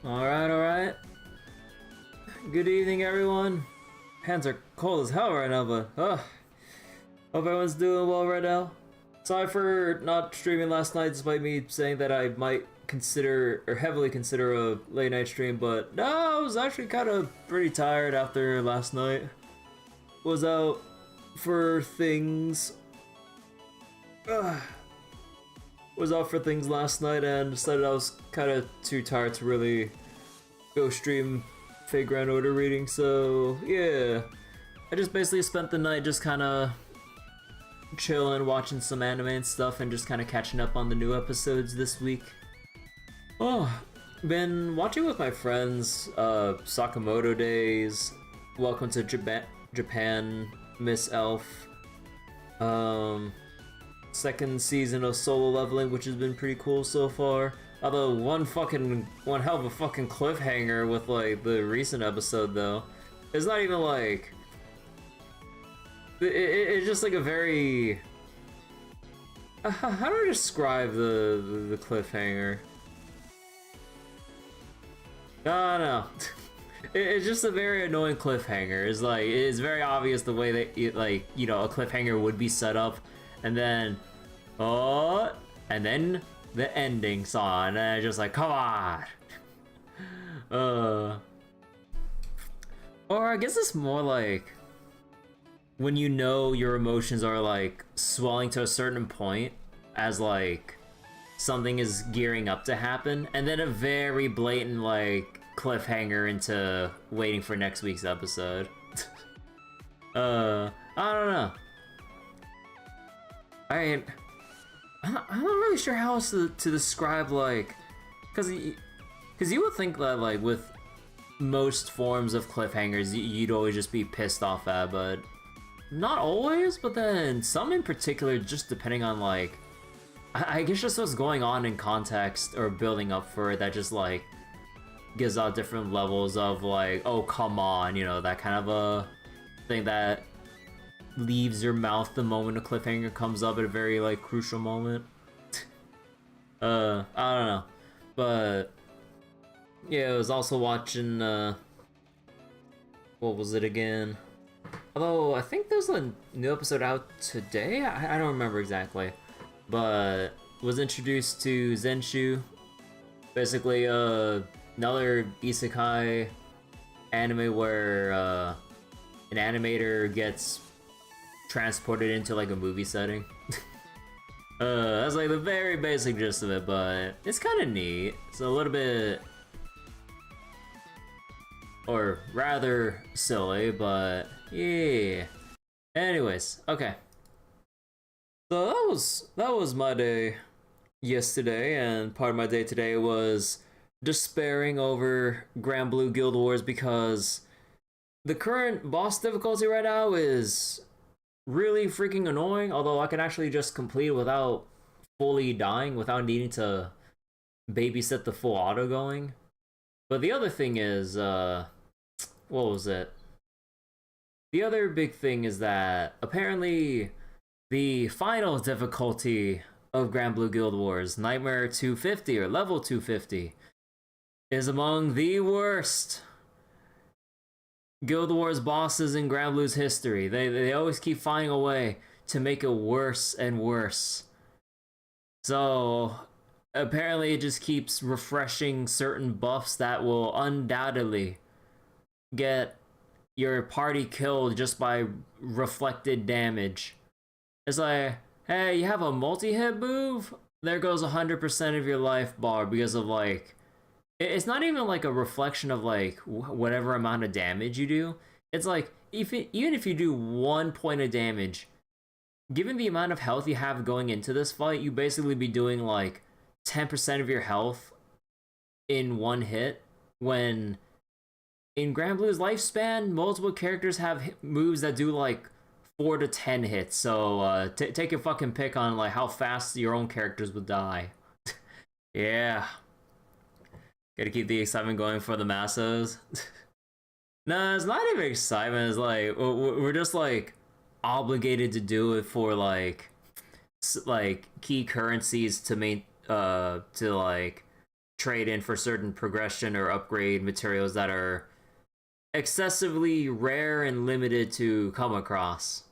Alright. Good evening, everyone. Hands are cold as hell right now, but hope everyone's doing well right now. Sorry for not streaming last night, despite me saying that I might consider, or heavily consider, a late night stream, but no, I was actually kind of pretty tired after last night. Was out for things. Was out for things last night and decided I was kind of too tired to really go stream Fate Grand Order reading, so yeah. I just basically spent the night just kind of chilling, watching some anime and stuff, and just kind of catching up on the new episodes this week. Been watching with my friends, Sakamoto Days, Welcome to Japan, Miss Elf, second season of Solo Leveling, which has been pretty cool so far. Although one hell of a fucking cliffhanger with like the recent episode though. It's not even like it's just like a very how do I describe the cliffhanger? No. It's just a very annoying cliffhanger. It's very obvious the way that a cliffhanger would be set up, and then the ending song, and I just like, come on. Or I guess it's more like when you know your emotions are like swelling to a certain point as like something is gearing up to happen, and then a very blatant like cliffhanger into waiting for next week's episode. I don't know. I'm not really sure how else to describe, like, because you would think that like with most forms of cliffhangers you'd always just be pissed off at, but not always. But then some in particular, just depending on like, I guess just what's going on in context or building up for it, that just like gives out different levels of like, oh come on, that kind of a thing that leaves your mouth the moment a cliffhanger comes up at a very like crucial moment. I don't know, but yeah, I was also watching what was it again? Although I think there's a new episode out today. I don't remember exactly, but was introduced to Zenshu, basically another isekai anime where an animator gets transported into like a movie setting. That's like the very basic gist of it, but it's kind of neat. It's a little bit, or rather silly, but yeah. Anyways, okay. So that was my day yesterday, and part of my day today was despairing over Grand Blue Guild Wars because the current boss difficulty right now is really freaking annoying, although I can actually just complete it without fully dying, without needing to babysit the full auto going. But the other thing is, what was it? The other big thing is that apparently the final difficulty of Grand Blue Guild Wars, Nightmare 250 or level 250, is among the worst Guild Wars bosses in Grand Blue's history. They always keep finding a way to make it worse and worse. So apparently it just keeps refreshing certain buffs that will undoubtedly get your party killed just by reflected damage. It's like, hey, you have a multi-hit move? There goes 100% of your life bar because of like, it's not even like a reflection of like whatever amount of damage you do. It's like even if you do 1 point of damage, given the amount of health you have going into this fight, you basically be doing like 10% of your health in one hit. When in Grand Blue's lifespan, multiple characters have moves that do like 4 to 10 hits. So take your fucking pick on like how fast your own characters would die. Yeah. Gotta keep the excitement going for the masses. Nah, it's not even excitement. It's like we're just like obligated to do it for like key currencies to like trade in for certain progression or upgrade materials that are excessively rare and limited to come across.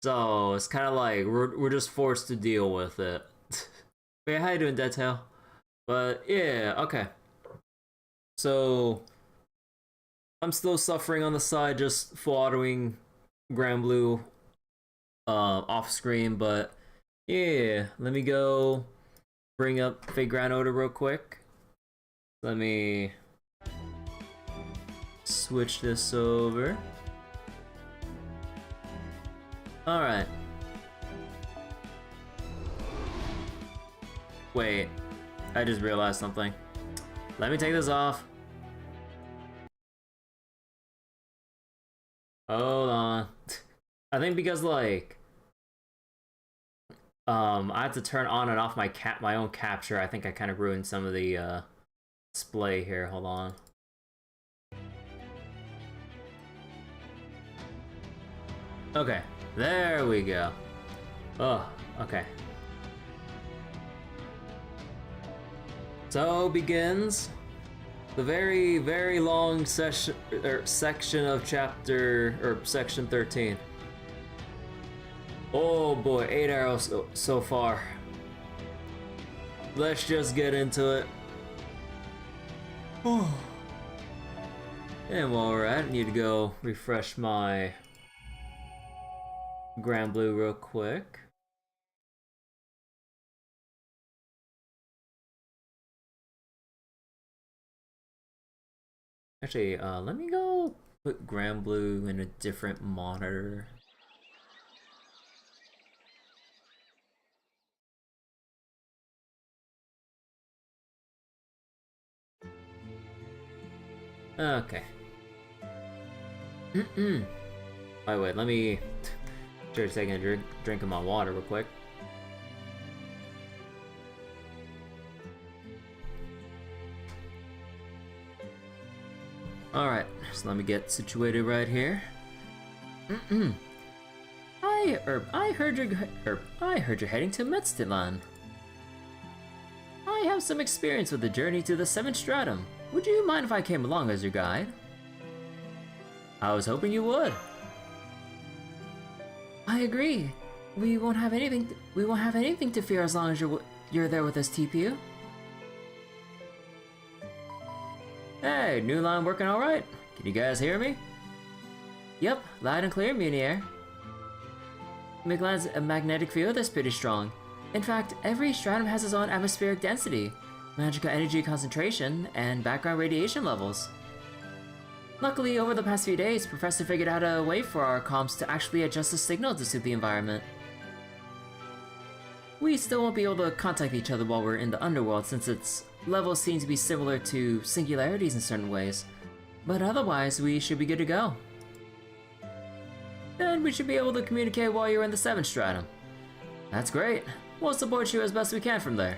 So it's kind of like we're just forced to deal with it. Wait, how you doing, Deadtail? But yeah, okay. So I'm still suffering on the side, just full autoing Granblue off screen, but yeah, let me go bring up Fate Grand Order real quick. Let me switch this over. Alright. Wait, I just realized something. Let me take this off. Hold on. I think because like I had to turn on and off my own capture. I think I kind of ruined some of the display here. Hold on. Okay, there we go. Oh, okay. So begins the very, very long section of section 13. Oh boy, 8 arrows so far. Let's just get into it. Oh. And while we're at it, I need to go refresh my Granblue real quick. Actually, let me go put Granblue in a different monitor. Okay. Wait, let me take a drink of my water real quick. Alright, so let me get situated right here. I heard you're heading to Mictlan. I have some experience with the journey to the 7th stratum. Would you mind if I came along as your guide? I was hoping you would. I agree. We won't have anything to fear as long as you're there with us, TPU. Hey, new line working all right? Can you guys hear me? Yep, loud and clear, Munier. Mictlan's magnetic field is pretty strong. In fact, every stratum has its own atmospheric density, magical energy concentration, and background radiation levels. Luckily, over the past few days, Professor figured out a way for our comms to actually adjust the signal to suit the environment. We still won't be able to contact each other while we're in the underworld since its levels seem to be similar to singularities in certain ways, but otherwise we should be good to go. Then we should be able to communicate while you're in the 7th stratum. That's great. We'll support you as best we can from here.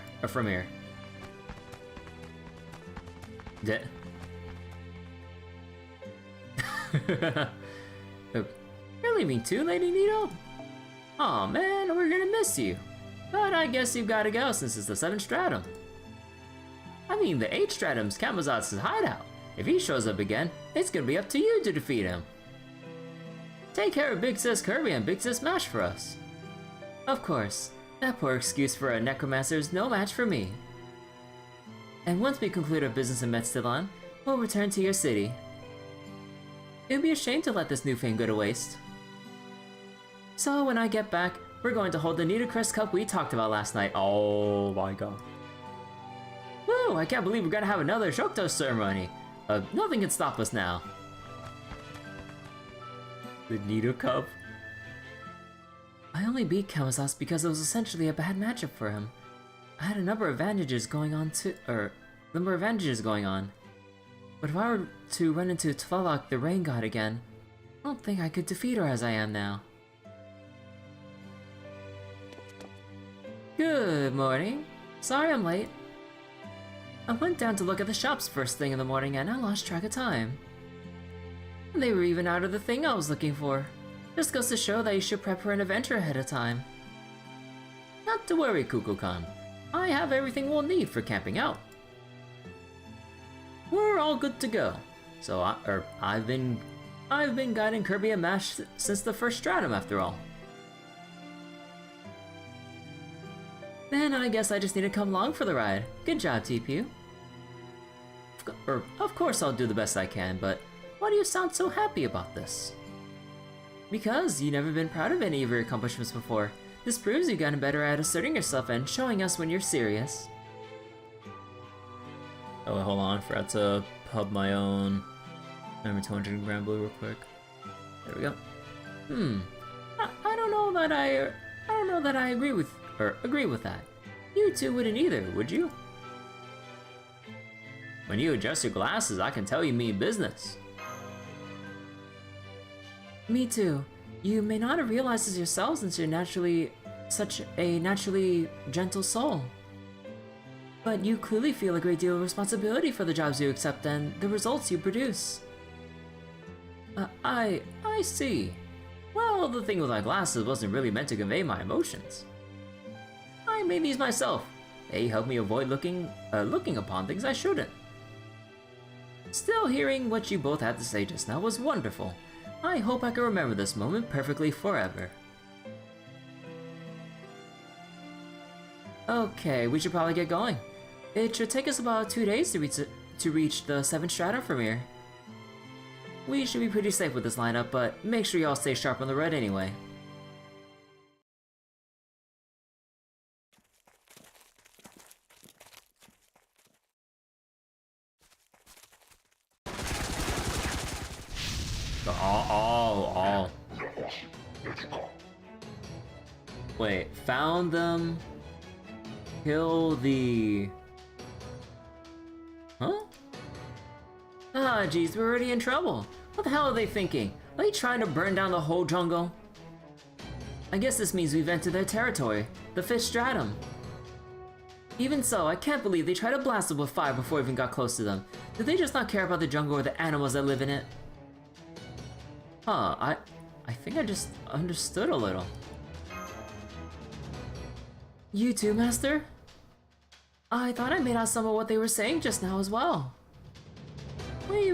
Really me too, Lady Nito? Aw man, we're gonna miss you. But I guess you've gotta go since it's the 7th stratum. I mean, the 8th stratum's Camazot's hideout. If he shows up again, it's gonna be up to you to defeat him. Take care of Big Sis Kirby and Big Sis Mash for us. Of course, that poor excuse for a necromancer is no match for me. And once we conclude our business in Mictlan, we'll return to your city. It would be a shame to let this new fame go to waste. So when I get back, we're going to hold the Nitocrest Cup we talked about last night. Oh my god. Woo, I can't believe we're gonna have another Shokuto ceremony. Nothing can stop us now. The Nito Cup. I only beat Camazotz because it was essentially a bad matchup for him. I had a number of advantages going on. But if I were to run into Tlaloc, the Rain God again, I don't think I could defeat her as I am now. Good morning. Sorry I'm late. I went down to look at the shops first thing in the morning and I lost track of time. They were even out of the thing I was looking for. Just goes to show that you should prep for an adventure ahead of time. Not to worry, Kukulkan. I have everything we'll need for camping out. we're all good to go. So I've been guiding Kirby and Mash since the first stratum, after all. Then I guess I just need to come along for the ride. Good job, TPU. Of course I'll do the best I can, but why do you sound so happy about this? Because you've never been proud of any of your accomplishments before. This proves you've gotten better at asserting yourself and showing us when you're serious. Oh, hold on, I forgot to pub my own number 200 Grand Blue real quick. There we go. I don't know that I agree with that. You two wouldn't either, would you? When you adjust your glasses, I can tell you mean business. Me too. You may not have realized this yourself since you're such a naturally gentle soul. But you clearly feel a great deal of responsibility for the jobs you accept and the results you produce. I see. Well, the thing with my glasses wasn't really meant to convey my emotions. I made these myself. They help me avoid looking upon things I shouldn't. Still, hearing what you both had to say just now was wonderful. I hope I can remember this moment perfectly forever. Okay, we should probably get going. It should take us about 2 days to reach the 7th stratum from here. We should be pretty safe with this lineup, but make sure you all stay sharp on the road anyway. Oh. Wait, found them. Kill the... Huh? Ah, geez, we're already in trouble. What the hell are they thinking? Are they trying to burn down the whole jungle? I guess this means we've entered their territory, the 5th stratum. Even so, I can't believe they tried to blast it with fire before we even got close to them. Did they just not care about the jungle or the animals that live in it? Huh, I think I just understood a little. You too, Master? I thought I made out some of what they were saying just now as well. We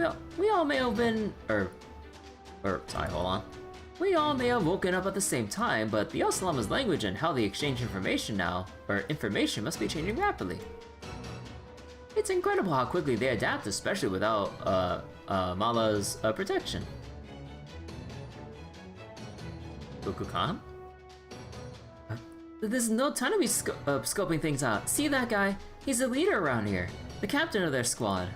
all may have been... sorry, hold on. We all may have woken up at the same time, but the Osalama's language and how they exchange information must be changing rapidly. It's incredible how quickly they adapt, especially without, Mala's, protection. Goku-kan? There's no time to be scoping things out. See that guy? He's the leader around here. The captain of their squad.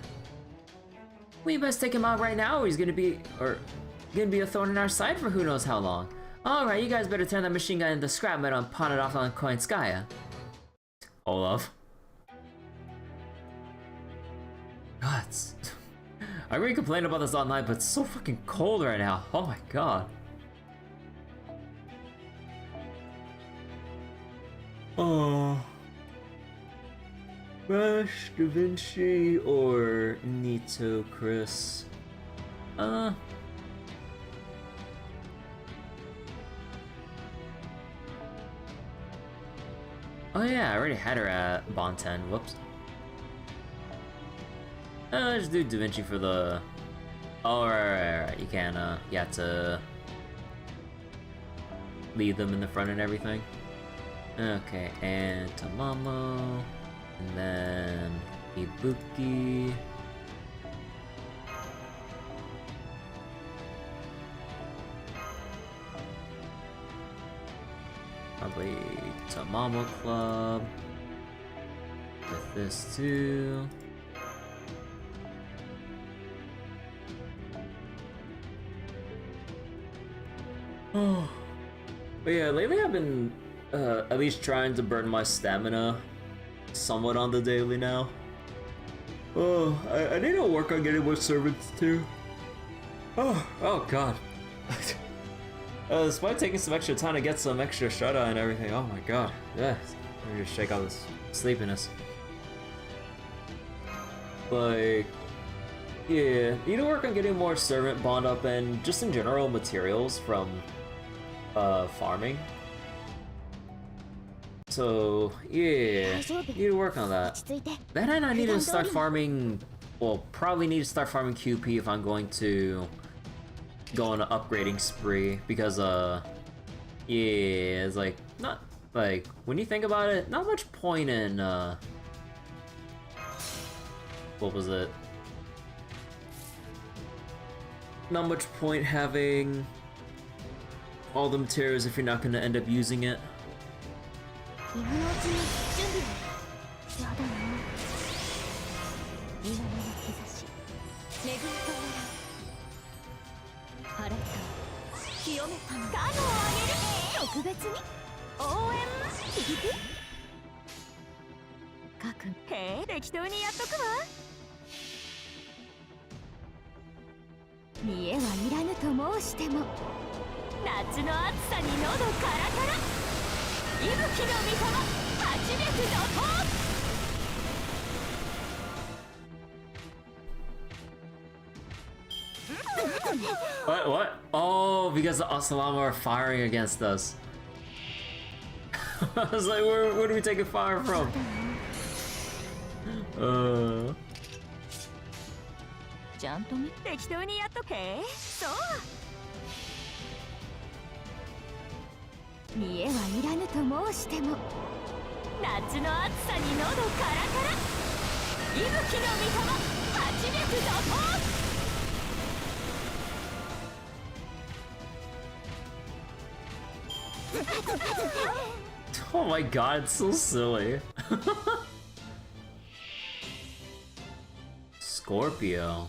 We best take him out right now or he's gonna be a thorn in our side for who knows how long. Alright, you guys better turn that machine gun into scrap metal and pawn it off on Koinskaya. Olaf. God, I really complained about this all night, but it's so fucking cold right now. Oh my god. Oh. Rush, Da Vinci, or Nito, Chris? Oh yeah, I already had her at Bonten. Whoops. Just do Da Vinci for the... Oh, right. You can, you have to... lead them in the front and everything. Okay, and Tamamo, and then Ibuki. Probably Tamamo Club. With this too. Oh. But yeah, lately I've been at least trying to burn my stamina somewhat on the daily now. Oh, I need to work on getting more servants too. Oh god. Despite taking some extra time to get some extra shut-eye and everything, oh my god. Yeah, let me just shake out this sleepiness. Like, yeah, need to work on getting more servant bond up and just in general materials from farming. So, yeah, need to work on that. Then I need to start farming well, probably need to start farming QP if I'm going to go on an upgrading spree, because yeah, it's like not like when you think about it, not much point in what was it? Not much point having all the materials if you're not going to end up using it. What? Oh, because the Asalama are firing against us. I was like, where do we take a fire from? Oh my god, it's so silly. Scorpio.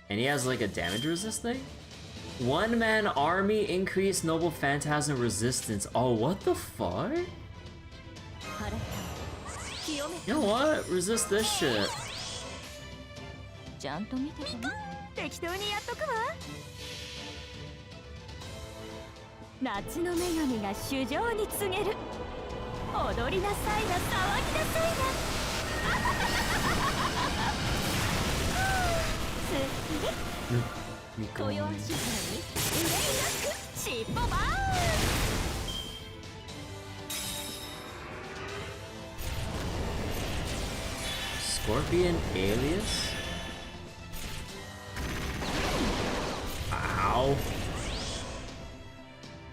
And he has like a damage resist thing? One-man army, increase noble phantasm resistance. Oh, what the fuck? You know what? Resist this shit. Scorpion alias? Ow.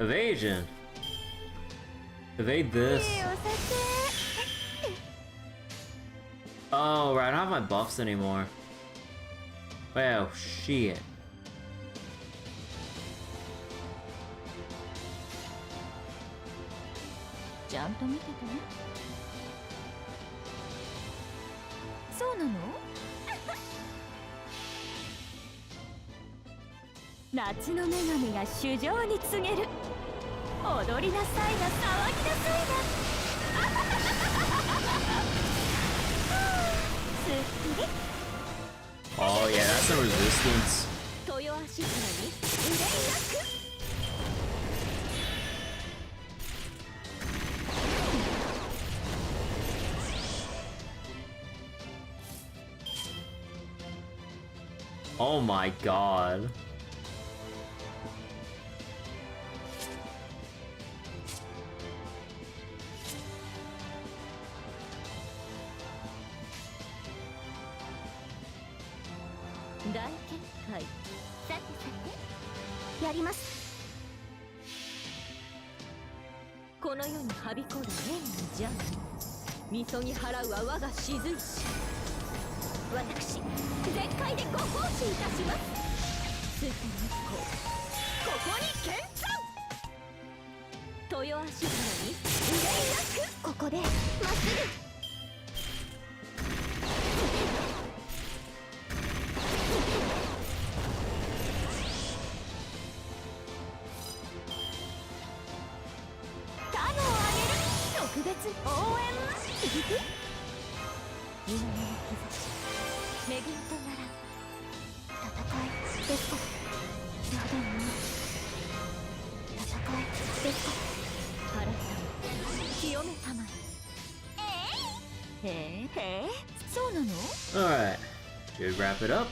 Evasion. Evade this. Oh, right, I don't have my buffs anymore. Well, shit. Oh yeah, that's a resistance. Oh my god. Alright, should wrap it up.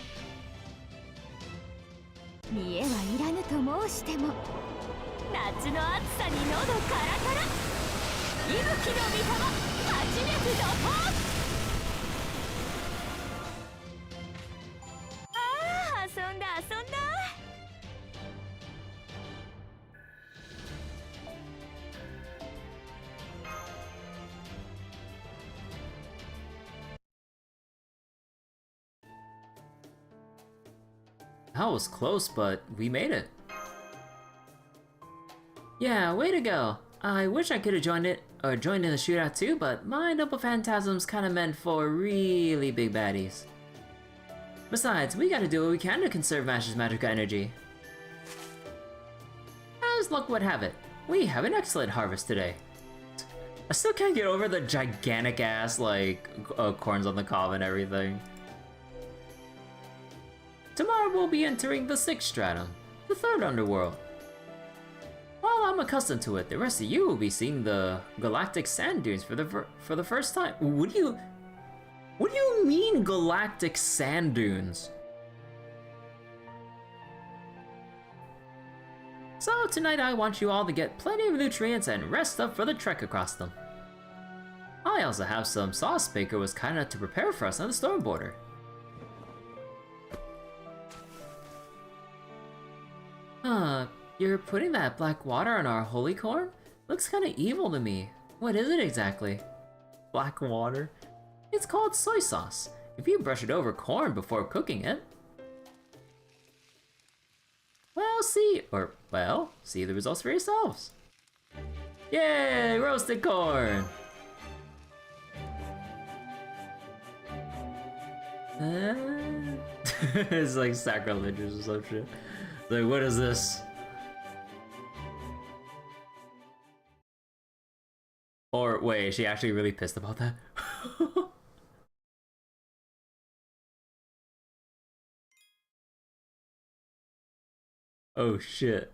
That was close, but we made it. Yeah, way to go. I wish I could have joined in the shootout too, but my Noble Phantasm's kinda meant for really big baddies. Besides, we gotta do what we can to conserve Mash's magic energy. As luck would have it, we have an excellent harvest today. I still can't get over the gigantic ass, like, corns on the cob and everything. Tomorrow we'll be entering the 6th stratum, the 3rd underworld. While I'm accustomed to it, the rest of you will be seeing the galactic sand dunes for the first time. What do you mean galactic sand dunes? So tonight I want you all to get plenty of nutrients and rest up for the trek across them. I also have some sauce Baker was kind enough to prepare for us on the storm border. You're putting that black water on our holy corn? Looks kinda evil to me. What is it exactly? Black water? It's called soy sauce. If you brush it over corn before cooking it. See the results for yourselves. Yay, roasted corn! It's like sacrilegious or some shit. Like, what is this? Or wait, is she actually really pissed about that? Oh shit.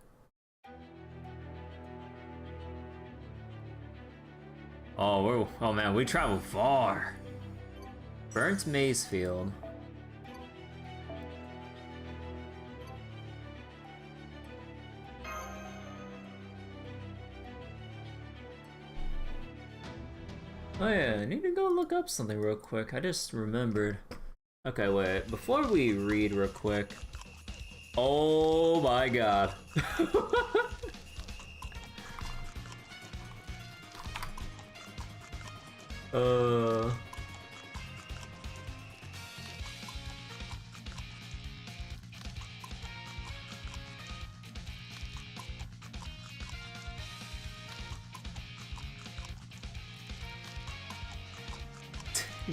Oh man, we traveled far. Burnt maize field. Oh yeah, I need to go look up something real quick. I just remembered. Okay, wait, before we read real quick. Oh my god.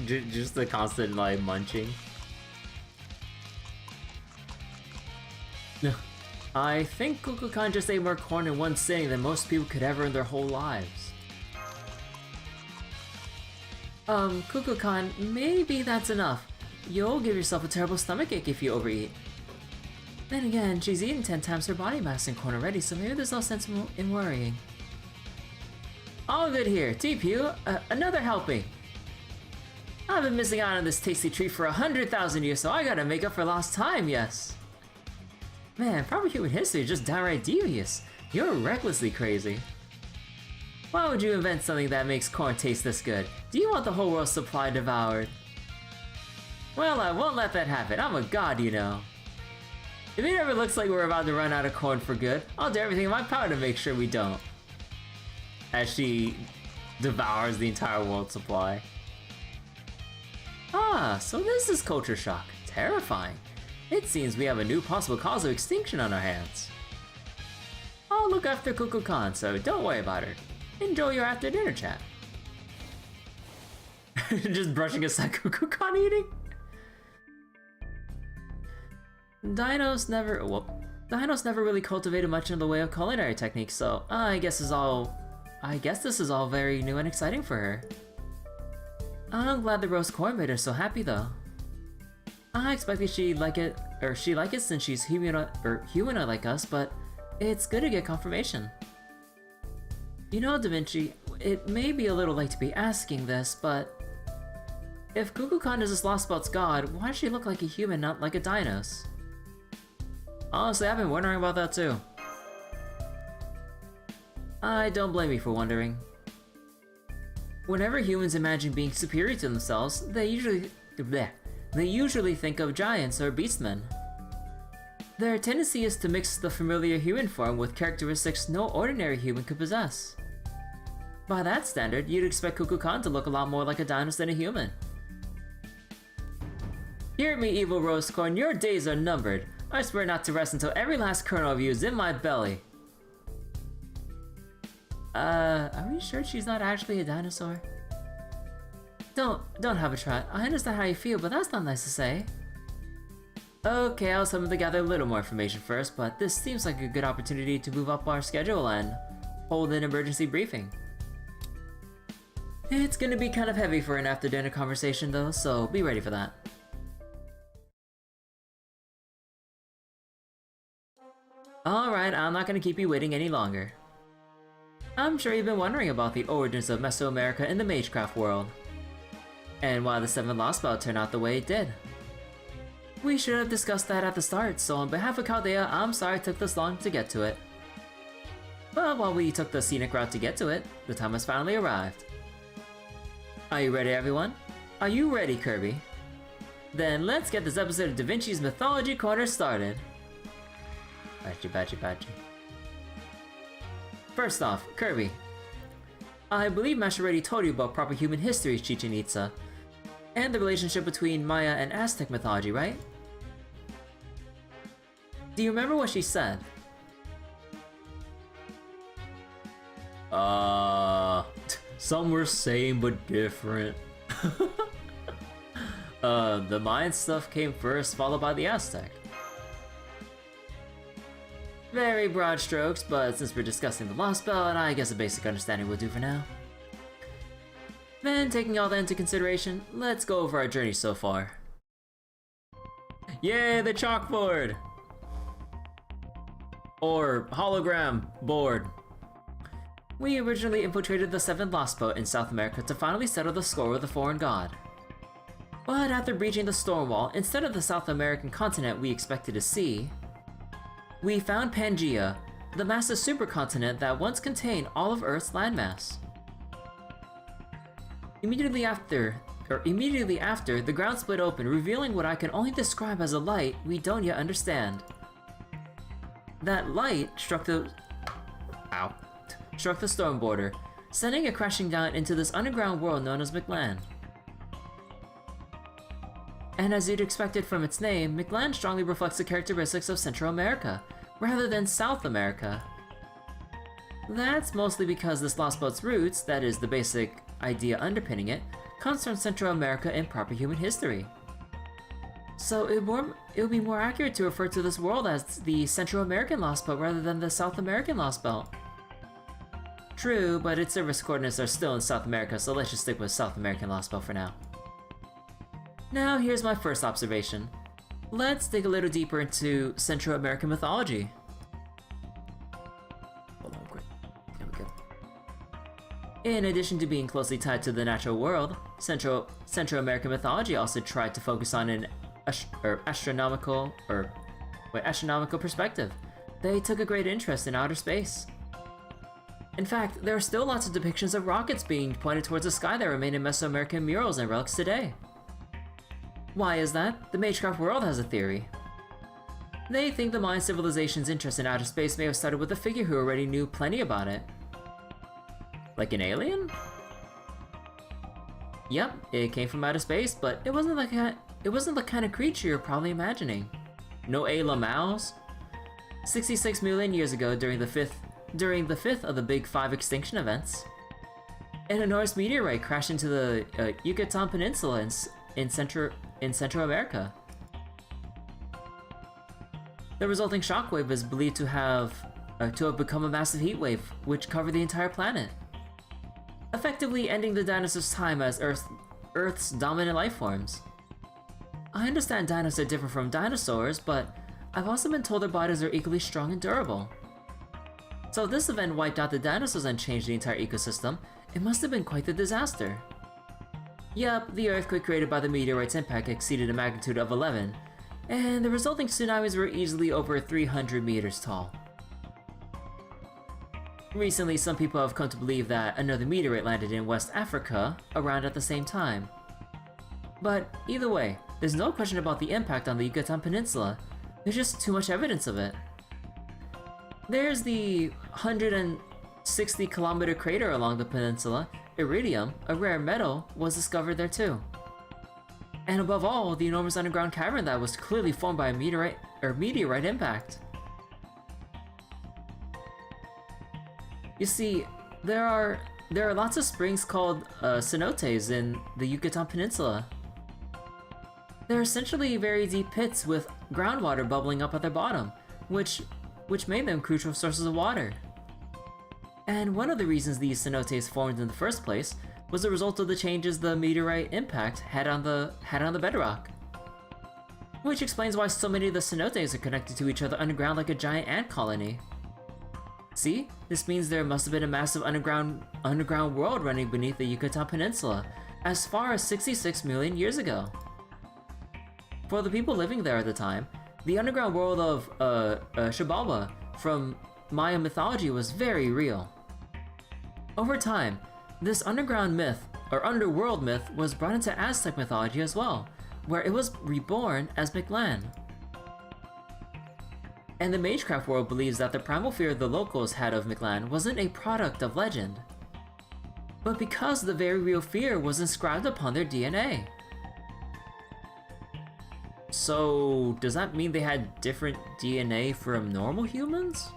Just the constant, like, munching. No. I think Kukulkan just ate more corn in one sitting than most people could ever in their whole lives. Kukulkan, maybe that's enough. You'll give yourself a terrible stomachache if you overeat. Then again, she's eaten 10 times her body mass in corn already, so maybe there's no sense in worrying. All good here. TPU, another helping. I've been missing out on this tasty treat for 100,000 years, so I gotta make up for lost time, yes. Man, probably human history is just downright devious. You're recklessly crazy. Why would you invent something that makes corn taste this good? Do you want the whole world's supply devoured? Well, I won't let that happen. I'm a god, you know. If it ever looks like we're about to run out of corn for good, I'll do everything in my power to make sure we don't. As she devours the entire world supply. Ah, so this is culture shock. Terrifying. It seems we have a new possible cause of extinction on our hands. I'll look after Kukulkan, so don't worry about her. Enjoy your after dinner chat. Just brushing aside Kukulkan eating? Dinos never really cultivated much in the way of culinary techniques, so I guess this is all very new and exciting for her. I'm glad the roast corn made her so happy though. I expected she'd like it since she's humanoid like us, but it's good to get confirmation. You know, Da Vinci, it may be a little late to be asking this, but if Kukulkan is this Lostbelt's god, why does she look like a human, not like a dinos? Honestly, I've been wondering about that too. I don't blame you for wondering. Whenever humans imagine being superior to themselves, they usually think of giants or beastmen. Their tendency is to mix the familiar human form with characteristics no ordinary human could possess. By that standard, you'd expect Kukulkan to look a lot more like a dinos than a human. Hear me, evil roast corn, your days are numbered. I swear not to rest until every last kernel of you is in my belly. Are we sure she's not actually a dinosaur? Don't have a trot. I understand how you feel, but that's not nice to say. Okay, I was hoping to gather a little more information first, but this seems like a good opportunity to move up our schedule and hold an emergency briefing. It's gonna be kind of heavy for an after-dinner conversation though, so be ready for that. Alright, I'm not gonna keep you waiting any longer. I'm sure you've been wondering about the origins of Mesoamerica in the Magecraft world, and why the 7th Lostbelt turned out the way it did. We should have discussed that at the start, so on behalf of Chaldea, I'm sorry it took this long to get to it. But while we took the scenic route to get to it, the time has finally arrived. Are you ready, everyone? Are you ready, Kirby? Then let's get this episode of Da Vinci's Mythology Corner started. Bachi. First off, Kirby. I believe Mash already told you about proper human history, Chichen Itza, and the relationship between Maya and Aztec mythology, right? Do you remember what she said? Some were same but different. The Mayan stuff came first, followed by the Aztec. Very broad strokes, but since we're discussing the Lostbelt, I guess a basic understanding will do for now. Then, taking all that into consideration, let's go over our journey so far. Yay, the chalkboard! Or hologram board. We originally infiltrated the 7th Lostbelt in South America to finally settle the score with a foreign god. But after breaching the storm wall, instead of the South American continent we expected to see, we found Pangaea, the massive supercontinent that once contained all of Earth's landmass. Immediately after, the ground split open, revealing what I can only describe as a light we don't yet understand. That light struck the storm border, sending it crashing down into this underground world known as Mictlan. And as you'd expected from its name, Mictlan strongly reflects the characteristics of Central America, rather than South America. That's mostly because this Lostbelt's roots, that is, the basic idea underpinning it, comes from Central America in proper human history. So it would be more accurate to refer to this world as the Central American Lostbelt rather than the South American Lostbelt. True, but its service coordinates are still in South America, so let's just stick with South American Lostbelt for now. Now here's my first observation. Let's dig a little deeper into Central American mythology. Hold on, quick. There we go. In addition to being closely tied to the natural world, Central American mythology also tried to focus on an astronomical perspective. They took a great interest in outer space. In fact, there are still lots of depictions of rockets being pointed towards the sky that remain in Mesoamerican murals and relics today. Why is that? The Magecraft world has a theory. They think the Mayan civilization's interest in outer space may have started with a figure who already knew plenty about it. Like an alien? Yep, it came from outer space, but it wasn't the kind of creature you're probably imagining. No Lamaux? 66 million years ago, during the fifth of the Big Five extinction events, an enormous meteorite crashed into the Yucatan Peninsula in Central America. The resulting shockwave is believed to have become a massive heat wave, which covered the entire planet, effectively ending the dinosaurs' time as Earth's dominant life forms. I understand dinosaurs are different from dinosaurs, but I've also been told their bodies are equally strong and durable. So if this event wiped out the dinosaurs and changed the entire ecosystem, it must have been quite the disaster. Yep, the earthquake created by the meteorite's impact exceeded a magnitude of 11, and the resulting tsunamis were easily over 300 meters tall. Recently, some people have come to believe that another meteorite landed in West Africa around at the same time. But either way, there's no question about the impact on the Yucatan Peninsula. There's just too much evidence of it. There's the 160-kilometer crater along the peninsula. Iridium, a rare metal, was discovered there too. And above all, the enormous underground cavern that was clearly formed by a meteorite impact. You see, there are lots of springs called cenotes in the Yucatan Peninsula. They're essentially very deep pits with groundwater bubbling up at their bottom, which made them crucial sources of water. And one of the reasons these cenotes formed in the first place was a result of the changes the meteorite impact had on the bedrock. Which explains why so many of the cenotes are connected to each other underground like a giant ant colony. See? This means there must have been a massive underground world running beneath the Yucatan Peninsula as far as 66 million years ago. For the people living there at the time, the underground world of Xibalba from Maya mythology was very real. Over time, this underground myth, or underworld myth, was brought into Aztec mythology as well, where it was reborn as Mictlan. And the Magecraft world believes that the primal fear the locals had of Mictlan wasn't a product of legend, but because the very real fear was inscribed upon their DNA. So, does that mean they had different DNA from normal humans?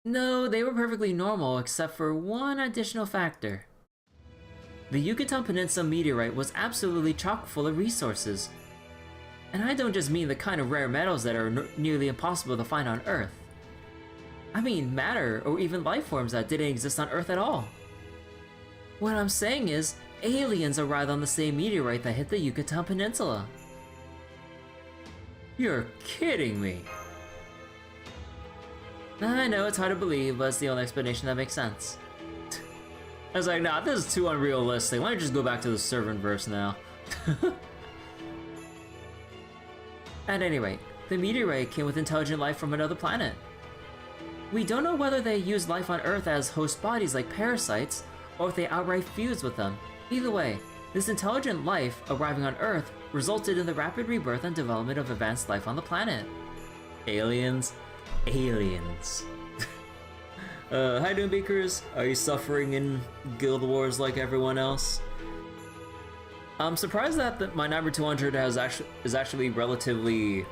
No, they were perfectly normal except for one additional factor. The Yucatan Peninsula meteorite was absolutely chock full of resources. And I don't just mean the kind of rare metals that are nearly impossible to find on Earth. I mean matter or even life forms that didn't exist on Earth at all. What I'm saying is, aliens arrived on the same meteorite that hit the Yucatan Peninsula. You're kidding me. I know it's hard to believe, but it's the only explanation that makes sense. I was like, nah, this is too unrealistic. Why don't you just go back to the servant verse now? At any rate, the meteorite came with intelligent life from another planet. We don't know whether they used life on Earth as host bodies like parasites, or if they outright fused with them. Either way, this intelligent life arriving on Earth resulted in the rapid rebirth and development of advanced life on the planet. Aliens. Aliens. Hi Doom Beakers, are you suffering in Guild Wars like everyone else? I'm surprised that my number 200 is actually relatively,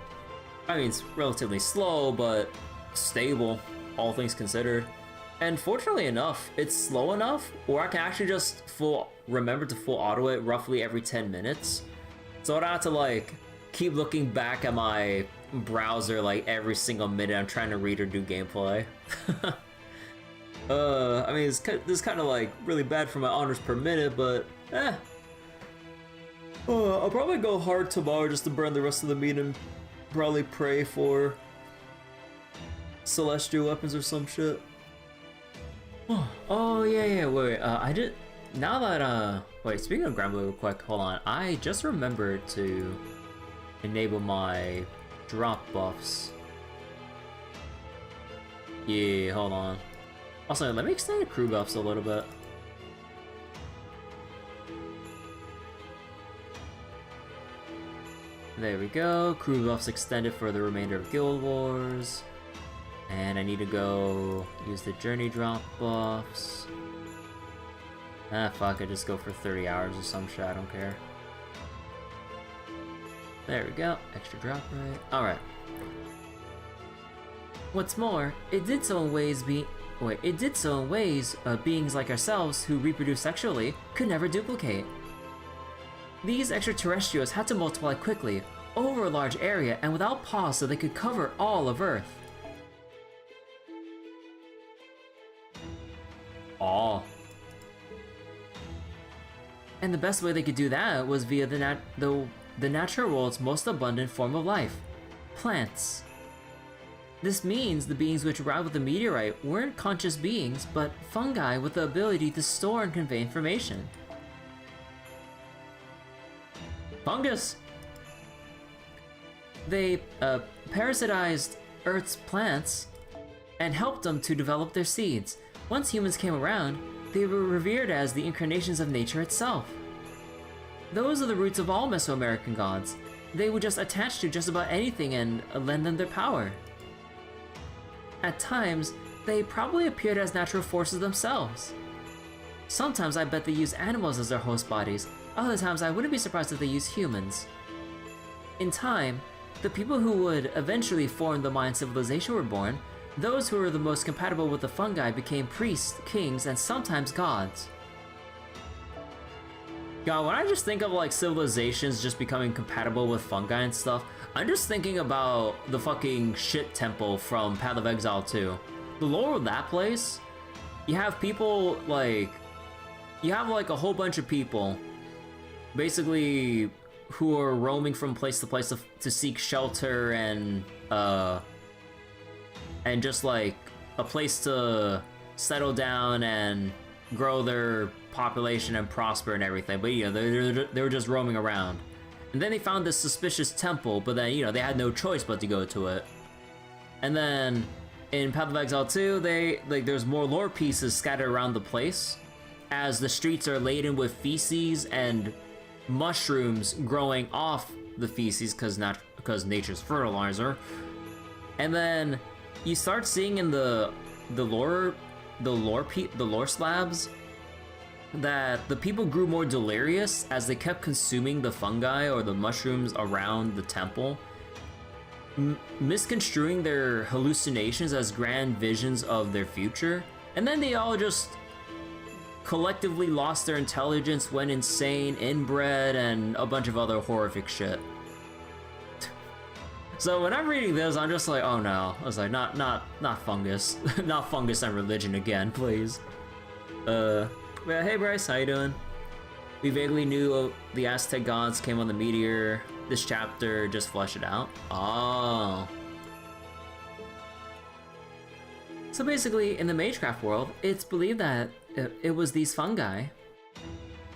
I mean, it's relatively slow, but stable, all things considered. And fortunately enough, it's slow enough where I can actually just remember to full auto it roughly every 10 minutes. So I don't have to like keep looking back at my browser like every single minute I'm trying to read or do gameplay. I mean, this is kind of like really bad for my honors per minute, but I'll probably go hard tomorrow just to burn the rest of the meat and probably pray for celestial weapons or some shit. Oh yeah, wait, I did, now that, wait, speaking of Grandma real quick, hold on, I just remembered to enable my drop buffs. Yeah, hold on. Also, let me extend the crew buffs a little bit. There we go, crew buffs extended for the remainder of Guild Wars. And I need to go use the journey drop buffs. Ah, fuck, I just go for 30 hours or some shit, I don't care. There we go, extra drop rate. Alright. What's more, it did so in ways beings like ourselves who reproduce sexually could never duplicate. These extraterrestrials had to multiply quickly, over a large area, and without pause so they could cover all of Earth. Aw. And the best way they could do that was via the natural world's most abundant form of life, plants. This means the beings which arrived with the meteorite weren't conscious beings, but fungi with the ability to store and convey information. Fungus! They parasitized Earth's plants and helped them to develop their seeds. Once humans came around, they were revered as the incarnations of nature itself. Those are the roots of all Mesoamerican gods. They would just attach to just about anything and lend them their power. At times, they probably appeared as natural forces themselves. Sometimes I bet they use animals as their host bodies, other times I wouldn't be surprised if they use humans. In time, the people who would eventually form the Mayan civilization were born. Those who were the most compatible with the fungi became priests, kings, and sometimes gods. God, when I just think of like civilizations just becoming compatible with fungi and stuff, I'm just thinking about the fucking shit temple from Path of Exile 2. The lore of that place, you have people like, you have like a whole bunch of people basically who are roaming from place to place to seek shelter and just like a place to settle down and grow their population and prosper and everything. But you know, they were just roaming around. And then they found this suspicious temple, but then, you know, they had no choice but to go to it. And then in Path of Exile 2, there's more lore pieces scattered around the place, as the streets are laden with feces and mushrooms growing off the feces because nature's fertilizer. And then you start seeing in the lore slabs that the people grew more delirious as they kept consuming the fungi or the mushrooms around the temple, misconstruing their hallucinations as grand visions of their future. And then they all just collectively lost their intelligence, went insane, inbred, and a bunch of other horrific shit. So when I'm reading this, I'm just like, oh no. I was like, not fungus. Not fungus and religion again, please. But hey Bryce, how you doing? We vaguely knew the Aztec gods came on the meteor. This chapter just fleshed it out. Oh. So basically, in the Magecraft world, it's believed that it was these fungi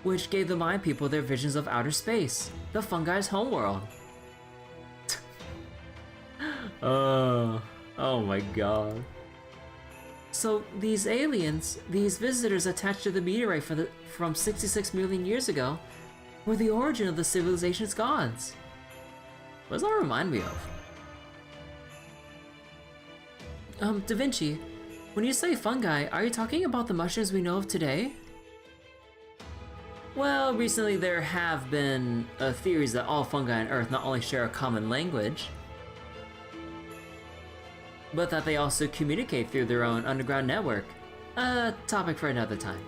which gave the Mayan people their visions of outer space, the fungi's homeworld. Oh my god. So these aliens, these visitors attached to the meteorite from 66 million years ago, were the origin of the civilization's gods. What does that remind me of? Da Vinci, when you say fungi, are you talking about the mushrooms we know of today? Well, recently there have been theories that all fungi on Earth not only share a common language, but that they also communicate through their own underground network. A topic for another time.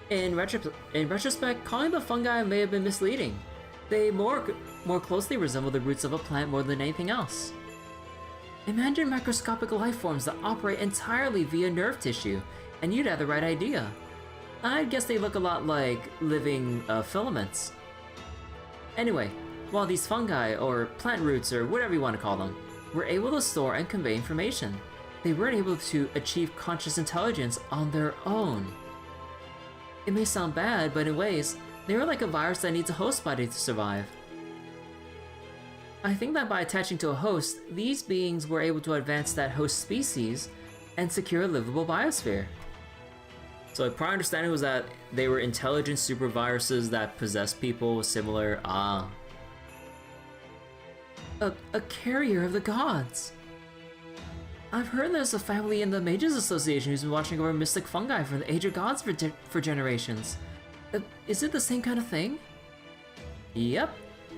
In retrospect, calling the fungi may have been misleading. They more closely resemble the roots of a plant more than anything else. Imagine microscopic life forms that operate entirely via nerve tissue, and you'd have the right idea. I guess they look a lot like living filaments. Anyway, while these fungi, or plant roots, or whatever you want to call them, were able to store and convey information, they weren't able to achieve conscious intelligence on their own. It may sound bad, but in ways, they were like a virus that needs a host body to survive. I think that by attaching to a host, these beings were able to advance that host species and secure a livable biosphere. So my prior understanding was that they were intelligent super viruses that possessed people with similar, A carrier of the gods. I've heard there's a family in the Mages Association who's been watching over mystic fungi from the Age of Gods for generations. Is it the same kind of thing? Yep.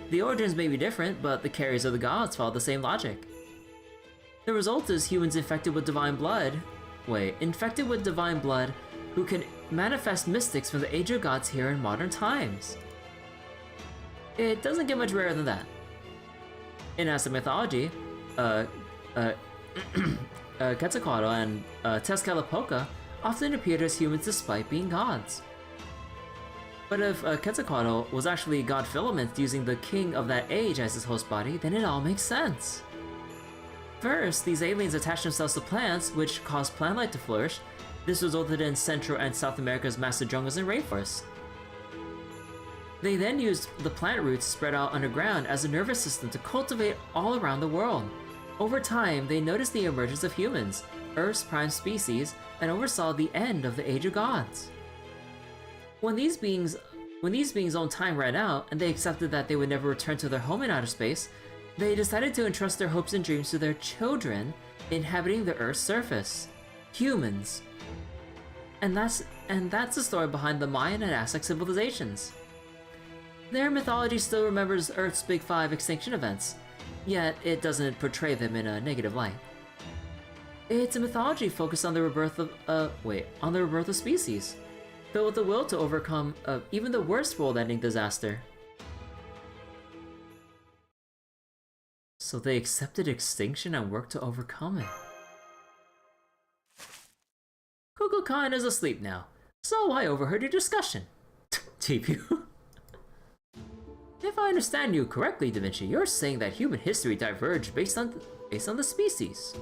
The origins may be different, but the carriers of the gods follow the same logic. The result is humans infected with divine blood who can manifest mystics from the Age of Gods here in modern times. It doesn't get much rarer than that. In Aztec mythology, Quetzalcoatl and Tezcatlipoca often appeared as humans despite being gods. But if Quetzalcoatl was actually god Filament using the king of that age as his host body, then it all makes sense. First, these aliens attached themselves to plants, which caused plant life to flourish. This resulted in Central and South America's massive jungles and rainforests. They then used the plant roots spread out underground as a nervous system to cultivate all around the world. Over time, they noticed the emergence of humans, Earth's prime species, and oversaw the end of the Age of Gods. When these beings' own time ran out, and they accepted that they would never return to their home in outer space, they decided to entrust their hopes and dreams to their children inhabiting the Earth's surface, humans. And that's the story behind the Mayan and Aztec civilizations. Their mythology still remembers Earth's Big Five extinction events, yet it doesn't portray them in a negative light. It's a mythology focused on the rebirth of species, filled with the will to overcome even the worst world-ending disaster. So they accepted extinction and worked to overcome it. Kukulkan is asleep now, so I overheard your discussion. TPU. If I understand you correctly, Da Vinci, you're saying that human history diverged based on the species.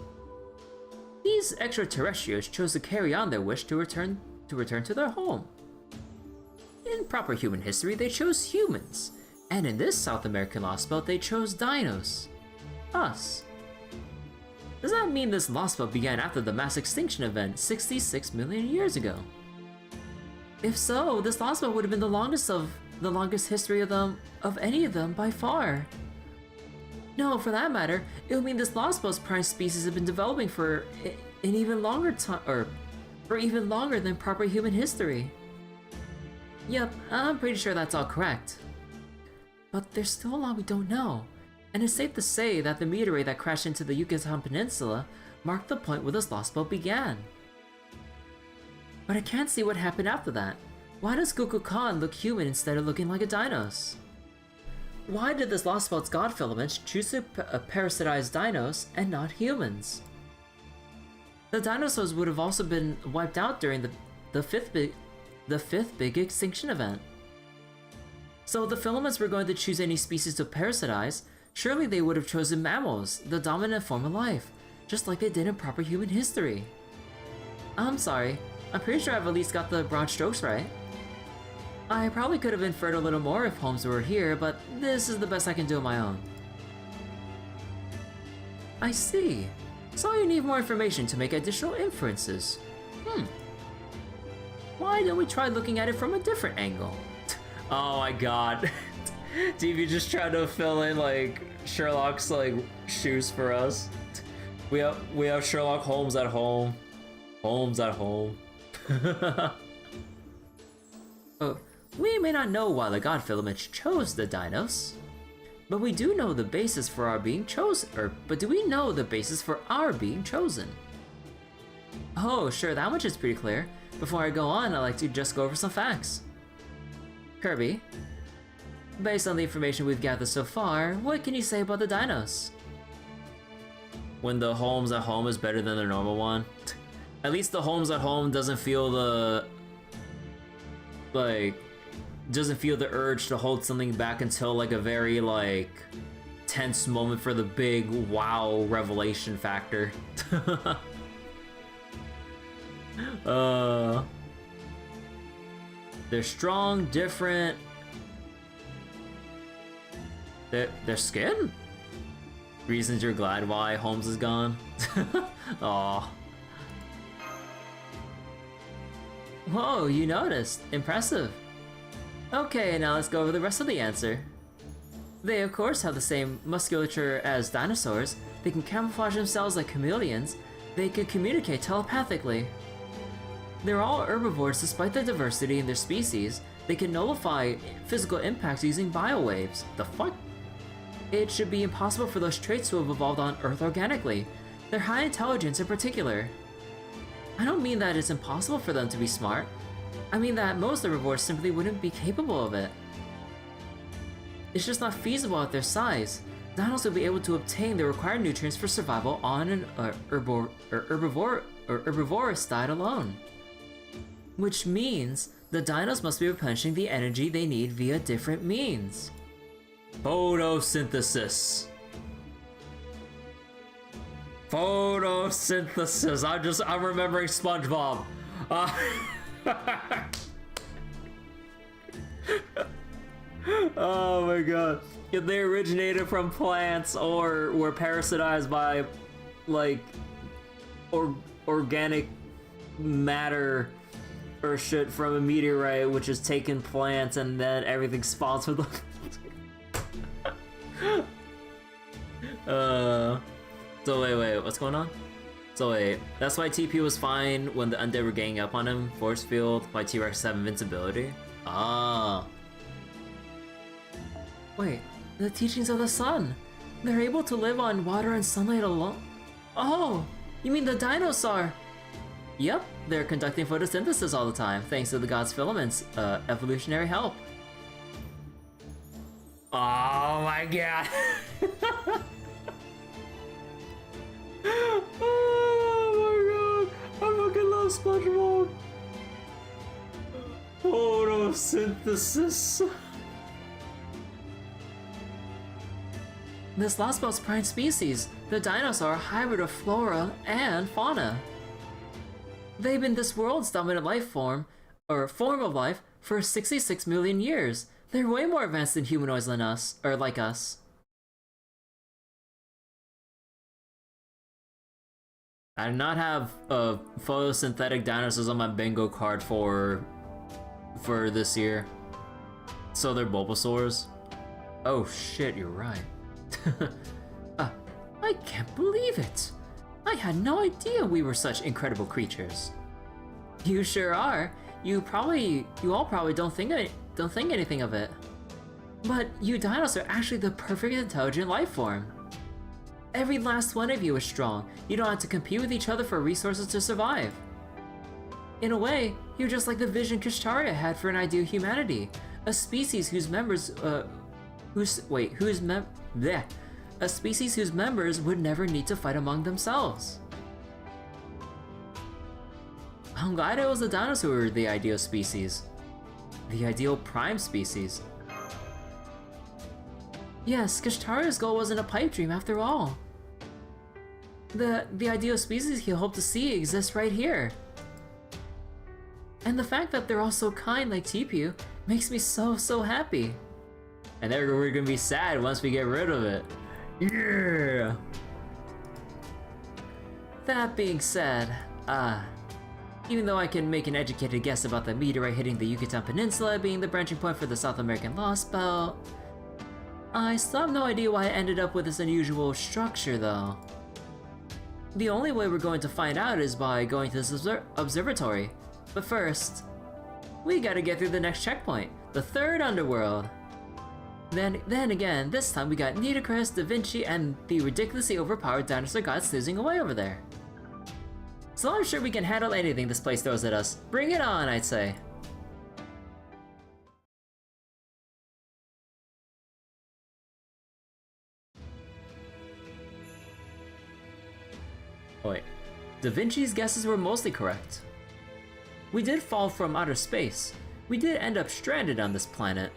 These extraterrestrials chose to carry on their wish to return to their home. In proper human history, they chose humans, and in this South American Lostbelt, they chose dinos. Us. Does that mean this Lostbelt began after the mass extinction event 66 million years ago? If so, this Lostbelt would have been the longest history of any of them by far. No, for that matter, it would mean this Lostbelt's prime species have been developing for an even longer time, or for even longer than proper human history. Yep, I'm pretty sure that's all correct. But there's still a lot we don't know, and it's safe to say that the meteorite that crashed into the Yucatan Peninsula marked the point where this Lostbelt began. But I can't see what happened after that. Why does Kukulkan look human instead of looking like a dinos? Why did this Lostbelt's god filaments choose to parasitize dinos and not humans? The dinosaurs would have also been wiped out during the fifth big extinction event. So if the filaments were going to choose any species to parasitize, surely they would have chosen mammals, the dominant form of life, just like they did in proper human history. I'm sorry, I'm pretty sure I've at least got the broad strokes right. I probably could have inferred a little more if Holmes were here, but this is the best I can do on my own. I see. So you need more information to make additional inferences. Why don't we try looking at it from a different angle? Oh my god. TV just tried to fill in like Sherlock's like shoes for us. We have Sherlock Holmes at home. Holmes at home. We may not know why the god filaments chose the dinos, but we do know the basis for our being chosen. But do we know the basis for our being chosen? Oh, sure, that much is pretty clear. Before I go on, I'd like to just go over some facts. Kirby, based on the information we've gathered so far, what can you say about the dinos? When the Holmes at home is better than the normal one. At least the Holmes at home doesn't feel the urge to hold something back until like a very like tense moment for the big wow revelation factor. They're strong, different. Their skin? Reasons you're glad why Holmes is gone? Aw. Whoa, you noticed. Impressive. Okay, now let's go over the rest of the answer. They of course have the same musculature as dinosaurs. They can camouflage themselves like chameleons. They can communicate telepathically. They're all herbivores despite the diversity in their species. They can nullify physical impacts using biowaves. The fuck? It should be impossible for those traits to have evolved on Earth organically. They're high intelligence in particular. I don't mean that it's impossible for them to be smart. I mean that most herbivores simply wouldn't be capable of it. It's just not feasible at their size. Dinos will be able to obtain the required nutrients for survival on an herbivorous diet alone. Which means the dinos must be replenishing the energy they need via different means. Photosynthesis. Photosynthesis. I'm remembering SpongeBob. Oh my god. If they originated from plants or were parasitized by like organic matter or shit from a meteorite which has taken plants and then everything spawns with them. So wait, what's going on? So wait, that's why TP was fine when the undead were ganging up on him. Force field, why T-Rex have invincibility. Ah. Wait, the teachings of the sun. They're able to live on water and sunlight alone. Oh, you mean the dinosaur? Yep, they're conducting photosynthesis all the time, thanks to the god's filaments, evolutionary help. Oh my god. Oh my god, I fucking love SpongeBob. Photosynthesis. This Lostbelt's prime species, the dinosaur, are a hybrid of flora and fauna. They've been this world's dominant life form, or form of life, for 66 million years. They're way more advanced than humanoids than us, or like us. I do not have photosynthetic dinosaurs on my bingo card for this year. So they're Bulbasaurs. Oh shit, you're right. I can't believe it! I had no idea we were such incredible creatures. You sure are. You all probably don't think anything of it. But you dinos are actually the perfect intelligent life form. Every last one of you is strong. You don't have to compete with each other for resources to survive. In a way, you're just like the vision Kishtaria had for an ideal humanity, a species whose members a species whose members would never need to fight among themselves. I'm glad it was the dinos who were the ideal species. The ideal prime species. Yes, Kashtaria's goal wasn't a pipe dream after all. The ideal species he hoped to see exists right here. And the fact that they're all so kind like Tipu makes me so happy. And we're gonna be sad once we get rid of it. Yeah! That being said, even though I can make an educated guess about the meteorite hitting the Yucatan Peninsula being the branching point for the South American Lostbelt, I still have no idea why it ended up with this unusual structure though. The only way we're going to find out is by going to this observatory. But first, we gotta get through the next checkpoint, the third underworld. Then again, this time we got Nitocris, Da Vinci, and the ridiculously overpowered dinosaur god snoozing away over there. So I'm sure we can handle anything this place throws at us. Bring it on, I'd say. Wait, Da Vinci's guesses were mostly correct. We did fall from outer space. We did end up stranded on this planet.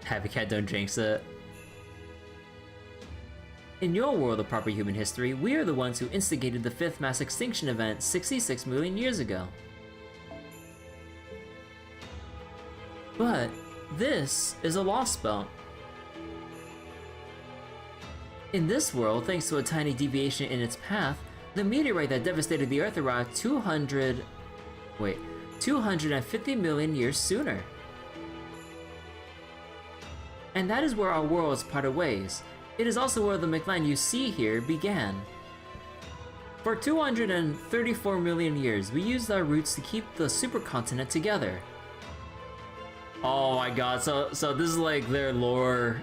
Happy Cat, don't jinx it. In your world of proper human history, we are the ones who instigated the 5th mass extinction event 66 million years ago. But this is a Lostbelt. In this world, thanks to a tiny deviation in its path, the meteorite that devastated the Earth arrived 250 million years sooner. And that is where our worlds parted ways. It is also where the Mictlan you see here began. For 234 million years, we used our roots to keep the supercontinent together. Oh my god, so this is like their lore.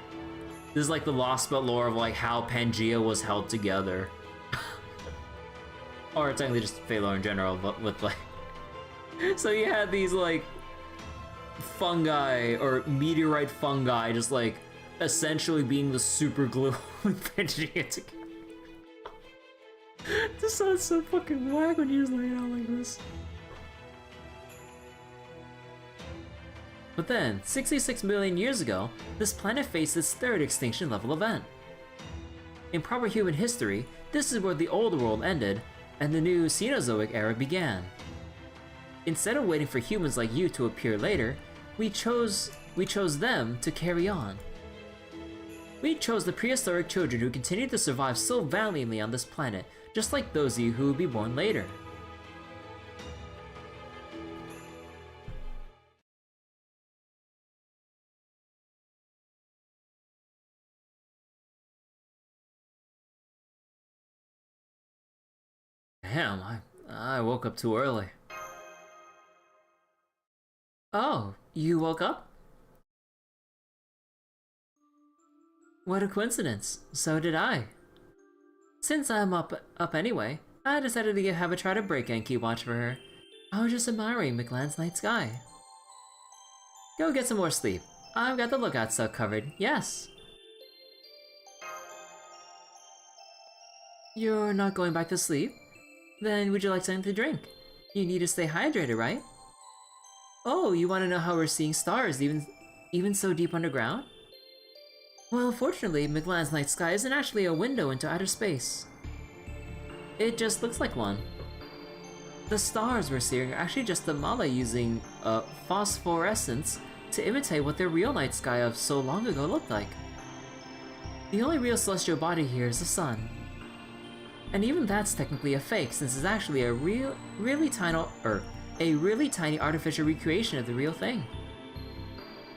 This is like the Lostbelt lore of like how Pangea was held together. Or technically just Fate lore in general, but with like... So you had these like fungi or meteorite fungi just like essentially being the super glue with Pangea together. This sounds so fucking whack when you just lay it out like this. But then, 66 million years ago, this planet faced its 3rd extinction level event. In proper human history, this is where the old world ended and the new Cenozoic era began. Instead of waiting for humans like you to appear later, we chose them to carry on. We chose the prehistoric children who continued to survive so valiantly on this planet, just like those of you who would be born later. Damn, I woke up too early. Oh, you woke up? What a coincidence. So did I. Since I'm up anyway, I decided to have a try to break and keep watch for her. I was just admiring Mictlan's night sky. Go get some more sleep. I've got the lookout stuff covered, yes. You're not going back to sleep? Then would you like something to drink? You need to stay hydrated, right? Oh, you want to know how we're seeing stars even so deep underground? Well, fortunately, Mictlan's night sky isn't actually a window into outer space. It just looks like one. The stars we're seeing are actually just the mala using phosphorescence to imitate what their real night sky of so long ago looked like. The only real celestial body here is the sun. And even that's technically a fake, since it's actually a really tiny artificial recreation of the real thing.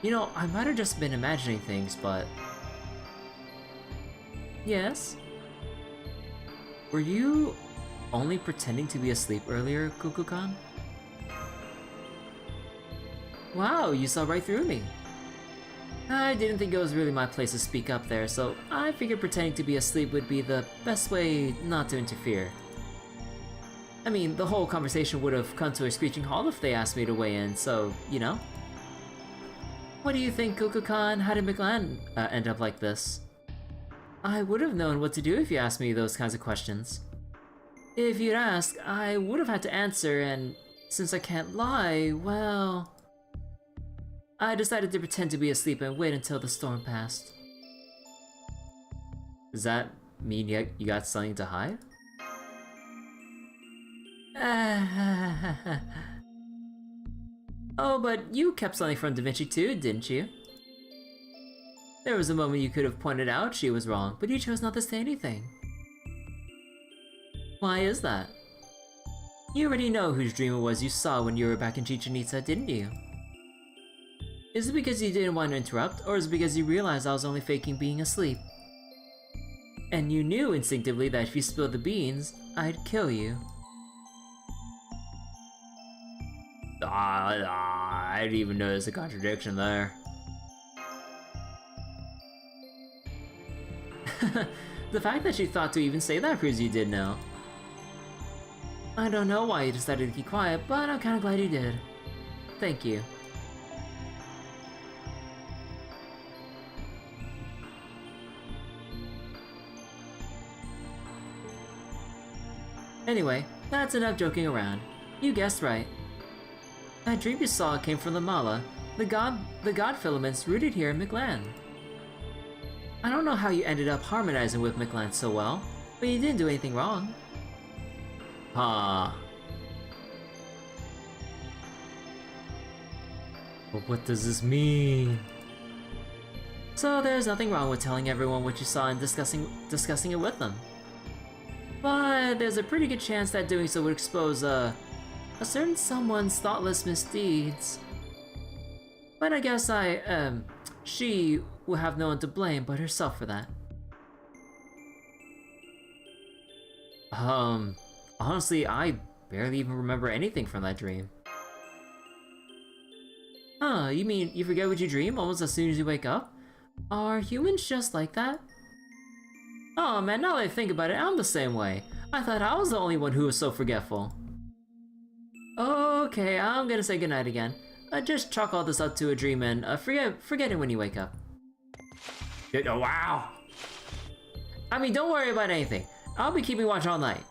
You know, I might have just been imagining things, but... Yes? Were you only pretending to be asleep earlier, Kukulkan? Wow, you saw right through me. I didn't think it was really my place to speak up there, so I figured pretending to be asleep would be the best way not to interfere. I mean, the whole conversation would have come to a screeching halt if they asked me to weigh in, so, you know? What do you think, Kukulkan? How did Mictlan end up like this? I would have known what to do if you asked me those kinds of questions. If you'd asked, I would have had to answer, and since I can't lie, well... I decided to pretend to be asleep and wait until the storm passed. Does that mean you got something to hide? Oh, but you kept something from Da Vinci too, didn't you? There was a moment you could have pointed out she was wrong, but you chose not to say anything. Why is that? You already know whose dream it was you saw when you were back in Chichen Itza, didn't you? Is it because you didn't want to interrupt, or is it because you realized I was only faking being asleep? And you knew instinctively that if you spilled the beans, I'd kill you. I didn't even notice a contradiction there. The fact that you thought to even say that proves you did know. I don't know why you decided to keep quiet, but I'm kinda glad you did. Thank you. Anyway, that's enough joking around. You guessed right. That dream you saw came from the Mala, the god filaments rooted here in Mictlan. I don't know how you ended up harmonizing with Mictlan so well, but you didn't do anything wrong. Huh. But what does this mean? So there's nothing wrong with telling everyone what you saw and discussing it with them. But there's a pretty good chance that doing so would expose a certain someone's thoughtless misdeeds. But I guess she will have no one to blame but herself for that. Honestly, I barely even remember anything from that dream. Huh, you mean you forget what you dream almost as soon as you wake up? Are humans just like that? Oh man, now that I think about it, I'm the same way. I thought I was the only one who was so forgetful. Okay, I'm gonna say goodnight again. Just chalk all this up to a dream and forget it when you wake up. Oh, wow! I mean, don't worry about anything. I'll be keeping watch all night.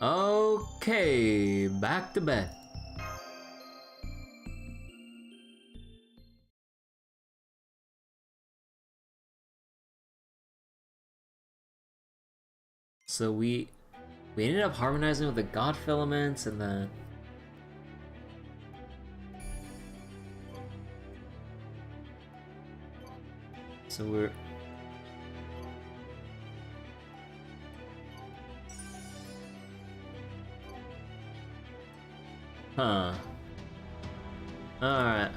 Okay, back to bed. So we ended up harmonizing with the god filaments, and then so we're huh. Alright.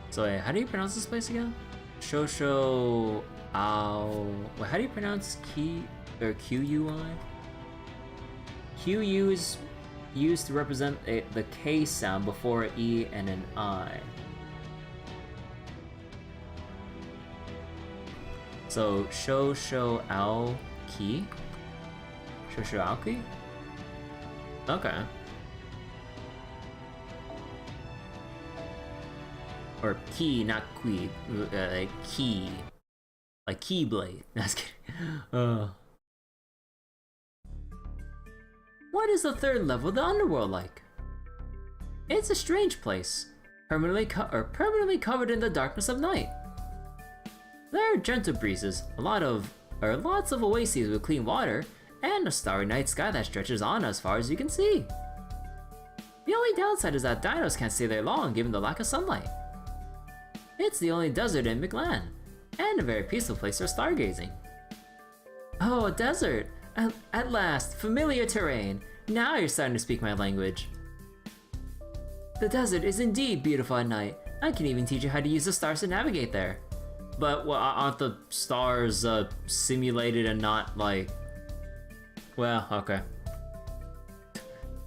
So wait, how do you pronounce this place again? Shosho Wait, how do you pronounce Ki or QUI? QU is used to represent the K sound before an E and an I. So Shou Ao Ki? Shou Ao Ki? Okay. Or Ki, not Qui. Ki. Like Keyblade. That's kidding. What is the third level of the underworld like? It's a strange place, permanently covered in the darkness of night. There are gentle breezes, lots of oases with clean water, and a starry night sky that stretches on as far as you can see. The only downside is that dinos can't stay there long given the lack of sunlight. It's the only desert in Mictlan, and a very peaceful place for stargazing. Oh, a desert! At last, familiar terrain. Now you're starting to speak my language. The desert is indeed beautiful at night. I can even teach you how to use the stars to navigate there. But well, aren't the stars simulated and not like... Well, okay.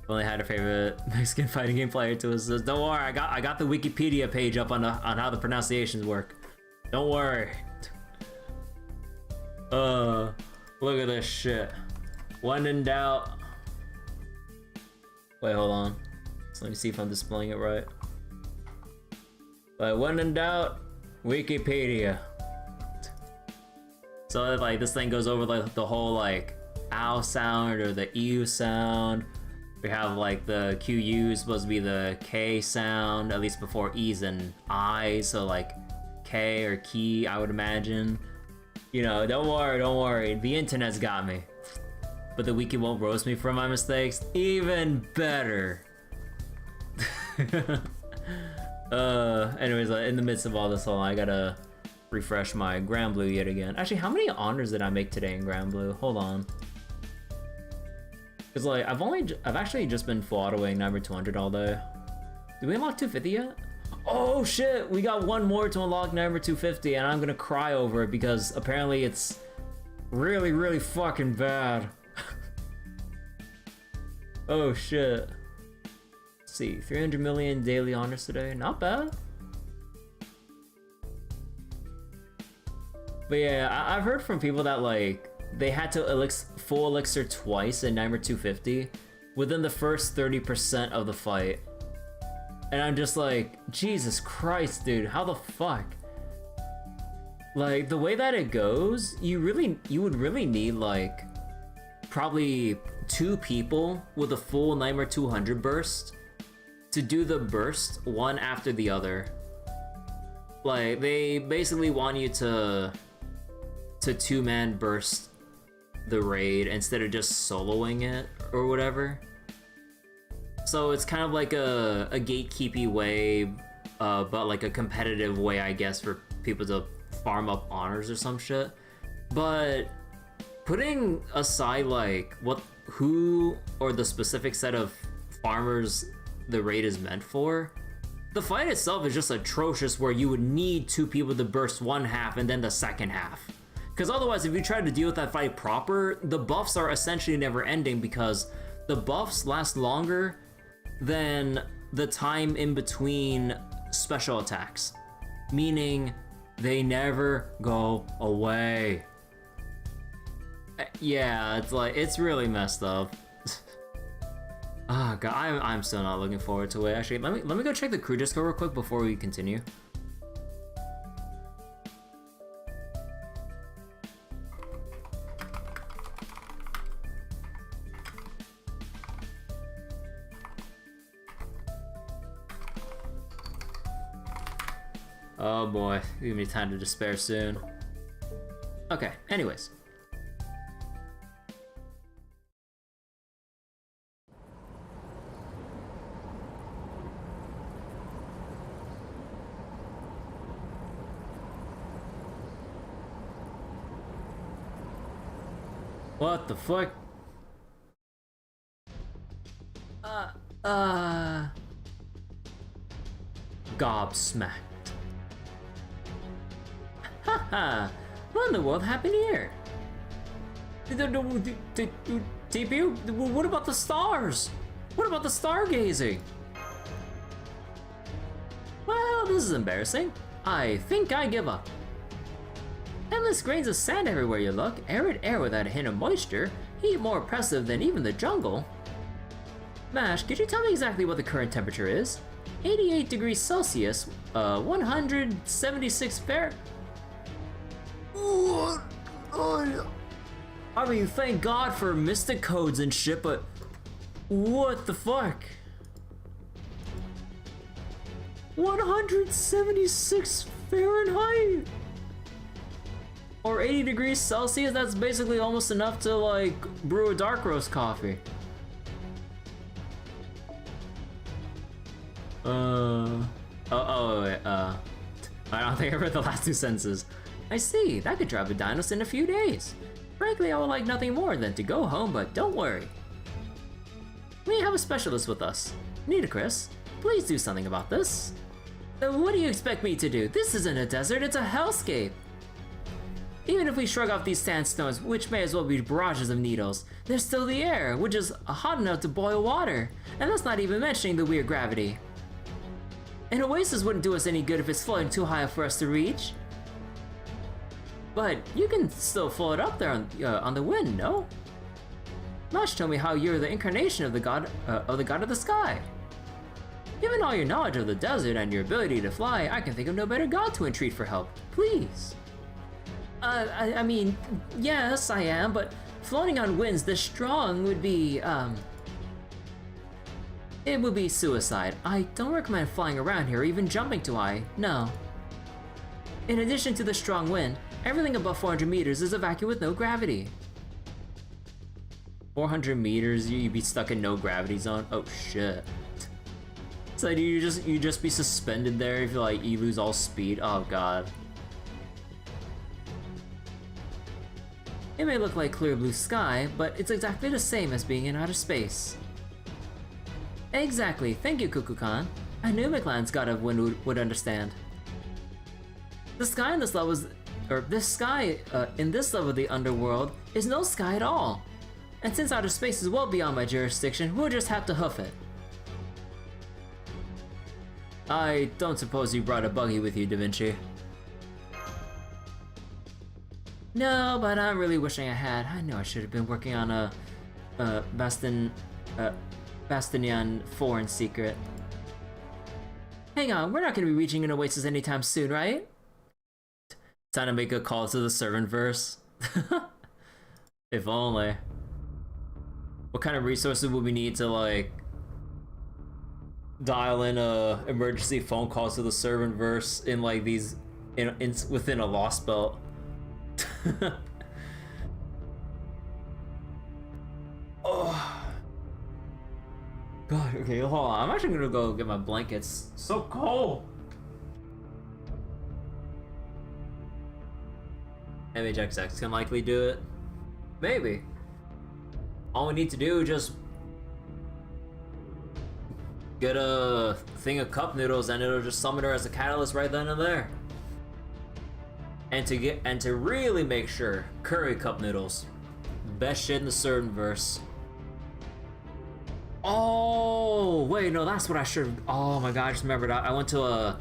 Only had a favorite Mexican fighting game player to us. Don't worry, I got the Wikipedia page up on how the pronunciations work. Don't worry. Look at this shit. When in doubt. Wait, hold on. So let me see if I'm displaying it right. But when in doubt, Wikipedia. So like this thing goes over like the whole like ow sound or the ew sound. We have like the QU supposed to be the K sound, at least before E's and I's, so like K or key, I would imagine. You know, don't worry, the internet's got me. But the wiki won't roast me for my mistakes. Even better. Anyways, in the midst of all this, I gotta refresh my Grand Blue yet again. Actually, how many honors did I make today in Grand Blue? Hold on. Cause like, I've actually just been full autoing number 200 all day. Did we unlock 250 yet? Oh shit, we got one more to unlock number 250 and I'm gonna cry over it because apparently it's really, really fucking bad. Oh shit. Let's see, 300 million daily honors today, not bad. But yeah, I've heard from people that like, they had to full elixir twice in number 250 within the first 30% of the fight. And I'm just like, Jesus Christ, dude, how the fuck? Like, the way that it goes, you would really need like, probably 2 people with a full Nightmare 200 burst to do the burst one after the other. Like, they basically want you to 2-man burst the raid instead of just soloing it or whatever. So it's kind of like a gatekeepy way, but like a competitive way, I guess, for people to farm up honors or some shit. But putting aside like who or the specific set of farmers the raid is meant for, the fight itself is just atrocious where you would need 2 people to burst one half and then the second half. Because otherwise, if you try to deal with that fight proper, the buffs are essentially never ending because the buffs last longer than the time in between special attacks. Meaning, they never go away. Yeah, it's like, it's really messed up. Oh god, I'm still not looking forward to it. Actually, let me go check the crew disco real quick before we continue. Oh boy, give me time to despair soon. Okay, anyways. What the fuck? Gobsmacked. Haha! What in the world happened here? TPU, what about the stars? What about the stargazing? Well, this is embarrassing. I think I give up. Endless grains of sand everywhere you look, arid air without a hint of moisture, heat more oppressive than even the jungle. Mash, could you tell me exactly what the current temperature is? 88 degrees Celsius, 176 Fahrenheit. I mean, thank God for mystic codes and shit, but what the fuck? 176 Fahrenheit? Or 80 degrees Celsius? That's basically almost enough to, like, brew a dark roast coffee. I don't think I read the last two sentences. I see, that could drive a dinos in a few days. Frankly, I would like nothing more than to go home, but don't worry. We have a specialist with us. Nitocris, please do something about this. What do you expect me to do? This isn't a desert, it's a hellscape. Even if we shrug off these sandstones, which may as well be barrages of needles, there's still the air, which is hot enough to boil water. And that's not even mentioning the weird gravity. An oasis wouldn't do us any good if it's floating too high for us to reach. But you can still float up there on the wind, no? Mash told me how you're the incarnation of the god of the sky. Given all your knowledge of the desert and your ability to fly, I can think of no better god to entreat for help. Please. I mean, yes, I am, but floating on winds this strong would be, it would be suicide. I don't recommend flying around here or even jumping too high, no. In addition to the strong wind, everything above 400 meters is a vacuum with no gravity. 400 meters, you'd be stuck in no gravity zone? Oh shit. So you just be suspended there if you lose all speed? Oh god. It may look like clear blue sky, but it's exactly the same as being in outer space. Exactly, thank you, Kukulkan. I knew Mictlan's god of wind would understand. The sky in this level in this level of the underworld is no sky at all. And since outer space is well beyond my jurisdiction, we'll just have to hoof it. I don't suppose you brought a buggy with you, Da Vinci. No, but I'm really wishing I had. I know I should have been working on a Bastinian 4 in secret. Hang on, we're not gonna be reaching an oasis anytime soon, right? Time to make a call to the servant verse. If only. What kind of resources would we need to like dial in a emergency phone calls to the servant verse in like these within a Lostbelt? Oh god, okay, hold on. I'm actually gonna go get my blankets. So cold. MHXX can likely do it. Maybe. All we need to do is just get a thing of cup noodles and it'll just summon her as a catalyst right then and there. And to really make sure, curry cup noodles. Best shit in the servant verse. Oh wait, no, that's what I should. Oh my god, I just remembered. I went to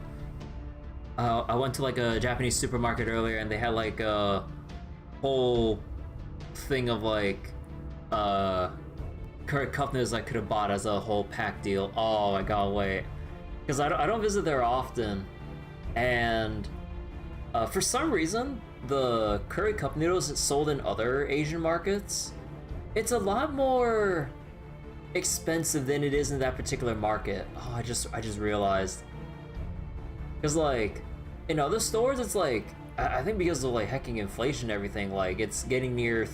like a Japanese supermarket earlier, and they had like a whole thing of like curry cup noodles I could have bought as a whole pack deal. Oh my god, wait, because I don't visit there often, and for some reason the curry cup noodles that's sold in other Asian markets, it's a lot more expensive than it is in that particular market. Oh, I just realized, because like in other stores it's like I think because of like hecking inflation and everything, like it's getting near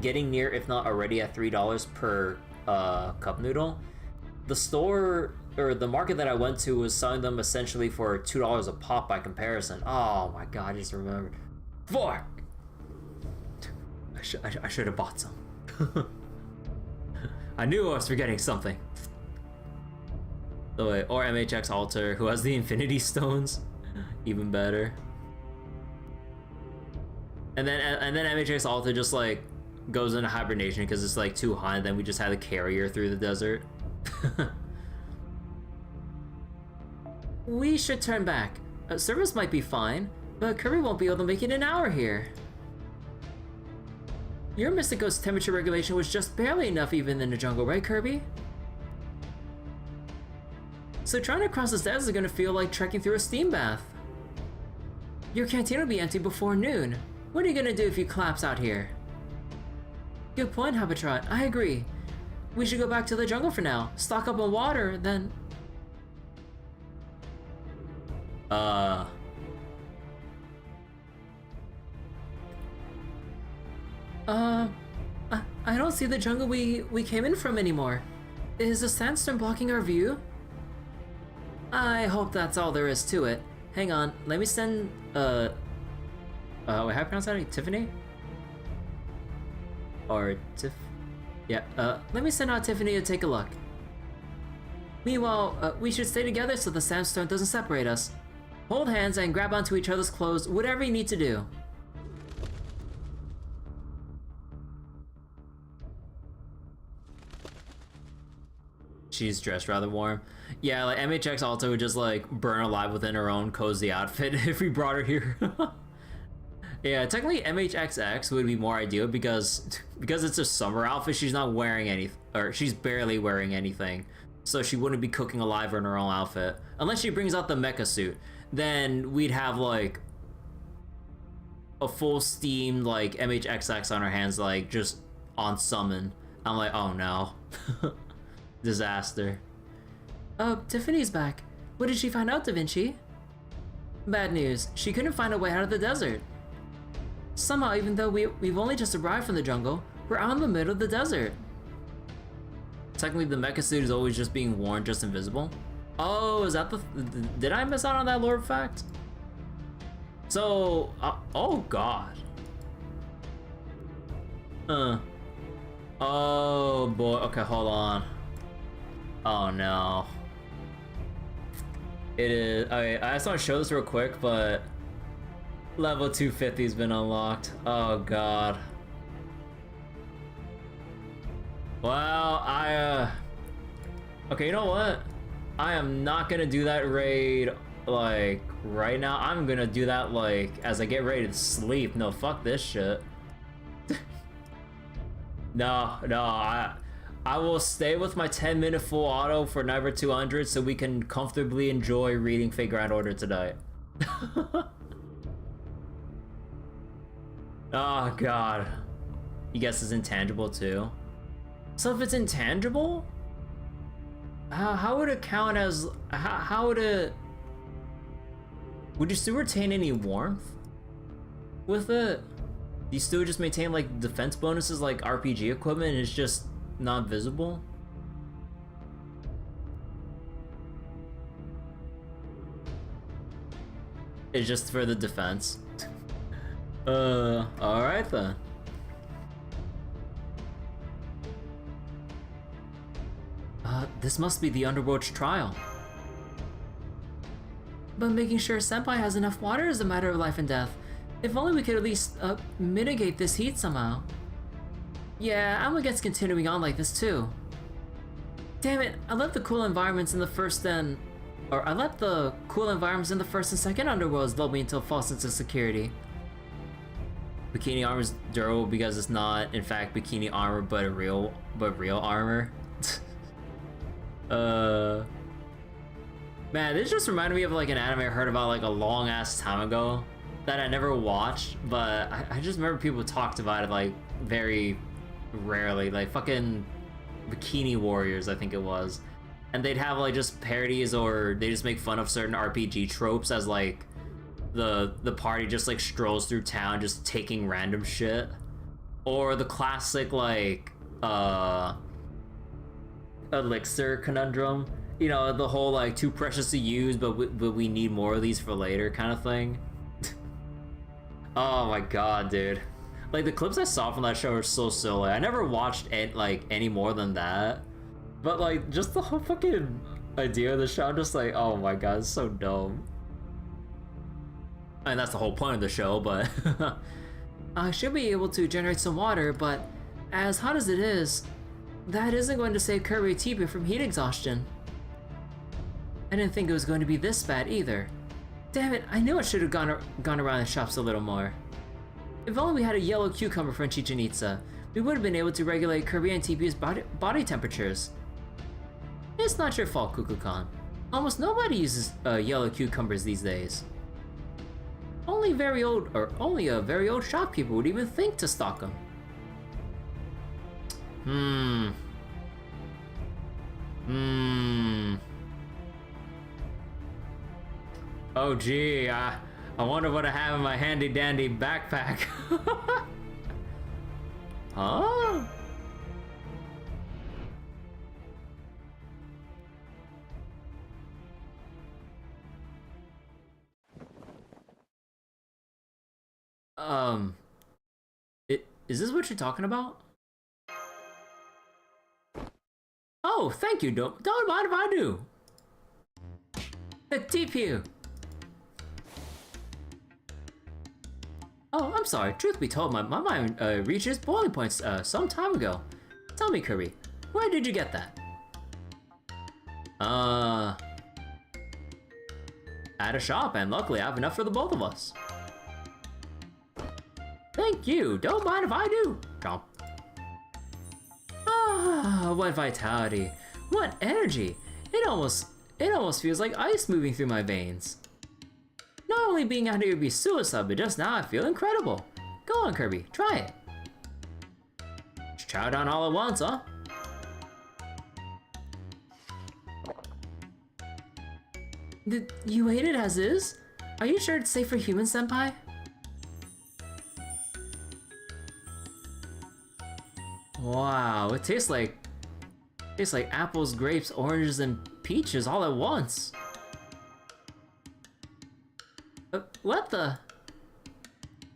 if not already at $3 per cup noodle. The store or the market that I went to was selling them essentially for $2 a pop by comparison. Oh my god, I just remembered. Fuck! I should have bought some. I knew I was forgetting something. Oh wait, or MHX Alter, who has the Infinity Stones. Even better. and then MHX Alta just like goes into hibernation because it's like too hot, and then we just had to carry her through the desert. We should turn back. Service might be fine, but Kirby won't be able to make it an hour here. Your Mystico's temperature regulation was just barely enough even in the jungle, right, Kirby? So trying to cross this desert is gonna feel like trekking through a steam bath. Your canteen will be empty before noon. What are you gonna do if you collapse out here? Good point, Habitrot. I agree. We should go back to the jungle for now. Stock up on water, then... I don't see the jungle we came in from anymore. Is the sandstorm blocking our view? I hope that's all there is to it. Hang on, let me send, wait, how do you pronounce that? Tiffany? Or Tiff... Yeah, let me send out Tiffany to take a look. Meanwhile, we should stay together so the sandstorm doesn't separate us. Hold hands and grab onto each other's clothes, whatever you need to do. She's dressed rather warm. Yeah, like MHX Alta would just like burn alive within her own cozy outfit if we brought her here. Yeah, technically MHXX would be more ideal because it's a summer outfit. She's not wearing any, or she's barely wearing anything, so she wouldn't be cooking alive in her own outfit unless she brings out the mecha suit. Then we'd have like a full steamed like MHXX on our hands, like just on summon. I'm like, oh no. Disaster. Oh, Tiffany's back. What did she find out, Da Vinci? Bad news. She couldn't find a way out of the desert. Somehow, even though we've only just arrived from the jungle, we're out in the middle of the desert. Technically, the mecha suit is always just being worn, just invisible. Oh, is that the... Did I miss out on that lore fact? So... oh, God. Oh, boy. Okay, hold on. Oh no. It is. Okay, I just want to show this real quick, but level 250 has been unlocked. Oh god. Well, okay, you know what? I am not gonna do that raid like right now. I'm gonna do that like as I get ready to sleep. No, fuck this shit. No, I will stay with my 10-minute full auto for Never 200 so we can comfortably enjoy reading Fate Grand Order tonight. Oh god. You guess it's intangible too? So if it's intangible, how would it count as... How would it... Would you still retain any warmth with it? You still just maintain like defense bonuses like RPG equipment and it's just not visible? It's just for the defense. Alright then. This must be the Underworld's trial. But making sure Senpai has enough water is a matter of life and death. If only we could at least, mitigate this heat somehow. Yeah, I'm against continuing on like this too. Damn it, I let the cool environments in the first and second underworlds lull me until false sense of security. Bikini armor is durable because it's not, in fact, bikini armor, but real armor. Man, this just reminded me of like an anime I heard about like a long ass time ago that I never watched, but I just remember people talked about it like very rarely, like fucking Bikini Warriors, I think it was. And they'd have like just parodies or they just make fun of certain RPG tropes as like the party just like strolls through town just taking random shit. Or the classic like elixir conundrum. You know, the whole like too precious to use but we need more of these for later kind of thing. Oh my god, dude. Like the clips I saw from that show are so silly. I never watched it like any more than that. But like just the whole fucking idea of the show, I'm just like, oh my god, it's so dumb. I mean, that's the whole point of the show, but I should be able to generate some water, but as hot as it is, that isn't going to save Kirby Teepee from heat exhaustion. I didn't think it was going to be this bad either. Damn it, I knew I should have gone around the shops a little more. If only we had a yellow cucumber from Chichen Itza, we would have been able to regulate Kirby and Teepee's body temperatures. It's not your fault, Kukulkan. Almost nobody uses yellow cucumbers these days. Only a very old shopkeeper would even think to stock them. Oh gee, I wonder what I have in my handy dandy backpack. Huh? Is this what you're talking about? Oh, thank you. Don't mind if I do. The TPU. Oh, I'm sorry. Truth be told, my mind reached its boiling point some time ago. Tell me, Kirby, where did you get that? At a shop, and luckily I have enough for the both of us. Thank you. Don't mind if I do. Chomp. Ah, what vitality. What energy. It almost feels like ice moving through my veins. Not only being out here would be suicide, but just now I feel incredible. Go on, Kirby. Try it. Just chow down all at once, huh? You ate it as is? Are you sure it's safe for humans, Senpai? Wow, it tastes like apples, grapes, oranges, and peaches all at once. What the?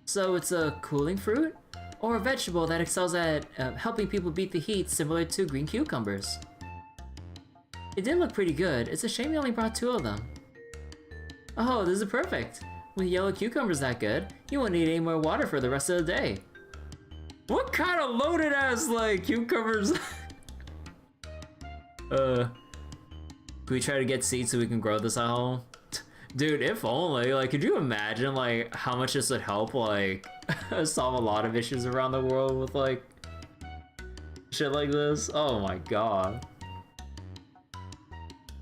So it's a cooling fruit? Or a vegetable that excels at helping people beat the heat, similar to green cucumbers? It did look pretty good. It's a shame you only brought 2 of them. Oh, this is perfect. With yellow cucumbers that good, you won't need any more water for the rest of the day. What kind of loaded ass, like, cucumbers? Can we try to get seeds so we can grow this at home? Dude, if only. Like, could you imagine, like, how much this would help, like, solve a lot of issues around the world with, like, shit like this? Oh my god.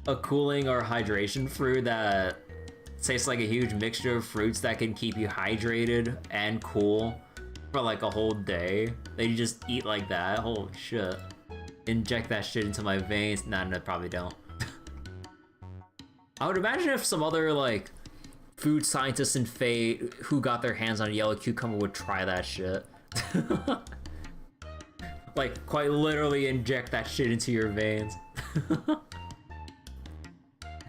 A cooling or hydration fruit that tastes like a huge mixture of fruits that can keep you hydrated and cool for, like, a whole day. That you just eat like that? Holy shit. Inject that shit into my veins. Nah, no, probably don't. I would imagine if some other, like, food scientists in Fate who got their hands on a yellow cucumber would try that shit. Like, quite literally inject that shit into your veins.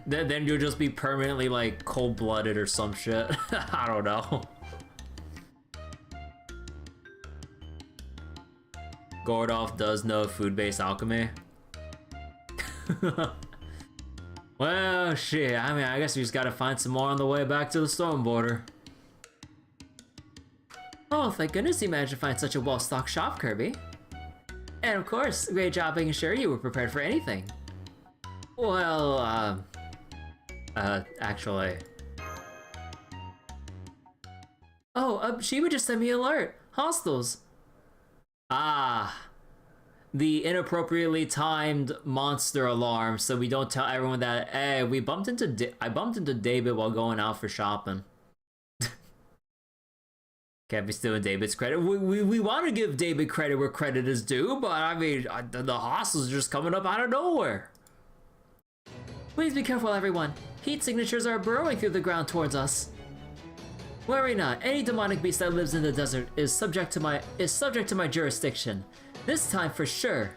Then you'll just be permanently, like, cold-blooded or some shit. I don't know. Gordolf does know food-based alchemy. Well, shit, I mean, I guess we just gotta find some more on the way back to the storm border. Oh, thank goodness you managed to find such a well-stocked shop, Kirby. And of course, great job making sure you were prepared for anything. Well, actually... Oh, Shiba just sent me an alert. Hostiles. Ah. The inappropriately timed monster alarm, so we don't tell everyone that, hey, I bumped into David while going out for shopping. Can't be stealing David's credit. We want to give David credit where credit is due, but I mean, the hostiles are just coming up out of nowhere. Please be careful, everyone. Heat signatures are burrowing through the ground towards us. Worry not. Any demonic beast that lives in the desert is subject to my jurisdiction. This time for sure.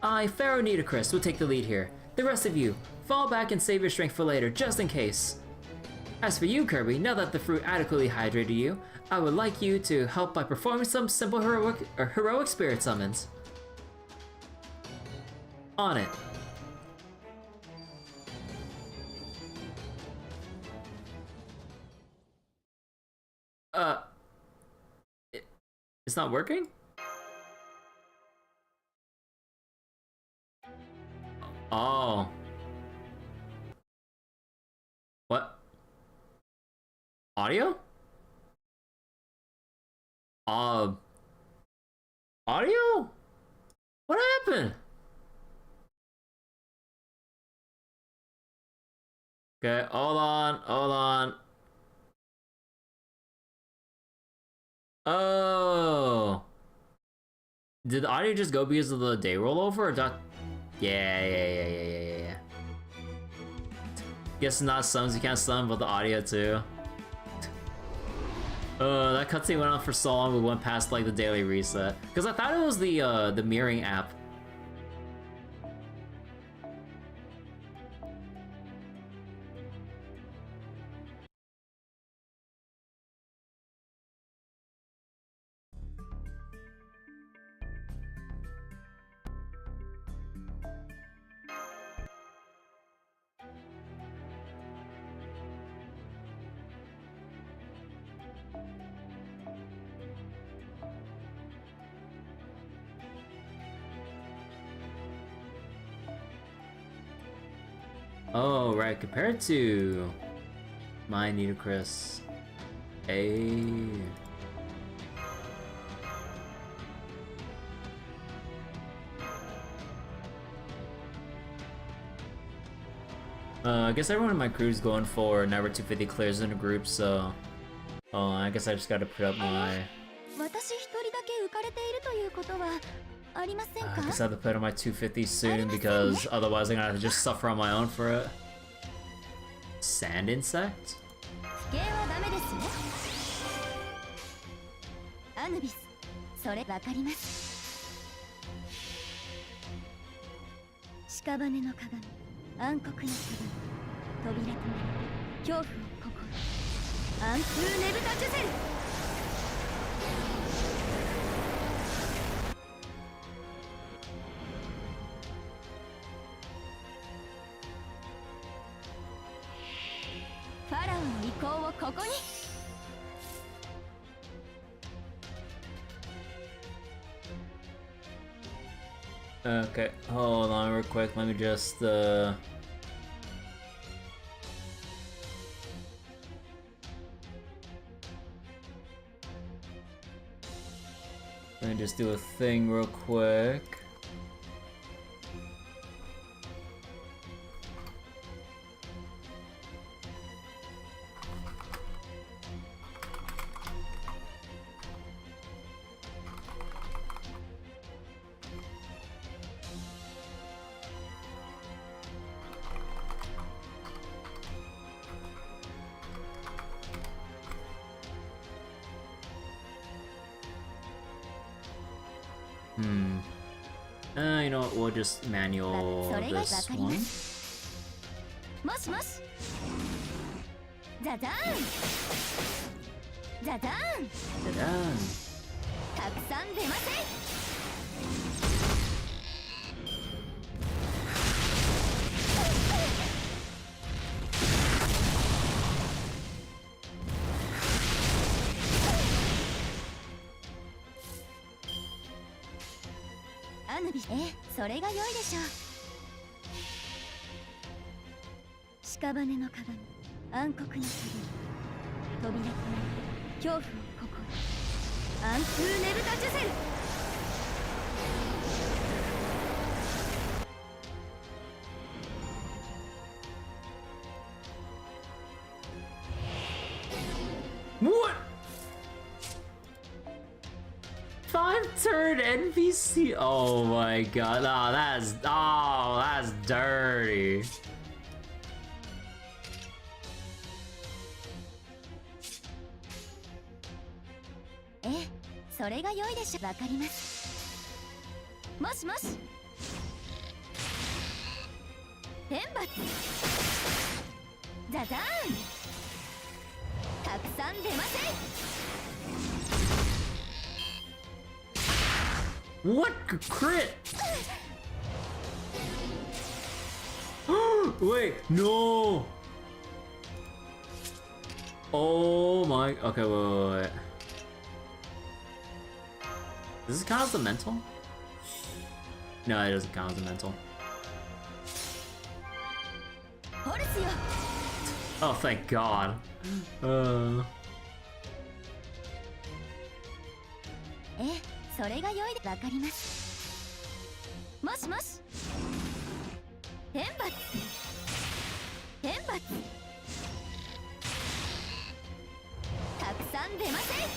Pharaoh Nitocris will take the lead here. The rest of you, fall back and save your strength for later, just in case. As for you, Kirby, now that the fruit adequately hydrated you, I would like you to help by performing some simple heroic spirit summons. On it. It's not working? Oh. What? Audio? Audio? What happened? Okay, hold on. Oh. Did the audio just go because of the day rollover or Yeah. Guess not summons, you can't summon, but the audio too. That cutscene went on for so long we went past like the daily reset. Because I thought it was the mirroring app. Oh, right, compared to my Nitocris. I guess everyone in my crew is going for never 250 clears in a group, so... Oh, I guess I just gotta put up my... I guess I have to put on my 250 soon because otherwise I'm gonna have to just suffer on my own for it. Sand insect? Okay, hold on real quick, let me just let me just do a thing real quick. You know what, we'll just manual this one. What? 5-turn NPC? Oh my god, that's dirty. What crit? Wait, no. Oh my. Okay, wait. Does this count as the mental? No, it doesn't count as the mental. Oh, thank God. それが良いでわかります。もしもし。天罰。天罰。たくさん出ません。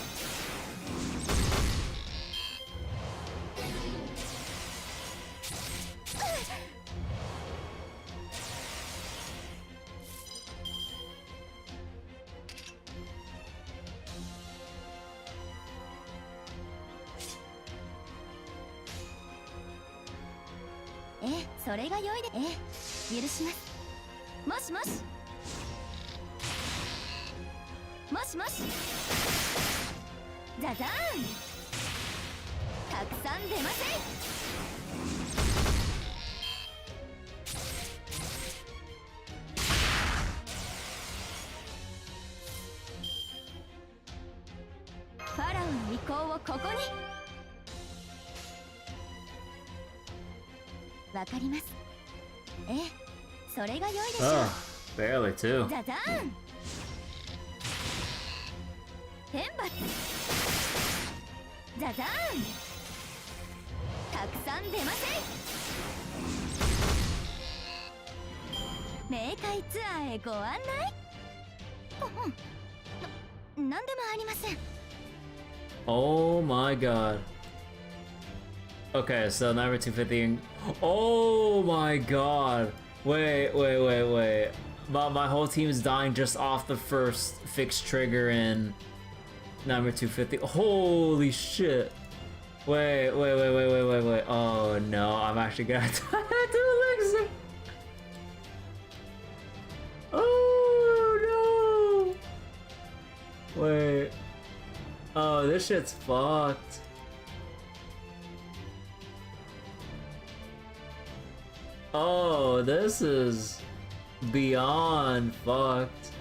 それが良いで許します。もしもしもしもしザザーンたくさん出ません。ファラオの意向をここに。わかります。それが良いでしょう。Barely too. ザザーン天罰ザザーンたくさん出ません。冥界ツアーへご案内。何でもありません。Oh my God. Okay, so number 250. Oh my God. Wait. My whole team is dying just off the first fixed trigger in number 250. Holy shit. Wait. Oh no, I'm actually gonna have to elixir. Oh no. Wait. Oh, this shit's fucked. Oh, this is beyond fucked.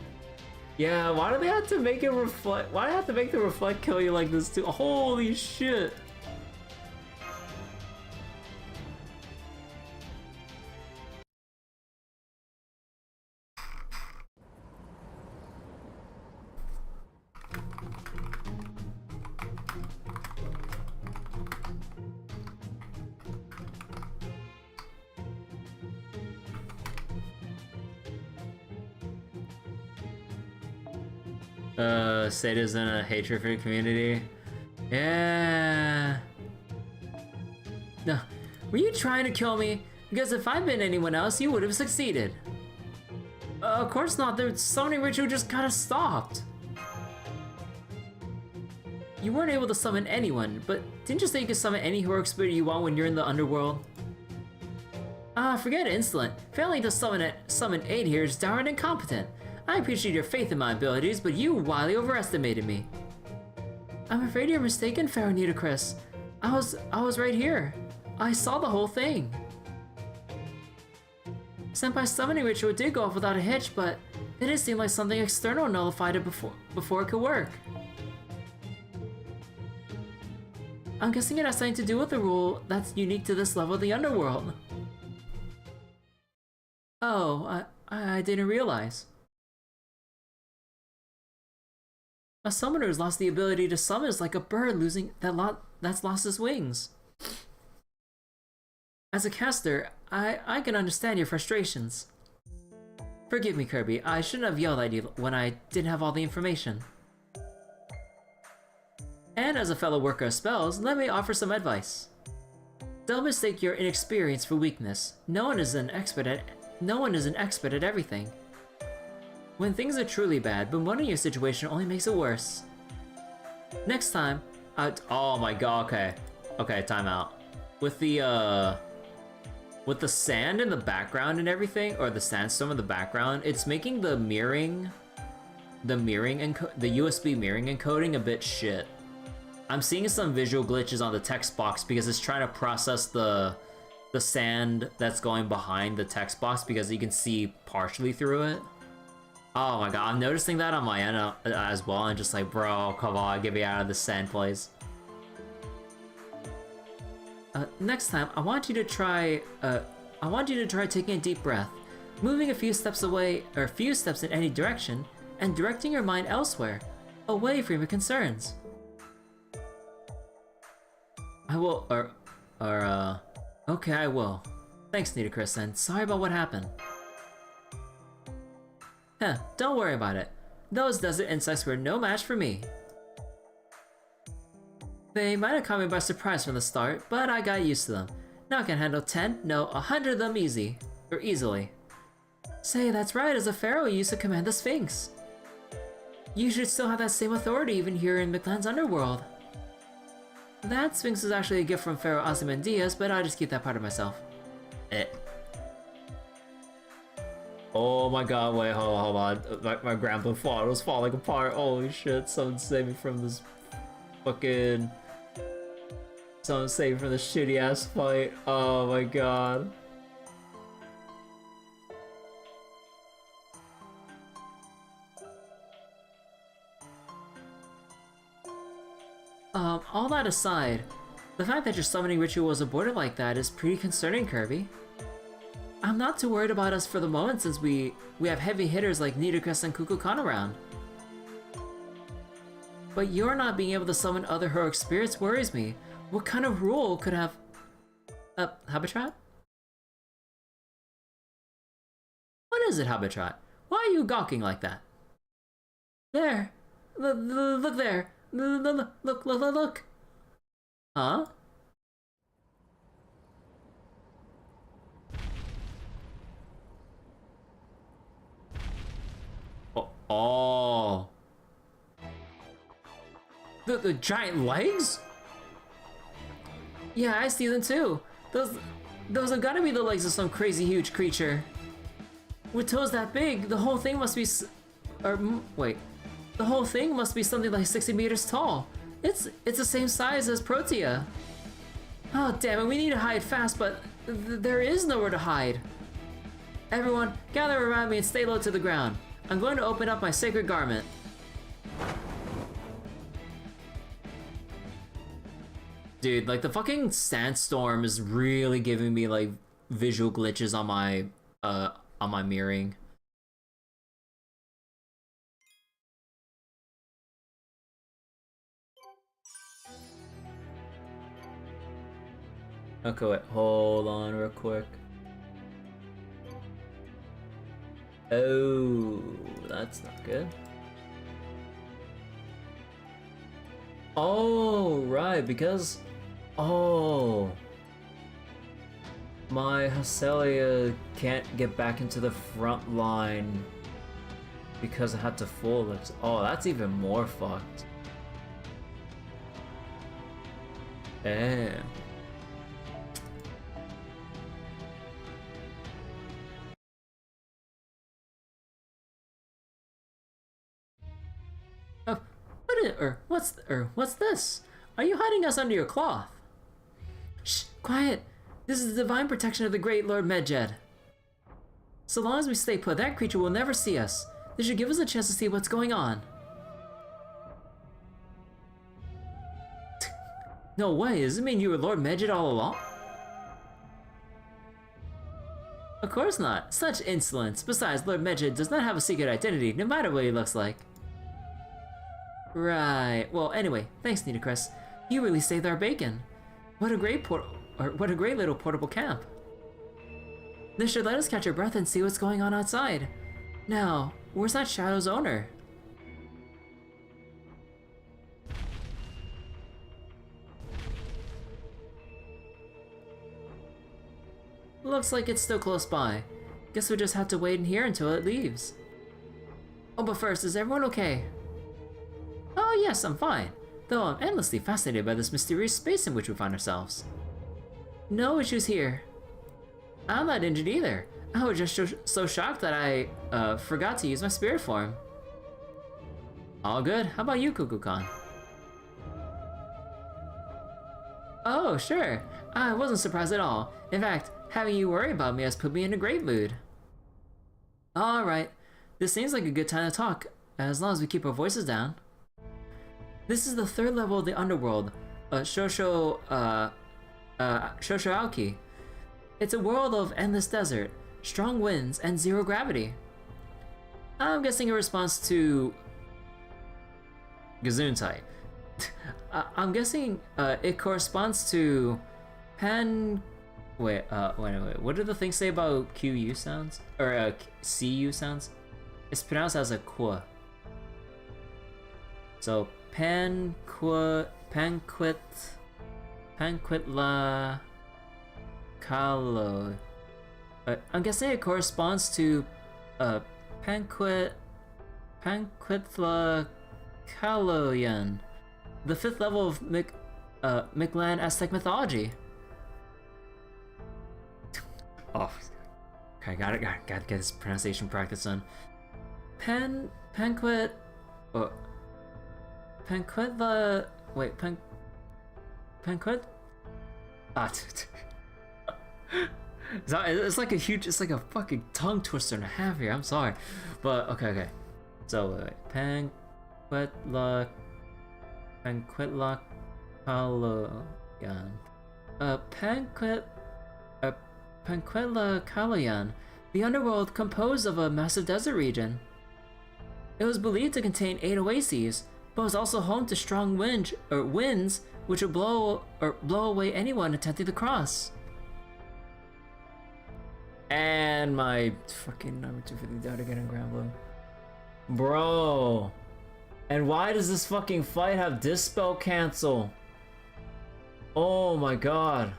Yeah, why do they have to make it reflect? Why do they have to make the reflect kill you like this too? Holy shit. Sadism and a hatred for the community. Yeah. No, were you trying to kill me? Because if I'd been anyone else, you would have succeeded. Of course not. The summoning ritual just kind of stopped. You weren't able to summon anyone, but didn't you say you could summon any heroic spirit you want when you're in the underworld? Forget insolent. Failing to summon aid here is downright incompetent. I appreciate your faith in my abilities, but you wildly overestimated me. I'm afraid you're mistaken, Pharaoh Nitocris. I was right here. I saw the whole thing. Senpai's summoning ritual did go off without a hitch, but it did seem like something external nullified it before it could work. I'm guessing it has something to do with the rule that's unique to this level of the underworld. Oh, I didn't realize. A summoner who's lost the ability to summon is like a bird that's lost its wings. As a caster, I can understand your frustrations. Forgive me, Kirby. I shouldn't have yelled at you when I didn't have all the information. And as a fellow worker of spells, let me offer some advice. Don't mistake your inexperience for weakness. No one is an expert at everything. When things are truly bad, bemoaning your situation only makes it worse. Next time, oh my god, okay, time out. With the sand in the background and everything, or the sandstorm in the background, it's making the USB mirroring encoding a bit shit. I'm seeing some visual glitches on the text box because it's trying to process the sand that's going behind the text box because you can see partially through it. Oh my god, I'm noticing that on my end as well, and just like, bro, come on, get me out of the sand, please. Next time, I want you to try taking a deep breath, moving a few steps away, or a few steps in any direction, and directing your mind elsewhere, away from your concerns. I will, okay, I will. Thanks, Nitocris, and sorry about what happened. Heh, don't worry about it. Those desert insects were no match for me. They might have caught me by surprise from the start, but I got used to them. Now I can handle 10, no, 100 of them easily. Say, that's right, as a pharaoh you used to command the Sphinx. You should still have that same authority even here in Mictlan's underworld. That Sphinx is actually a gift from Pharaoh Ozymandias, but I'll just keep that part of myself. Oh my god, wait, hold on. My grandpa was falling apart. Holy shit, someone save me from this fucking... Someone save me from this shitty ass fight. Oh my god. All that aside, the fact that your summoning ritual was aborted like that is pretty concerning, Kirby. I'm not too worried about us for the moment since we have heavy hitters like Nitocris and Kukulkan around. But your not being able to summon other heroic spirits worries me. What kind of rule could have... Habitat? What is it, Habitat? Why are you gawking like that? There! Look there! Look! Huh? Oh. The giant legs? Yeah, I see them too. Those have gotta be the legs of some crazy huge creature. With toes that big, the whole thing must be the whole thing must be something like 60 meters tall. It's the same size as Protea. Oh damn it, we need to hide fast, but there is nowhere to hide. Everyone, gather around me and stay low to the ground. I'm going to open up my sacred garment. Dude, like the fucking sandstorm is really giving me like visual glitches on my mirroring. Okay, wait, hold on real quick. Oh, that's not good. Oh, right, because... Oh. My Hacelia can't get back into the front line because I had to full lift. Oh, that's even more fucked. Damn. What's this? Are you hiding us under your cloth? Shh, quiet. This is the divine protection of the great Lord Medjed. So long as we stay put, that creature will never see us. This should give us a chance to see what's going on. No way, does it mean you were Lord Medjed all along? Of course not. Such insolence. Besides, Lord Medjed does not have a secret identity, no matter what he looks like. Right. Well, anyway, thanks, Nitocris. You really saved our bacon. What a great little portable camp. This should let us catch our breath and see what's going on outside. Now, where's that Shadow's owner? Looks like it's still close by. Guess we just have to wait in here until it leaves. Oh, but first, is everyone okay? Oh yes, I'm fine. Though I'm endlessly fascinated by this mysterious space in which we find ourselves. No issues here. I'm not injured either. I was just so shocked that I forgot to use my spirit form. All good. How about you, Kukulkan? Oh, sure. I wasn't surprised at all. In fact, having you worry about me has put me in a great mood. Alright. This seems like a good time to talk, as long as we keep our voices down. This is the third level of the underworld, Shosho Shoshoauki. It's a world of endless desert, strong winds, and zero gravity. I'm guessing a response to Gesundheit. I'm guessing it corresponds to Wait, what do the things say about QU sounds? Or CU sounds? It's pronounced as a qua. So Panquitla Kalo. I'm guessing it corresponds to Panquitla Kaloyan, the 5th level of Mictlan Aztec mythology. Oh, okay, gotta get this pronunciation practice done. Panquitla. Wait, Panquit. It's like it's like a fucking tongue twister and a half here. I'm sorry, but okay. So Panquitla Kaloyan. Panquitla Kaloyan, the underworld composed of a massive desert region. It was believed to contain 8 oases, but was also home to strong winds which would blow away anyone attempting to cross. And my fucking number 250 died again in Grand Blue. Bro. And why does this fucking fight have Dispel cancel? Oh my god.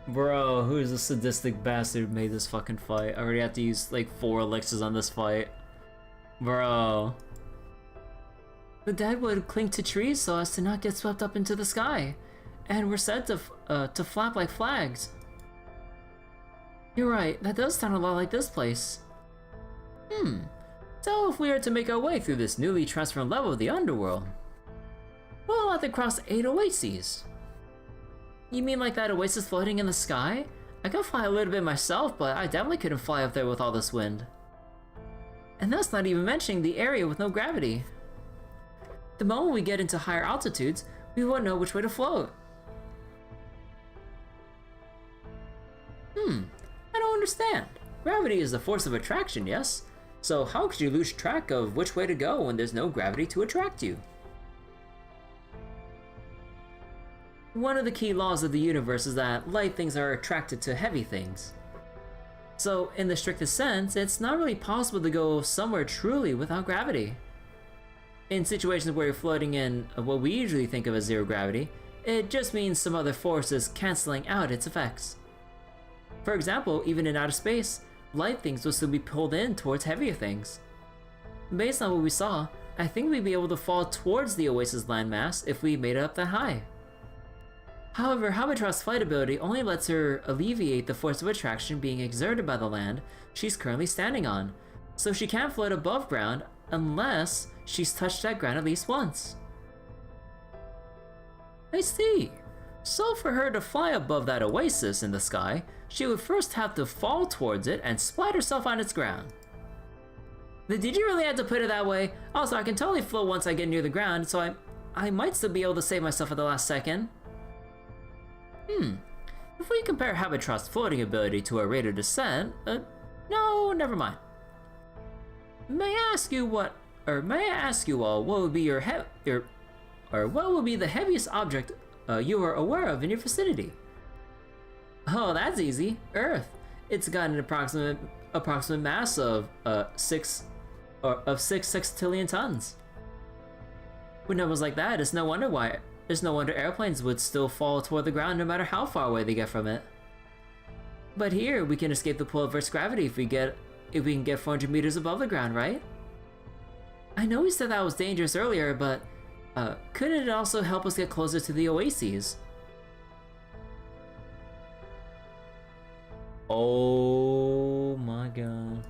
Bro, who's the sadistic bastard who made this fucking fight? I already have to use like 4 elixirs on this fight. Bro. The dead would cling to trees so as to not get swept up into the sky, and were said to flap like flags. You're right, that does sound a lot like this place. So if we are to make our way through this newly transformed level of the underworld, we'll have to cross 8 oases. You mean like that oasis floating in the sky? I can fly a little bit myself, but I definitely couldn't fly up there with all this wind. And that's not even mentioning the area with no gravity. The moment we get into higher altitudes, we won't know which way to float. I don't understand. Gravity is the force of attraction, yes? So how could you lose track of which way to go when there's no gravity to attract you? One of the key laws of the universe is that light things are attracted to heavy things. So, in the strictest sense, it's not really possible to go somewhere truly without gravity. In situations where you're floating in what we usually think of as zero gravity, it just means some other force is cancelling out its effects. For example, even in outer space, light things will still be pulled in towards heavier things. Based on what we saw, I think we'd be able to fall towards the Oasis landmass if we made it up that high. However, Habitra's flight ability only lets her alleviate the force of attraction being exerted by the land she's currently standing on, so she can't float above ground unless she's touched that ground at least once. I see. So for her to fly above that oasis in the sky, she would first have to fall towards it and splat herself on its ground. Did you really have to put it that way? Also, I can totally float once I get near the ground, so I might still be able to save myself at the last second. If we compare Habitra's floating ability to her rate of descent, no, never mind. May I ask you all, what would be what would be the heaviest object you are aware of in your vicinity? Oh, that's easy. Earth. It's got an approximate mass of 6 sextillion tons. With numbers like that, it's no wonder airplanes would still fall toward the ground no matter how far away they get from it. But here, we can escape the pull of Earth's gravity if we can get 400 meters above the ground, right? I know we said that was dangerous earlier, but couldn't it also help us get closer to the oases? Oh my god.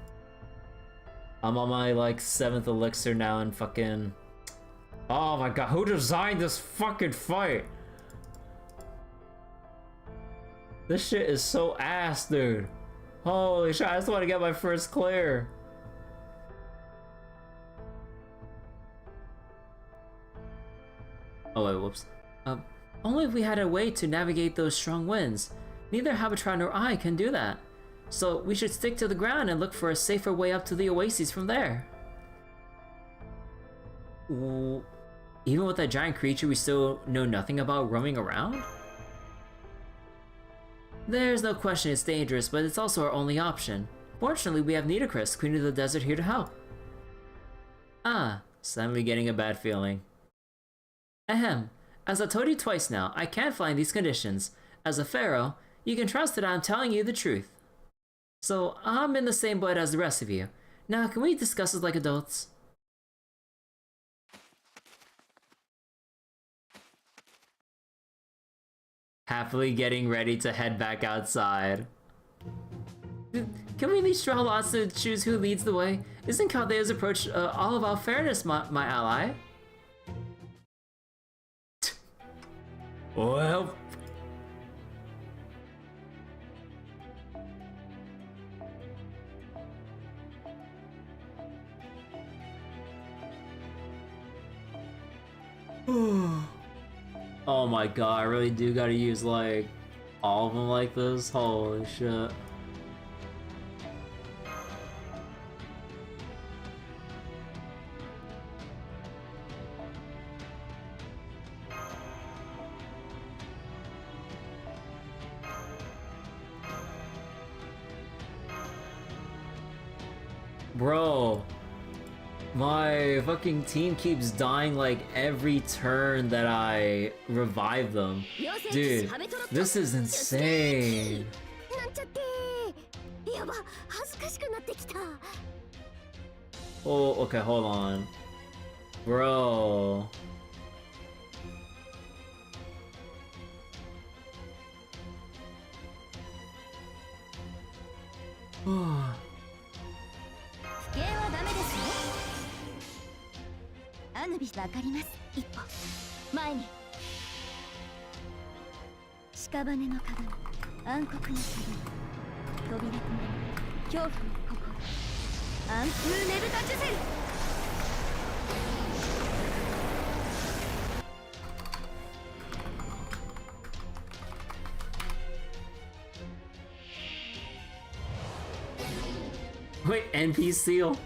I'm on my 7th elixir now and fucking... Oh my god, who designed this fucking fight? This shit is so ass, dude. Holy shit, I just want to get my first clear. Oh wait, whoops. Only if we had a way to navigate those strong winds. Neither Habitat nor I can do that. So we should stick to the ground and look for a safer way up to the oases from there. Even with that giant creature, we still know nothing about roaming around? There's no question it's dangerous, but it's also our only option. Fortunately, we have Nitocris, Queen of the Desert, here to help. Ah, suddenly getting a bad feeling. Ahem. As I told you twice now, I can't fly in these conditions. As a pharaoh, you can trust that I'm telling you the truth. So, I'm in the same boat as the rest of you. Now, can we discuss this like adults? Happily getting ready to head back outside. Can we leave straw lots to choose who leads the way? Isn't Chaldea's approach all about fairness, my ally? Well... Oh my god, I really do gotta use like all of them like this? Holy shit. Bro, my fucking team keeps dying like every turn that I revive them. Dude, this is insane. Oh, okay, hold on. Bro. Wait, NP seal?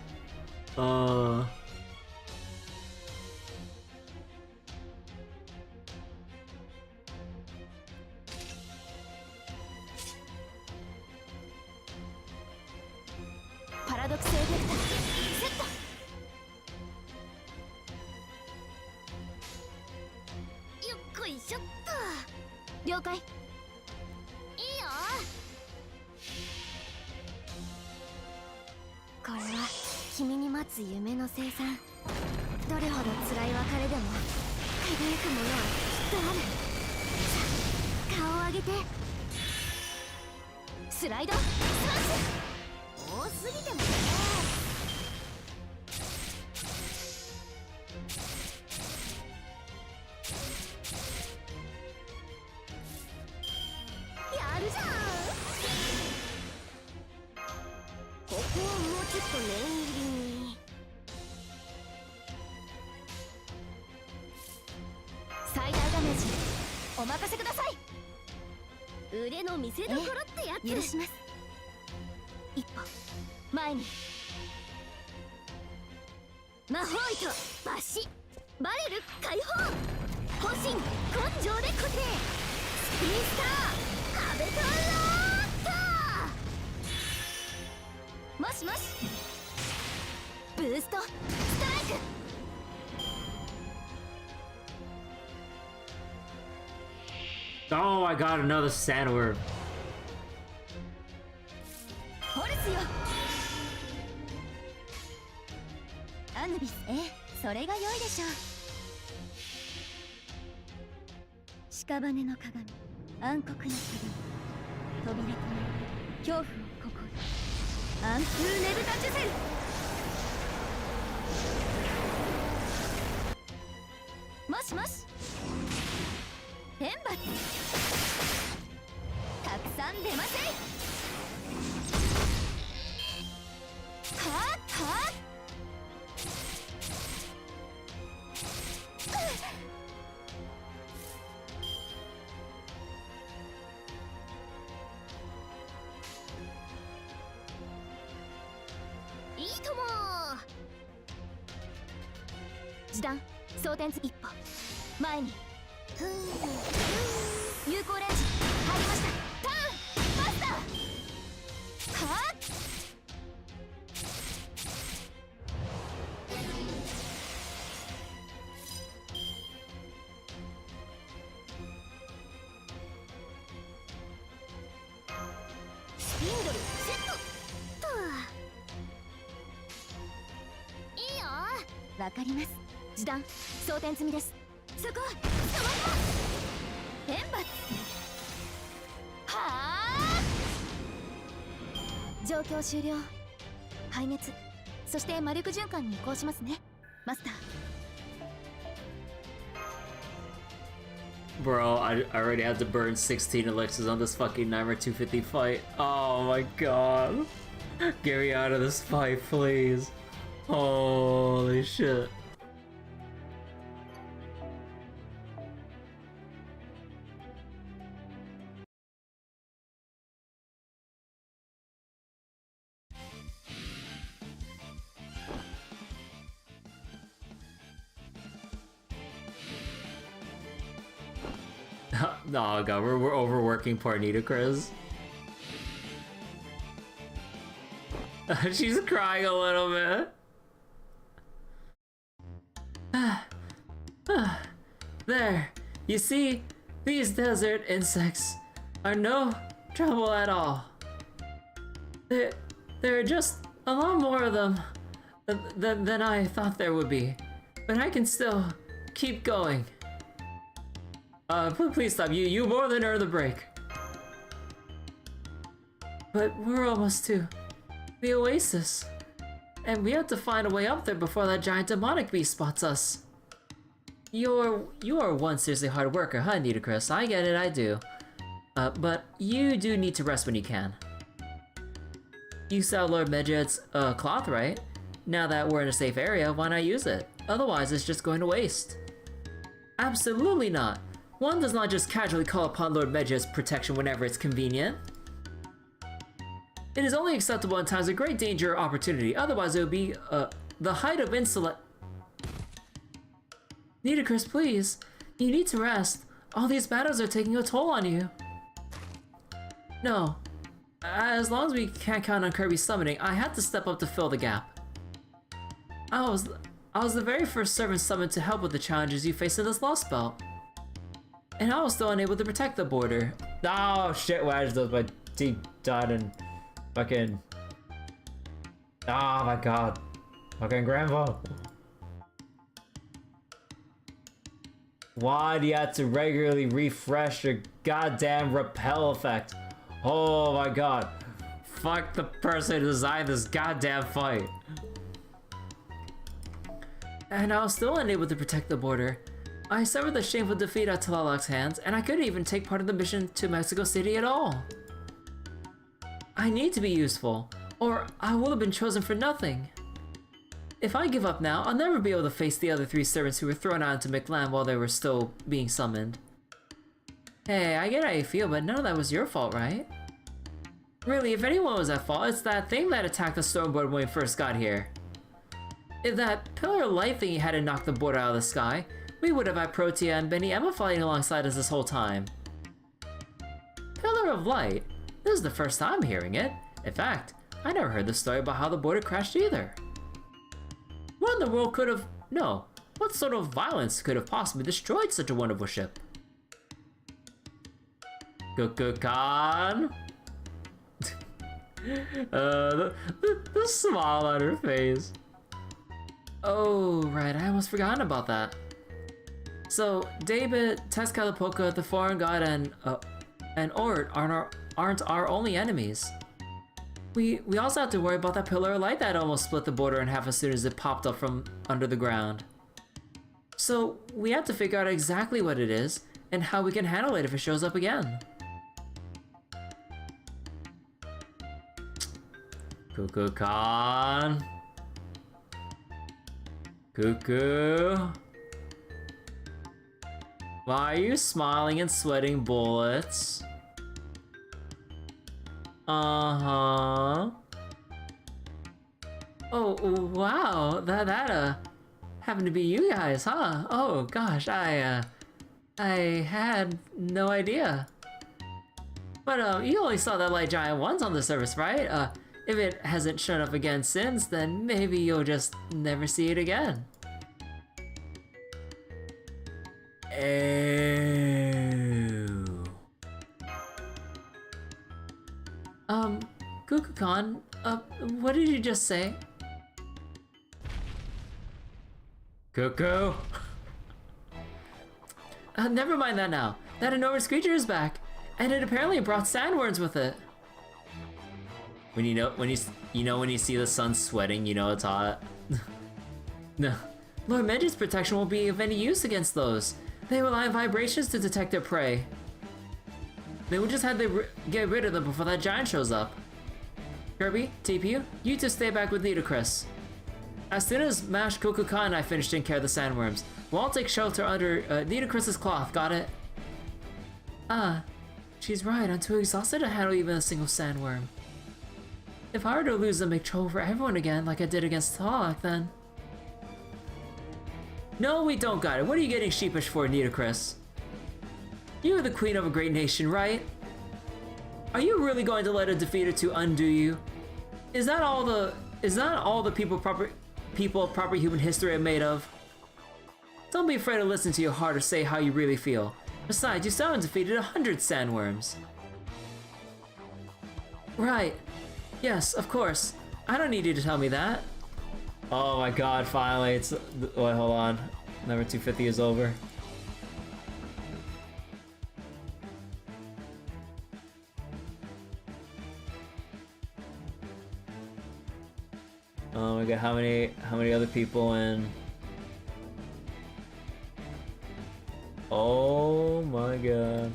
Oh, I got another sandworm. いいとも。時短装填一歩前に。有効レンジ入りました。ターンマスター。はっ。スピンドルセットと。いいよ。わかります。時短装填済みです。そこ止まります。天罰。はあ。状況終了。排熱、そして魔力循環に移行しますね、マスター。Bro, I already had to burn 16 elixirs on this fucking Nightmare 250 fight. Oh my god. Get me out of this fight, please. Holy shit. Oh god, we're overworking poor Nitocris. She's crying a little bit. There, you see, these desert insects are no trouble at all. There are just a lot more of them than I thought there would be, but I can still keep going. Please stop. You more than earned the break. But we're almost to the oasis, and we have to find a way up there before that giant demonic beast spots us. You are one seriously hard worker, huh, Nitocris? I get it, I do. But you do need to rest when you can. You saw Lord Medjed's cloth, right? Now that we're in a safe area, why not use it? Otherwise, it's just going to waste. Absolutely not. One does not just casually call upon Lord Medjed's protection whenever it's convenient. It is only acceptable in times of great danger or opportunity, otherwise it would be, the height of insolent. Nitocris, please. You need to rest. All these battles are taking a toll on you. No. As long as we can't count on Kirby's summoning, I had to step up to fill the gap. I was the very first servant summoned to help with the challenges you face in this Lostbelt. And I was still unable to protect the border. Oh shit, Wedge does my deep dot and fucking. Oh my god. Fucking grandpa. Why do you have to regularly refresh your goddamn repel effect? Oh my god. Fuck the person who designed this goddamn fight. And I was still unable to protect the border. I suffered the shameful defeat at Talalak's hands, and I couldn't even take part in the mission to Mexico City at all. I need to be useful, or I will have been chosen for nothing. If I give up now, I'll never be able to face the other 3 servants who were thrown out into Mictlan while they were still being summoned. Hey, I get how you feel, but none of that was your fault, right? Really, if anyone was at fault, it's that thing that attacked the Stormboard when we first got here. If that pillar of light thingy hadn't knocked the board out of the sky, we would have had Protea and Benny Emma fighting alongside us this whole time. Pillar of Light? This is the first time hearing it. In fact, I never heard the story about how the border crashed either. What in the world could have... No, what sort of violence could have possibly destroyed such a wonderful ship? Kukulkan? The smile on her face. Oh, right, I almost forgotten about that. So, David, Tezcatlipoca, the foreign god, and Ort aren't our only enemies. We also have to worry about that pillar of light that almost split the border in half as soon as it popped up from under the ground. So, we have to figure out exactly what it is, and how we can handle it if it shows up again. Cuckoo-kan. Cuckoo. Why are you smiling and sweating bullets? Uh-huh. Oh, wow. That happened to be you guys, huh? Oh, gosh, I had no idea. But, you only saw that light giant once on the surface, right? If it hasn't shown up again since, then maybe you'll just never see it again. Oh. Cuckoo-kan, what did you just say? Cuckoo? Never mind that now. That enormous creature is back, and it apparently brought sandworms with it. When you see the sun sweating, you know it's hot. No, Lord Medj's protection won't be of any use against those. They rely on vibrations to detect their prey. They will just have to get rid of them before that giant shows up. Kirby, TPU, you two stay back with Ludicrous. As soon as Mash, Cuckoo-kan, and I finish taking care of the sandworms, we'll all take shelter under Ludicrous's cloth, got it? Ah, she's right, I'm too exhausted to handle even a single sandworm. If I were to lose the control for everyone again, like I did against Hawk, then... No, we don't got it. What are you getting sheepish for, Ludicrous? You're the queen of a great nation, right? Are you really going to let a defeater to undo you? Is that all the people proper human history are made of? Don't be afraid to listen to your heart or say how you really feel. Besides, you still haven't defeated 100 sandworms. Right. Yes, of course. I don't need you to tell me that. Oh my god, finally, it's... Wait, hold on. Number 250 is over. Oh my god, how many other people in? Oh my god.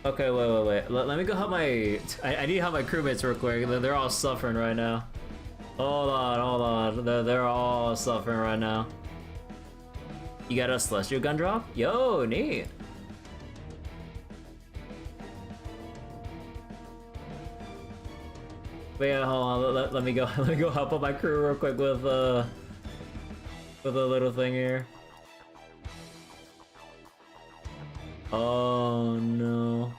Okay, wait. Let me go help my... I need to help my crewmates real quick. They're all suffering right now. Hold on. They're all suffering right now. You got a celestial gun drop? Yo, neat. But yeah, hold on. Let me go help out my crew real quick with a little thing here. Oh no.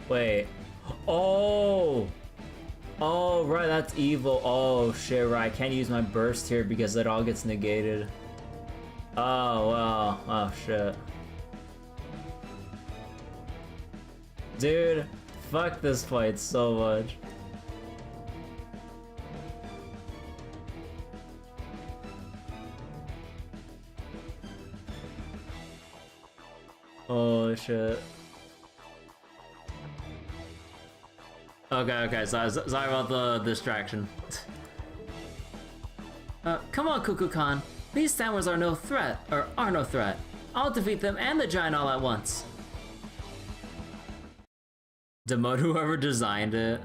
Wait. Oh! Oh, right, that's evil. Oh, shit, right. I can't use my burst here because it all gets negated. Oh, wow. Oh, shit. Dude, fuck this fight so much. Oh, shit. Okay, sorry about the distraction. Come on, Cuckoo-kan. These sandworms are no threat. I'll defeat them and the giant all at once. Demote whoever designed it.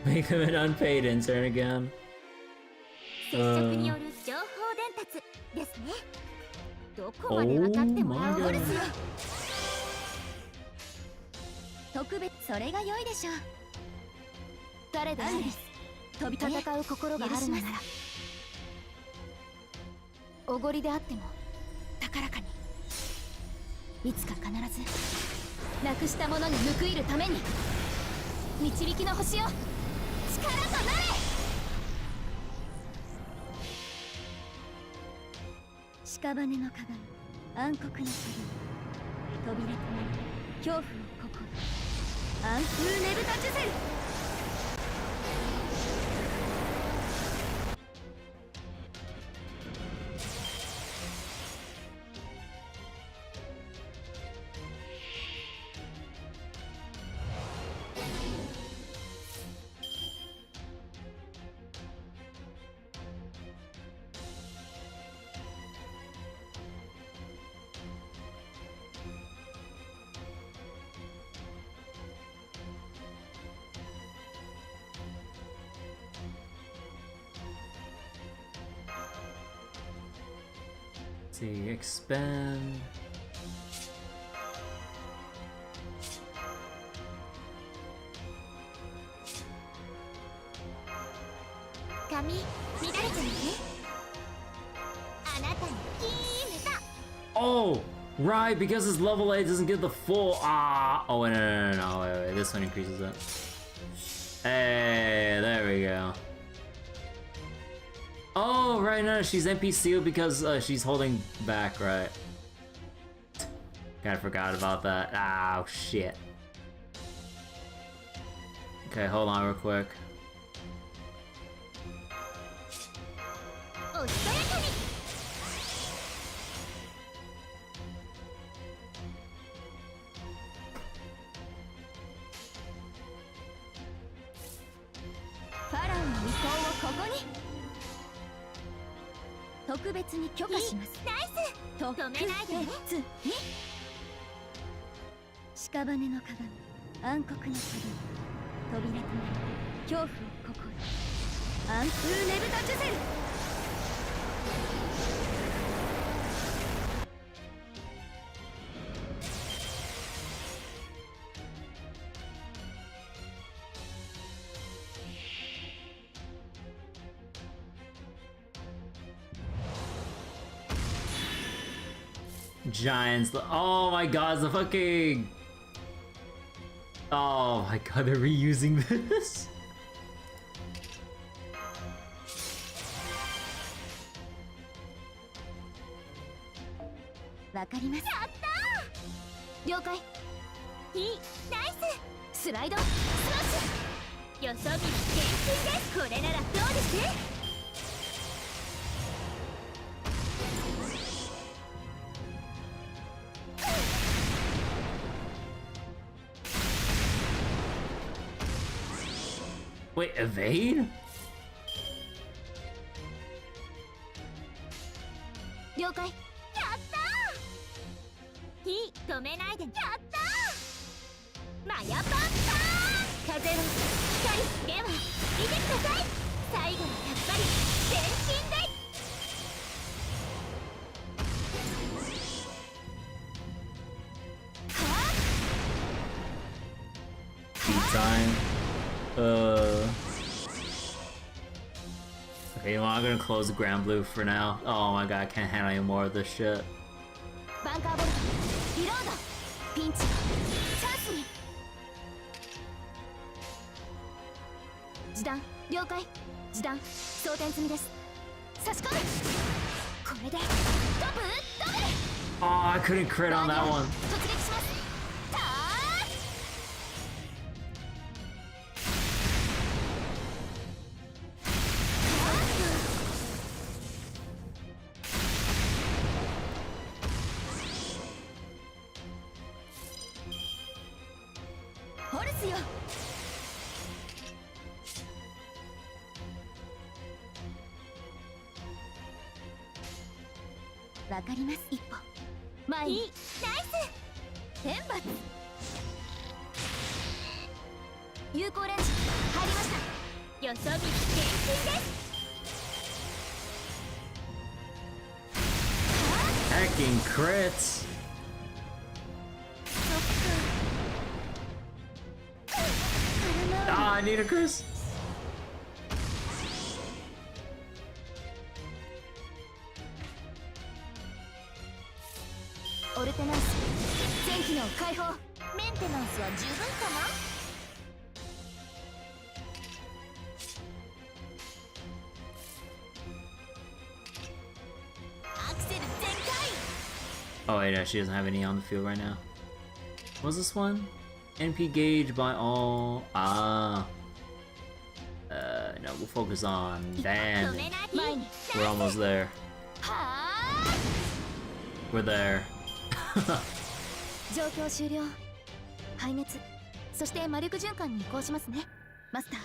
Make him an unpaid intern again. 接触による情報伝達ですね。どこまで分かってもらおうですよ。特別それが良いでしょう。誰であれ飛び戦う心があるのなら、おごりであっても高らかに、いつか必ずなくしたものに報いるために、導きの星よ、力となれ。屍の鏡、暗黒の鏡、扉となる恐怖の心、暗風ネブタチュゼル。See, expand. 髪乱れてるね。あなたに決めた。 Oh, right, because his level 8 doesn't get the full. Oh, wait, no, wait, this one increases it. Hey, there we go. Oh, right, no, she's NPC because she's holding back, right? Kinda forgot about that. Oh, shit. Okay, hold on real quick. おしとやかに。ファラオの意向をここに。特別に許可します。ナイス。止めないでね。屍の鏡、暗黒の鏡、扉となる恐怖を心、暗風ネブタチュゼル。Giants. Oh my god, the fucking. Oh my god, they're reusing this. わかります。やったー。了解。いい、ナイス。スライド、スマッシュ。よそ見厳禁です。これならどうですね。Wait, evade? 了解。やったー。いい、止めないで。やったー。マヤパンパーン。風の光では見てください。最後はやっぱり全身で。Time. Okay, you know what? I'm gonna close the ground blue for now. Oh my god, I can't handle any more of this shit. バンカーボルト、リロード、ピンチ、チャンスに。示弾、了解。示弾、装填済みです。差し込む。これで、トップ、ドブル。 Oh, I couldn't crit on that one. 突撃します。ターッ。ホルスよ。わかります。一歩前に。いい、ナイス。天罰。有効レンジ入りました。よそ見厳禁です。 Hacking crits. そっか。空回り Ah, I need a Chris. オルテナンス全機能開放。メンテナンスは十分かな。アクセル全開。 Oh wait, no, she doesn't have any on the field right now. What's this one? NP gauge by all. Ah. No, we'll focus on 止 Dan. めない前に We're almost there. はあ。 We're there. 状況終了。排熱そして魔力循環に移行しますねマスター。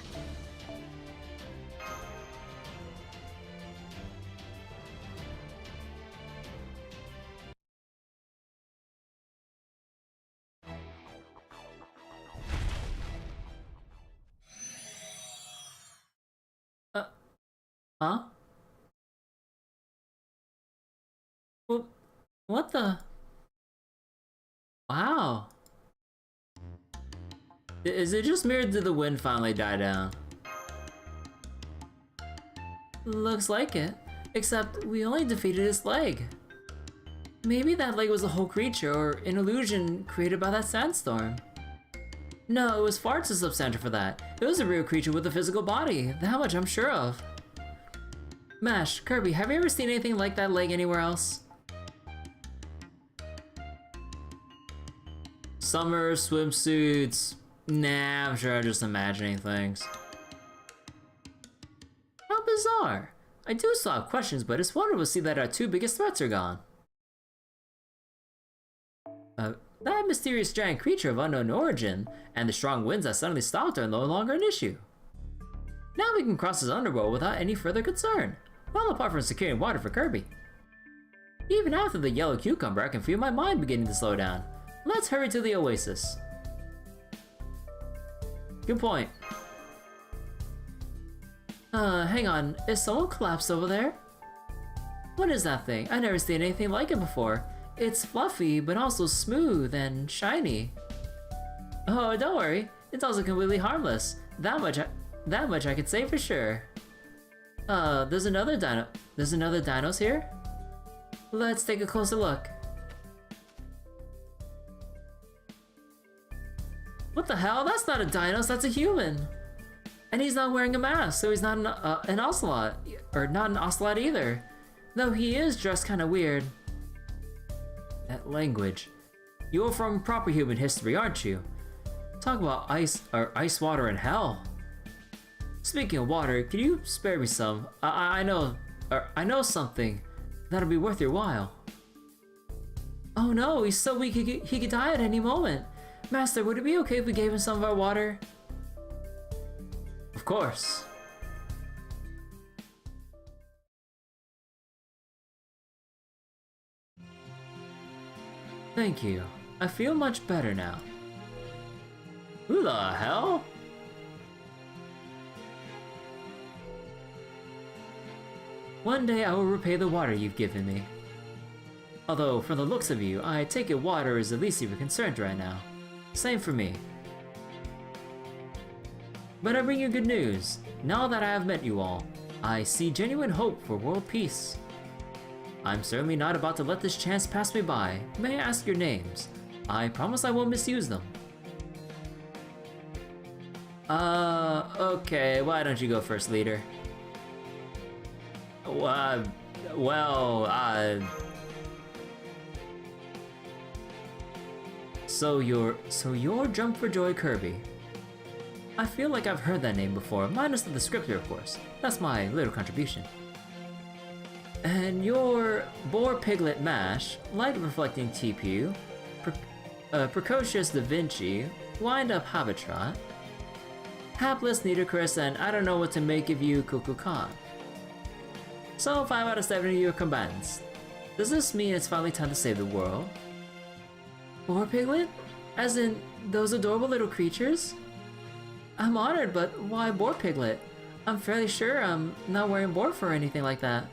Huh? What the? Wow. Is it just me or did the wind finally die down? Looks like it. Except we only defeated its leg. Maybe that leg was a whole creature or an illusion created by that sandstorm. No, it was far too substantial for that. It was a real creature with a physical body. That much I'm sure of. Mash, Kirby, have you ever seen anything like that leg anywhere else? Summer swimsuits. Nah, I'm sure I'm just imagining things. How bizarre. I do still have questions, but it's wonderful to see that our two biggest threats are gone. That mysterious giant creature of unknown origin and the strong winds that suddenly stopped are no longer an issue. Now we can cross this underworld without any further concern. Well, apart from securing water for Kirby. Even after the yellow cucumber, I can feel my mind beginning to slow down. Let's hurry to the oasis. Good point. Hang on, is someone collapsed over there? What is that thing? I've never seen anything like it before. It's fluffy, but also smooth and shiny. Oh, don't worry. It's also completely harmless. That much I can say for sure. There's another dinos here? Let's take a closer look. What the hell? That's not a Dinos, that's a human! And he's not wearing a mask, so he's not an ocelot. Or not an ocelot either. Though he is dressed kinda weird. That language. You're from proper human history, aren't you? Talk about ice water and hell. Speaking of water, could you spare me some? I know something that'll be worth your while. Oh no, he's so weak he could die at any moment. Master, would it be okay if we gave him some of our water? Of course. Thank you. I feel much better now. Who the hell? One day I will repay the water you've given me. Although, from the looks of you, I take it water is the least of your concerns right now. Same for me. But I bring you good news. Now that I have met you all, I see genuine hope for world peace. I'm certainly not about to let this chance pass me by. May I ask your names? I promise I won't misuse them. Okay, why don't you go first, leader? So you're Jump for Joy Kirby. I feel like I've heard that name before, minus the descriptor of course. That's my little contribution. And you're Boar Piglet Mash, Light Reflecting TPU, Precocious Da Vinci, Wind Up Habitrot, Hapless Nidocris, and I don't know what to make of you Kukulkan. So 5 out of 7 of you are combatants. Does this mean it's finally time to save the world? Boar Piglet? As in, those adorable little creatures? I'm honored, but why Boar Piglet? I'm fairly sure I'm not wearing Borf or anything like that.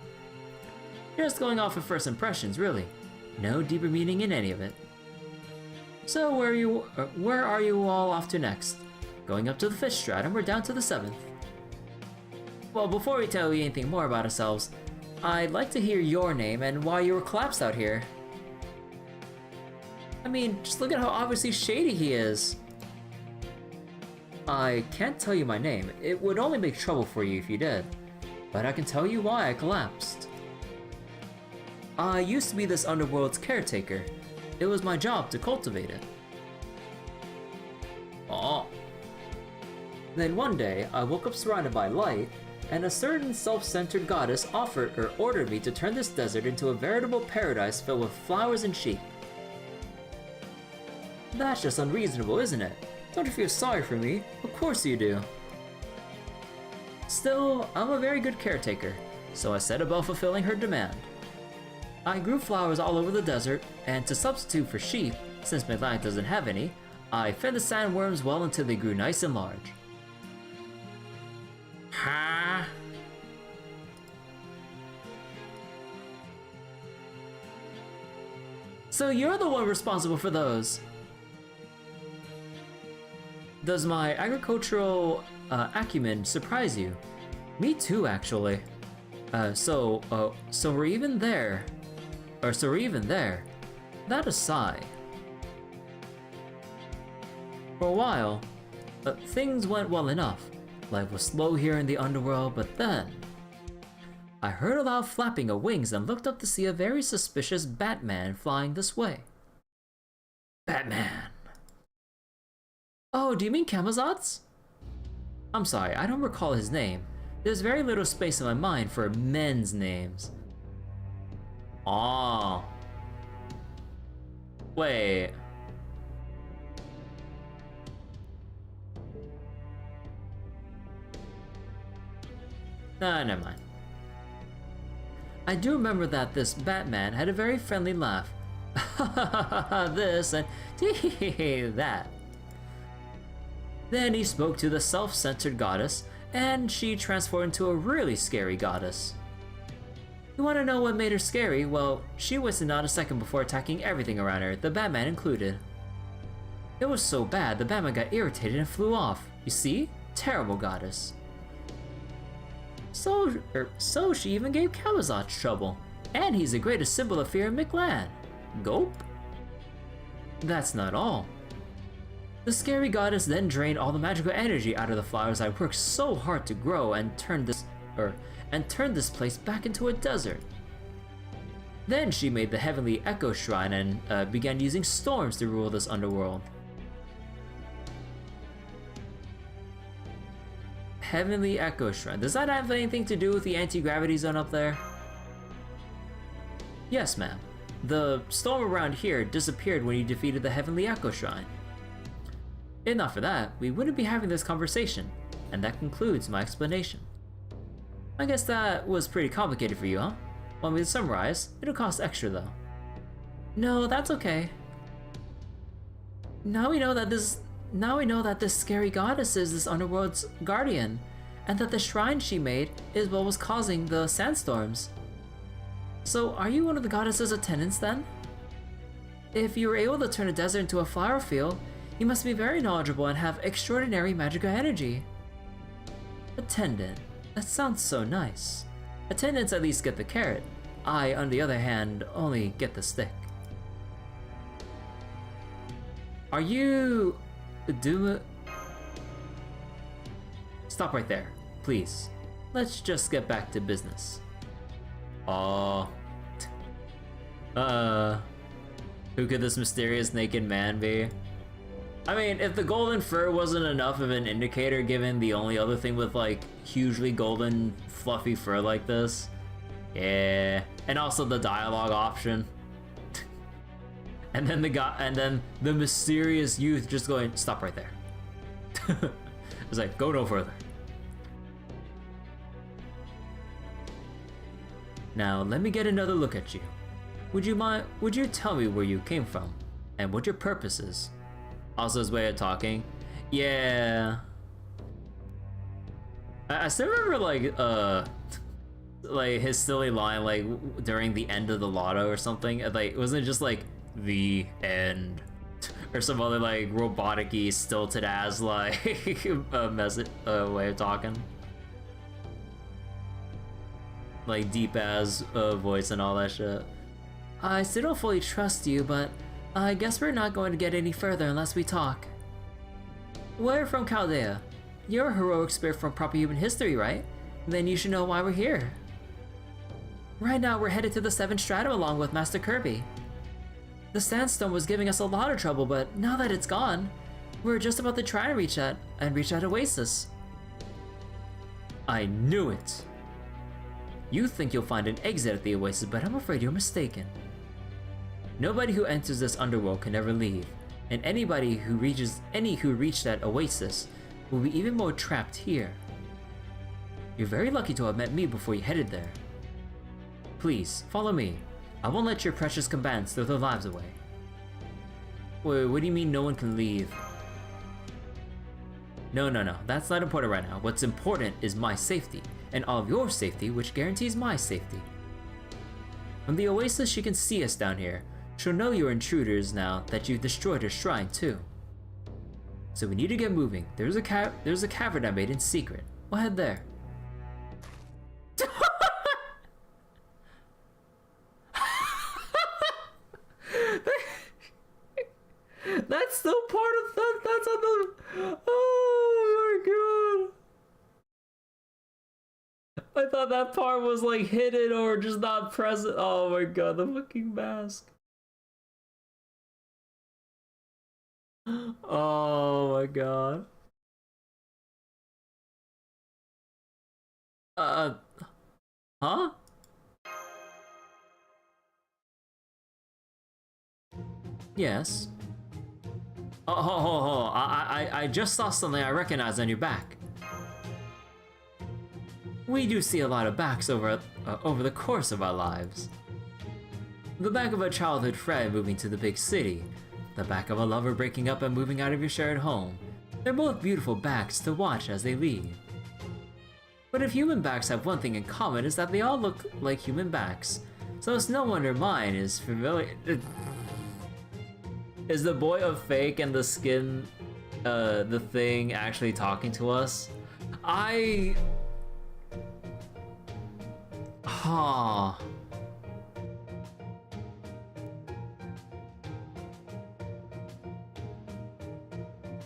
Just going off of first impressions, really. No deeper meaning in any of it. So where are you all off to next? Going up to the 5th stratum, we're down to the 7th. Well, before we tell you anything more about ourselves, I'd like to hear your name and why you were collapsed out here. I mean, just look at how obviously shady he is. I can't tell you my name. It would only make trouble for you if you did. But I can tell you why I collapsed. I used to be this underworld's caretaker. It was my job to cultivate it. Oh. Then one day, I woke up surrounded by light, and a certain self-centered goddess offered or ordered me to turn this desert into a veritable paradise filled with flowers and sheep. That's just unreasonable, isn't it? Don't you feel sorry for me? Of course you do. Still, I'm a very good caretaker, so I set about fulfilling her demand. I grew flowers all over the desert, and to substitute for sheep, since Mictlan doesn't have any, I fed the sandworms well until they grew nice and large. Huh? So you're the one responsible for those. Does my agricultural acumen surprise you? Me too, actually. So we're even there. So we're even there. That aside. For a while, things went well enough. Life was slow here in the underworld, but then I heard a loud flapping of wings and looked up to see a very suspicious Batman flying this way. Batman. Oh, do you mean Camazotz? I'm sorry, I don't recall his name. There's very little space in my mind for men's names. Oh. Wait. Nah, never mind. I do remember that this Batman had a very friendly laugh. This and that. Then he spoke to the self-centered goddess, and she transformed into a really scary goddess. You want to know what made her scary? Well, she wasted not a second before attacking everything around her, the Batman included. It was so bad, the Batman got irritated and flew off. You see? Terrible goddess. So she even gave Camazotz trouble. And he's the greatest symbol of fear in Mictlan. Gulp? That's not all. The scary goddess then drained all the magical energy out of the flowers I worked so hard to grow and turned this place back into a desert. Then she made the Heavenly Echo Shrine and began using storms to rule this underworld. Heavenly Echo Shrine. Does that have anything to do with the anti-gravity zone up there? Yes, ma'am. The storm around here disappeared when you defeated the Heavenly Echo Shrine. If not for that, we wouldn't be having this conversation, and that concludes my explanation. I guess that was pretty complicated for you, huh? Want me to summarize? It'll cost extra though. No, that's okay. Now we know that this scary goddess is this underworld's guardian, and that the shrine she made is what was causing the sandstorms. So are you one of the goddess's attendants then? If you were able to turn a desert into a flower field, you must be very knowledgeable and have extraordinary magical energy. Attendant. That sounds so nice. Attendants at least get the carrot. I, on the other hand, only get the stick. Are you... Stop right there, please. Let's just get back to business. Who could this mysterious naked man be? I mean, if the golden fur wasn't enough of an indicator given the only other thing with like hugely golden fluffy fur like this. Yeah. And also the dialogue option. And then the mysterious youth just going, stop right there. It's like, go no further. Now let me get another look at you. Would you tell me where you came from and what your purpose is? Also his way of talking. Yeah. I still remember like his silly line like during the end of the lotto or something. Like wasn't it just like the end or some other like robotic-y stilted ass like message way of talking, like deep ass voice and all that shit. I still don't fully trust you, but I guess we're not going to get any further unless we talk. We're from Chaldea. You're a heroic spirit from proper human history, right? Then you should know why we're here. Right now, we're headed to the 7th Stratum along with Master Kirby. The sandstone was giving us a lot of trouble, but now that it's gone, we're just about to try to reach that oasis. I knew it! You think you'll find an exit at the oasis, but I'm afraid you're mistaken. Nobody who enters this underworld can ever leave, and anybody who reach that oasis will be even more trapped here. You're very lucky to have met me before you headed there. Please, follow me. I won't let your precious combatants throw their lives away. Wait, what do you mean no one can leave? No, that's not important right now. What's important is my safety, and all of your safety, which guarantees my safety. From the oasis, she can see us down here. She'll know you're intruders now that you've destroyed her shrine too. So we need to get moving. There's a cavern I made in secret. We'll head there. That's still part of that. That's on the. Oh my god. I thought that part was like hidden or just not present. Oh my god, the fucking mask. Oh my god. Huh? Yes. Oh, I just saw something I recognize on your back. We do see a lot of backs over the course of our lives. The back of a childhood friend moving to the big city. The back of a lover breaking up and moving out of your shared home. They're both beautiful backs to watch as they leave. But if human backs have one thing in common, is that they all look like human backs. So it's no wonder mine is familiar. Is the boy a fake and the skin, the thing actually talking to us? Huh.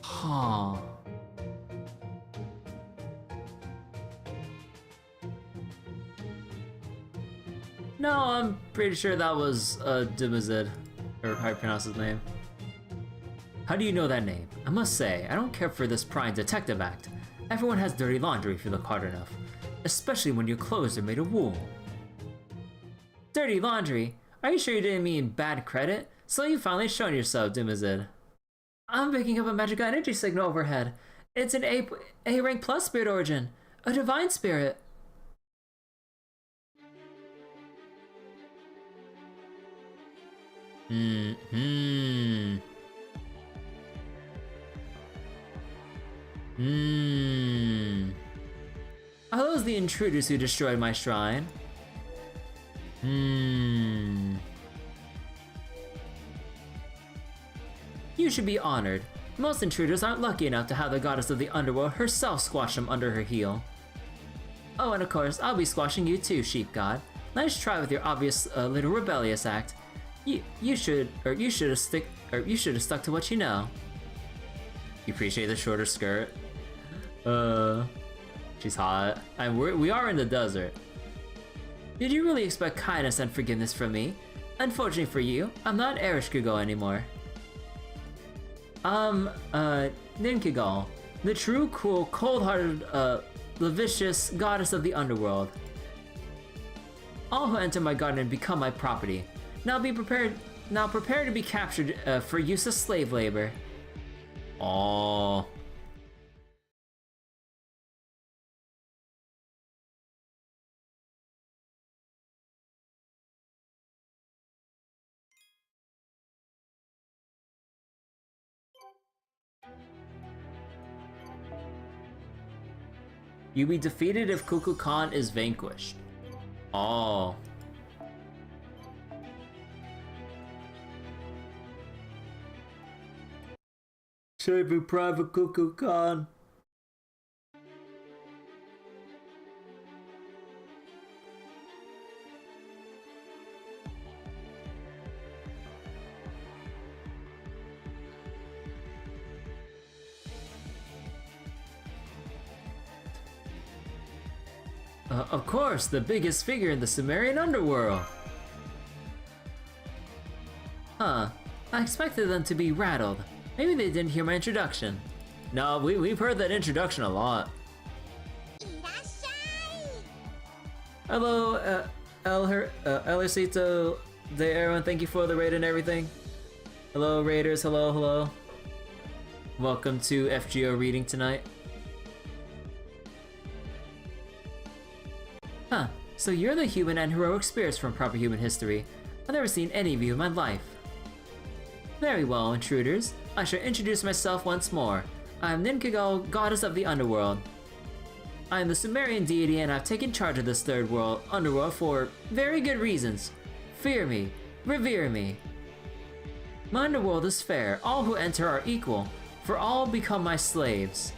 Huh. No, I'm pretty sure that was Dimazid, or how you pronounce his name. How do you know that name? I must say, I don't care for this prying detective act. Everyone has dirty laundry if you look hard enough. Especially when your clothes are made of wool. Dirty laundry? Are you sure you didn't mean bad credit? So you've finally shown yourself, Dimazid. I'm picking up a magical energy signal overhead. It's an A rank plus spirit origin. A divine spirit. Are those the intruders who destroyed my shrine? You should be honored. Most intruders aren't lucky enough to have the goddess of the underworld herself squash them under her heel. Oh, and of course, I'll be squashing you too, sheep god. Nice try with your obvious little rebellious act. You should have stuck to what you know. You appreciate the shorter skirt? She's hot. And we are in the desert. Did you really expect kindness and forgiveness from me? Unfortunately for you, I'm not Ereshkigal anymore. Ninkigal, the true, cruel, cold-hearted, lascivious goddess of the underworld. All who enter my garden become my property. Now prepare to be captured for use as slave labor. Oh. You be defeated if Kukulkan is vanquished. Oh. Save me, Private Kukulkan. Of course, the biggest figure in the Sumerian underworld. Huh. I expected them to be rattled. Maybe they didn't hear my introduction. No, we've heard that introduction a lot. Hello, Elercito de Aaron, thank you for the raid and everything. Hello, raiders, hello. Welcome to FGO reading tonight. Huh, so you're the human and heroic spirits from proper human history. I've never seen any of you in my life. Very well, intruders. I shall introduce myself once more. I am Ninkigal, goddess of the underworld. I am the Sumerian deity and I've taken charge of this third world, underworld for very good reasons. Fear me, revere me. My underworld is fair, all who enter are equal, for all become my slaves.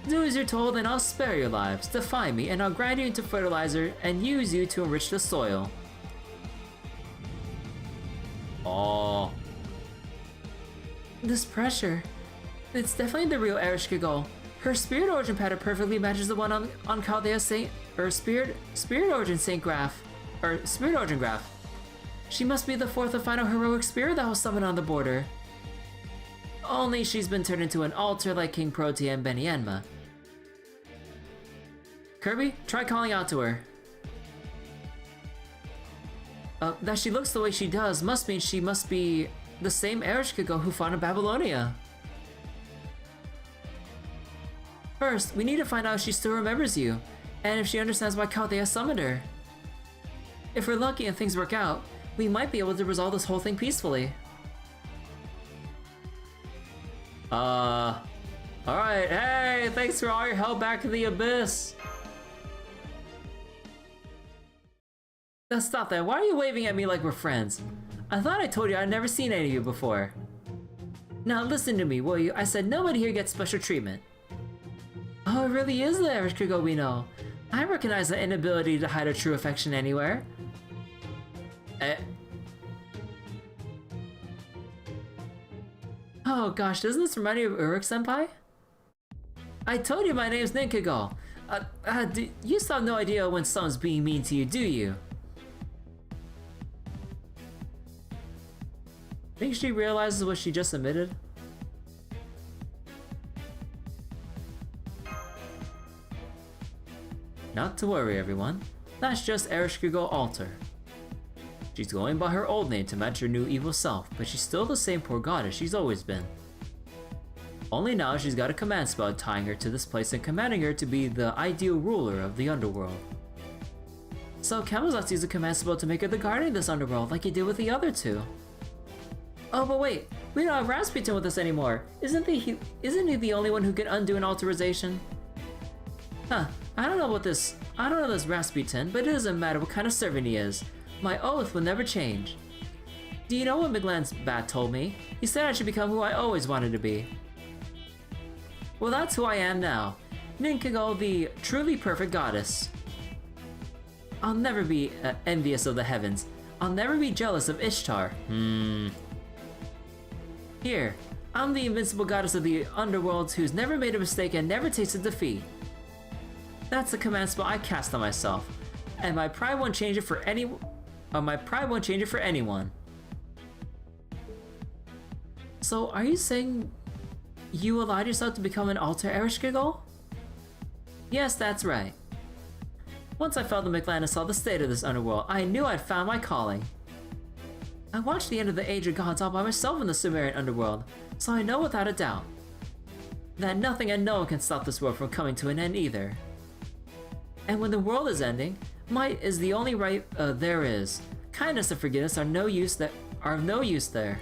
Do as you're told and I'll spare your lives. Defy me and I'll grind you into fertilizer and use you to enrich the soil. Oh. This pressure. It's definitely the real Ereshkigal. Her spirit origin pattern perfectly matches the one on Chaldea's spirit origin graph. She must be the fourth and final heroic spirit that was summoned on the border. Only she's been turned into an altar like King Protea and Benienma. Kirby, try calling out to her. That she looks the way she does must mean she must be the same Ereshkigal who fought in Babylonia. First, we need to find out if she still remembers you, and if she understands why Chaldea summoned her. If we're lucky and things work out, we might be able to resolve this whole thing peacefully. Alright, hey, thanks for all your help back in the abyss. Now stop that, why are you waving at me like we're friends? I thought I told you I'd never seen any of you before. Now listen to me, will you? I said nobody here gets special treatment. Oh, it really is the Ereshkigal we know. I recognize the inability to hide a true affection anywhere. Oh gosh, doesn't this remind you of Uruk-senpai? I told you my name's Ninkigal. You still have no idea when someone's being mean to you, do you? Think she realizes what she just admitted? Not to worry, everyone. That's just Ereshkigal Altar. She's going by her old name to match her new evil self, but she's still the same poor goddess she's always been. Only now she's got a command spell tying her to this place and commanding her to be the ideal ruler of the underworld. So Camazotz used a command spell to make her the guardian of this underworld like he did with the other two. Oh, but wait, we don't have Rasputin with us anymore. Isn't he the only one who can undo an alterization? Huh, I don't know this Rasputin, but it doesn't matter what kind of servant he is. My oath will never change. Do you know what Mictlan's bat told me? He said I should become who I always wanted to be. Well, that's who I am now. Ninkigal, the truly perfect goddess. I'll never be envious of the heavens. I'll never be jealous of Ishtar. Here, I'm the invincible goddess of the underworld who's never made a mistake and never tasted defeat. That's the command spell I cast on myself, and my pride won't change it for anyone. So, are you saying you allowed yourself to become an altar Ereshkigal? Yes, that's right. Once I felt the Mictlan and saw the state of this underworld, I knew I'd found my calling. I watched the end of the Age of Gods all by myself in the Sumerian underworld, so I know without a doubt that nothing and no one can stop this world from coming to an end either. And when the world is ending, might is the only right there is. Kindness and forgiveness are of no use there.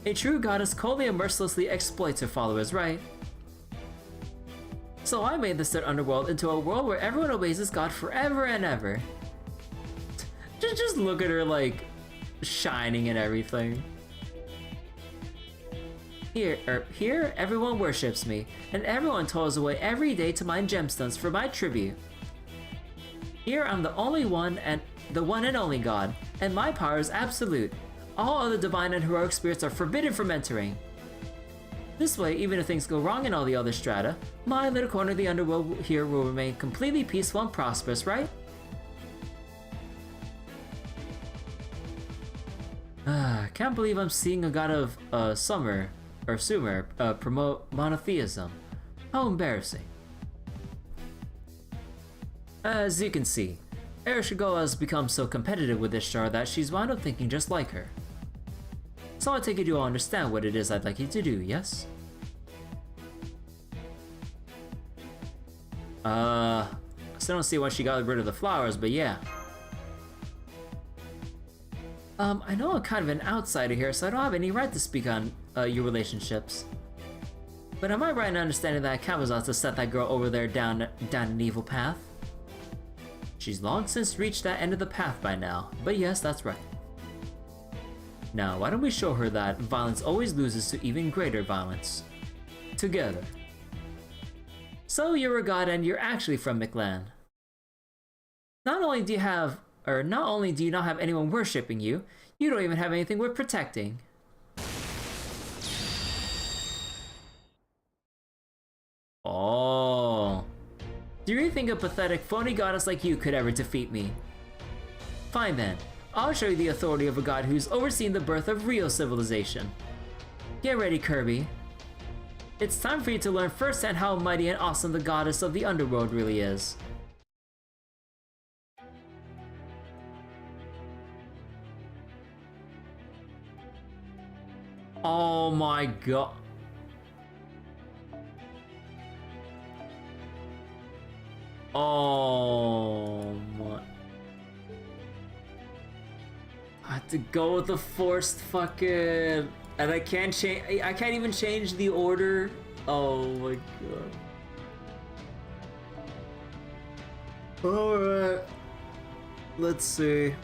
A true goddess coldly and mercilessly exploits her followers, right? So I made this third underworld into a world where everyone obeys this god forever and ever. Just look at her like shining and everything. Here, everyone worships me, and everyone toils away every day to mine gemstones for my tribute. Here, I'm the only one and the one and only god, and my power is absolute. All other divine and heroic spirits are forbidden from entering. This way, even if things go wrong in all the other strata, my little corner of the underworld here will remain completely peaceful and prosperous, right? Can't believe I'm seeing a god of Sumer promote monotheism. How embarrassing. As you can see, Ereshkigal has become so competitive with this star that she's wound up thinking just like her. So I take it you all understand what it is I'd like you to do, yes? I still don't see why she got rid of the flowers, but yeah. I know I'm kind of an outsider here, so I don't have any right to speak on your relationships. But am I right in understanding that Cat was out to set that girl over there down an evil path? She's long since reached that end of the path by now, but yes, that's right. Now, why don't we show her that violence always loses to even greater violence? Together. So you're a god and you're actually from Mictlan. Not only do you not have anyone worshipping you, you don't even have anything worth protecting. Oh. Do you really think a pathetic, phony goddess like you could ever defeat me? Fine then. I'll show you the authority of a god who's overseen the birth of real civilization. Get ready, Kirby. It's time for you to learn firsthand how mighty and awesome the goddess of the underworld really is. Oh my god. Oh my. I have to go with the forced fucking, and I can't even change the order. Oh my god. Alright. Let's see.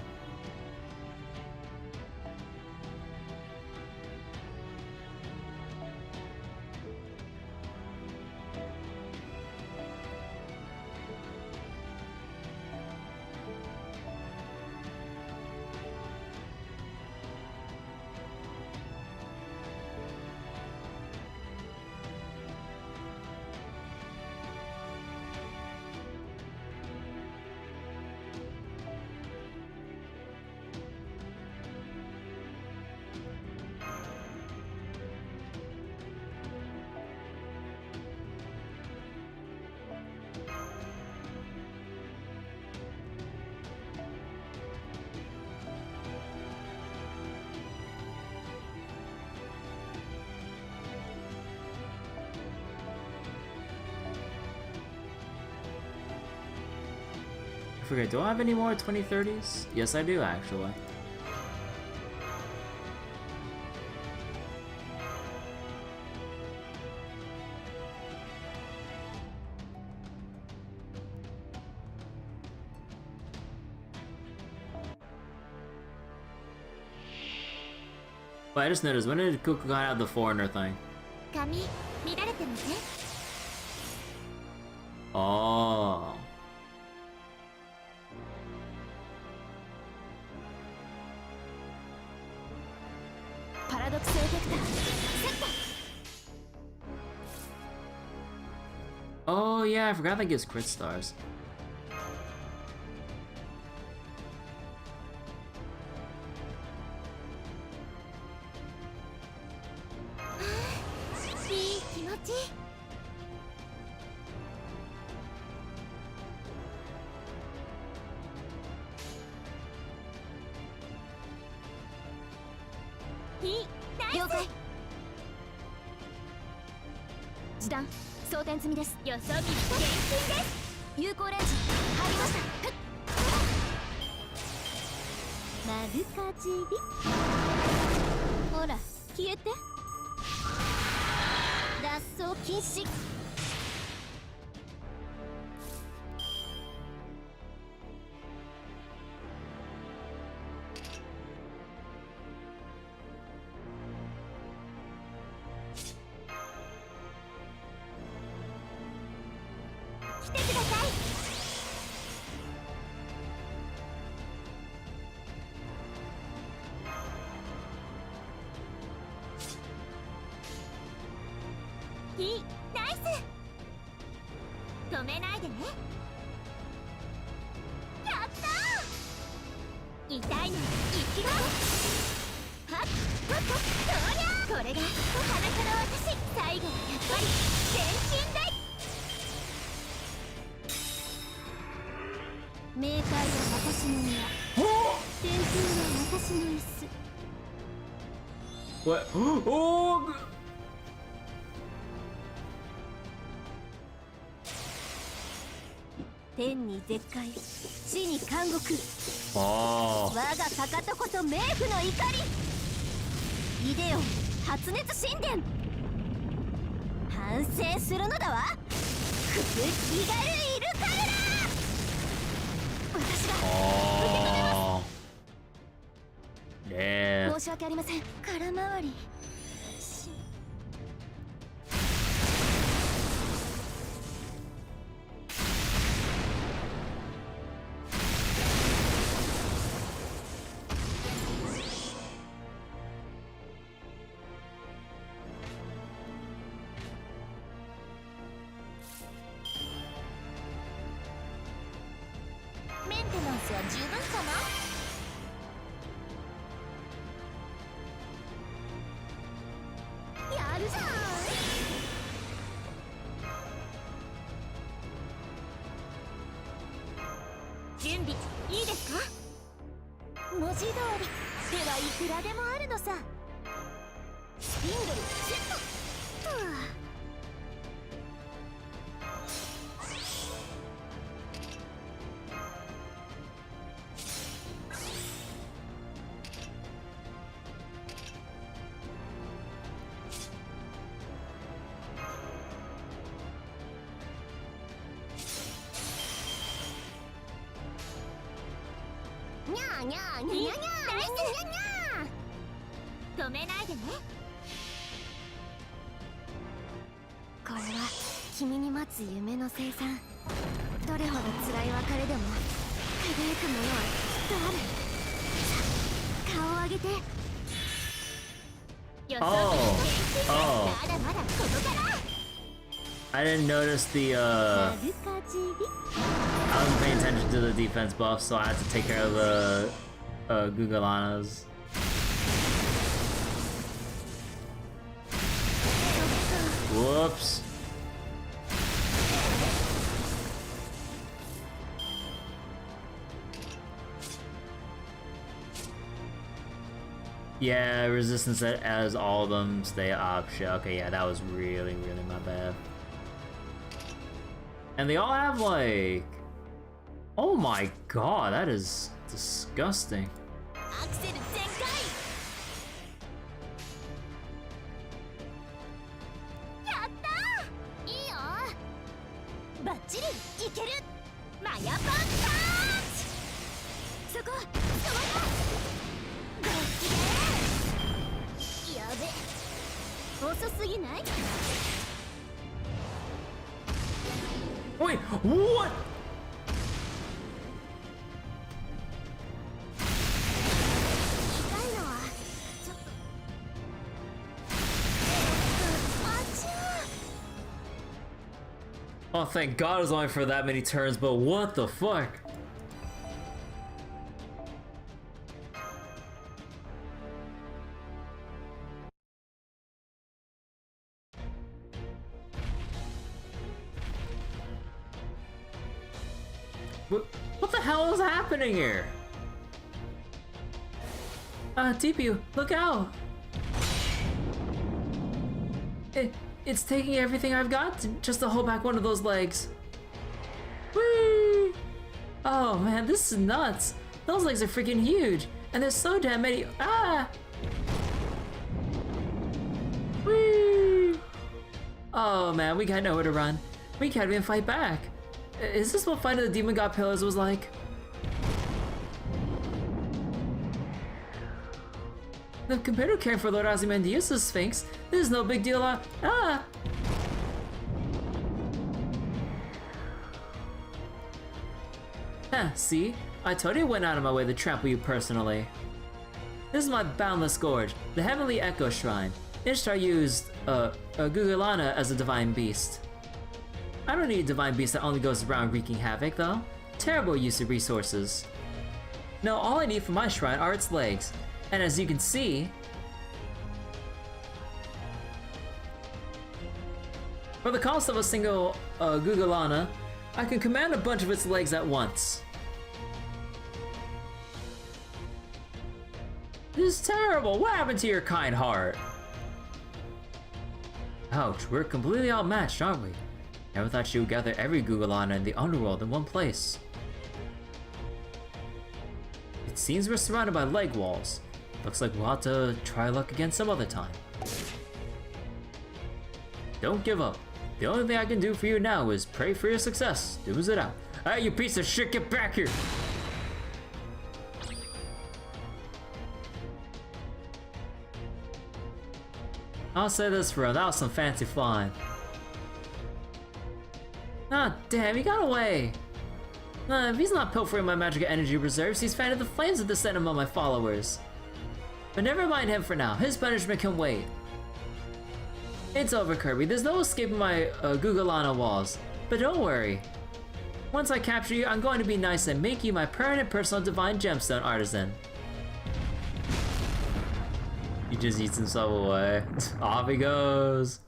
I forget, do I have any more 2030s? Yes, I do actually. But I just noticed, when did Kukugan have the foreigner thing? Oh. Oh yeah, I forgot that gives crit stars. 来てください。いい、ナイス。止めないでね。やったー。痛いの生きろ。はっはっはっ、そりゃ。これが裸の私。最後はやっぱり全身だい。メーカーは私の庭、天空は私の椅子。 What? Oh! 天に絶海、地に監獄。Oh. 我がかかとこそ冥府の怒り。イデオン発熱神殿。反省するのだわ。気軽イルカエラ。私が受け止めます。Yeah. 申し訳ありません。空回り。メンテナンスは十分かな。やるじゃん。準備いいですか。文字通り手はいくらでもあるのさ。スピンドルセット。にゃーにゃーにゃーにゃーにゃーにゃーにゃー。止めないでね。これは君に待つ夢の生産。どれほど辛い別れでも輝くものはきっとある。さあ、顔を上げて。予想外の天気。まだまだここから。 I didn't notice theなるかじり。 I wasn't paying attention to the defense buff, so I had to take care of the Gugalanas. Whoops. Yeah, resistance as all of them stay up. Shit. Okay, yeah, that was really my bad. And they all have like... Oh my god, that is disgusting. アクセル全開。やったー。いいよ。バッチリいける。マヤパンターチ。そこ、そこだ。ごきげん。やべ。遅すぎない？ Wait, what? Oh, thank God it was only for that many turns, but what the fuck? What the hell is happening here? TPU, look out! It's taking everything I've got just to hold back one of those legs. Whee! Oh man, this is nuts. Those legs are freaking huge, and there's so damn many. Ah! Whee! Oh man, we got nowhere to run. We can't even fight back. Is this what fighting the Demon God Pillars was like? Now, compared to caring for Lord Ozymandias' Sphinx, this is no big deal. Heh, see? I told you I went out of my way to trample you personally. This is my boundless gorge, the Heavenly Echo Shrine. Ishtar used, Gugulana as a divine beast. I don't need a divine beast that only goes around wreaking havoc, though. Terrible use of resources. No, all I need for my shrine are its legs. And as you can see, for the cost of a single Gugulana, I can command a bunch of its legs at once. This is terrible! What happened to your kind heart? Ouch, we're completely outmatched, aren't we? Never thought she would gather every Gugulana in the underworld in one place. It seems we're surrounded by leg walls. Looks like we'll have to try luck again some other time. Don't give up. The only thing I can do for you now is pray for your success. Ooze it out. Hey, you piece of shit, get back here! I'll say this for him, that was some fancy flying. Ah, damn, he got away! If he's not pilfering my magical energy reserves, he's fanning the flames of descent among my followers. But never mind him for now, his punishment can wait. It's over, Kirby, there's no escaping my Gugulana walls. But don't worry. Once I capture you, I'm going to be nice and make you my permanent personal divine gemstone artisan. He just eats himself away. Off he goes.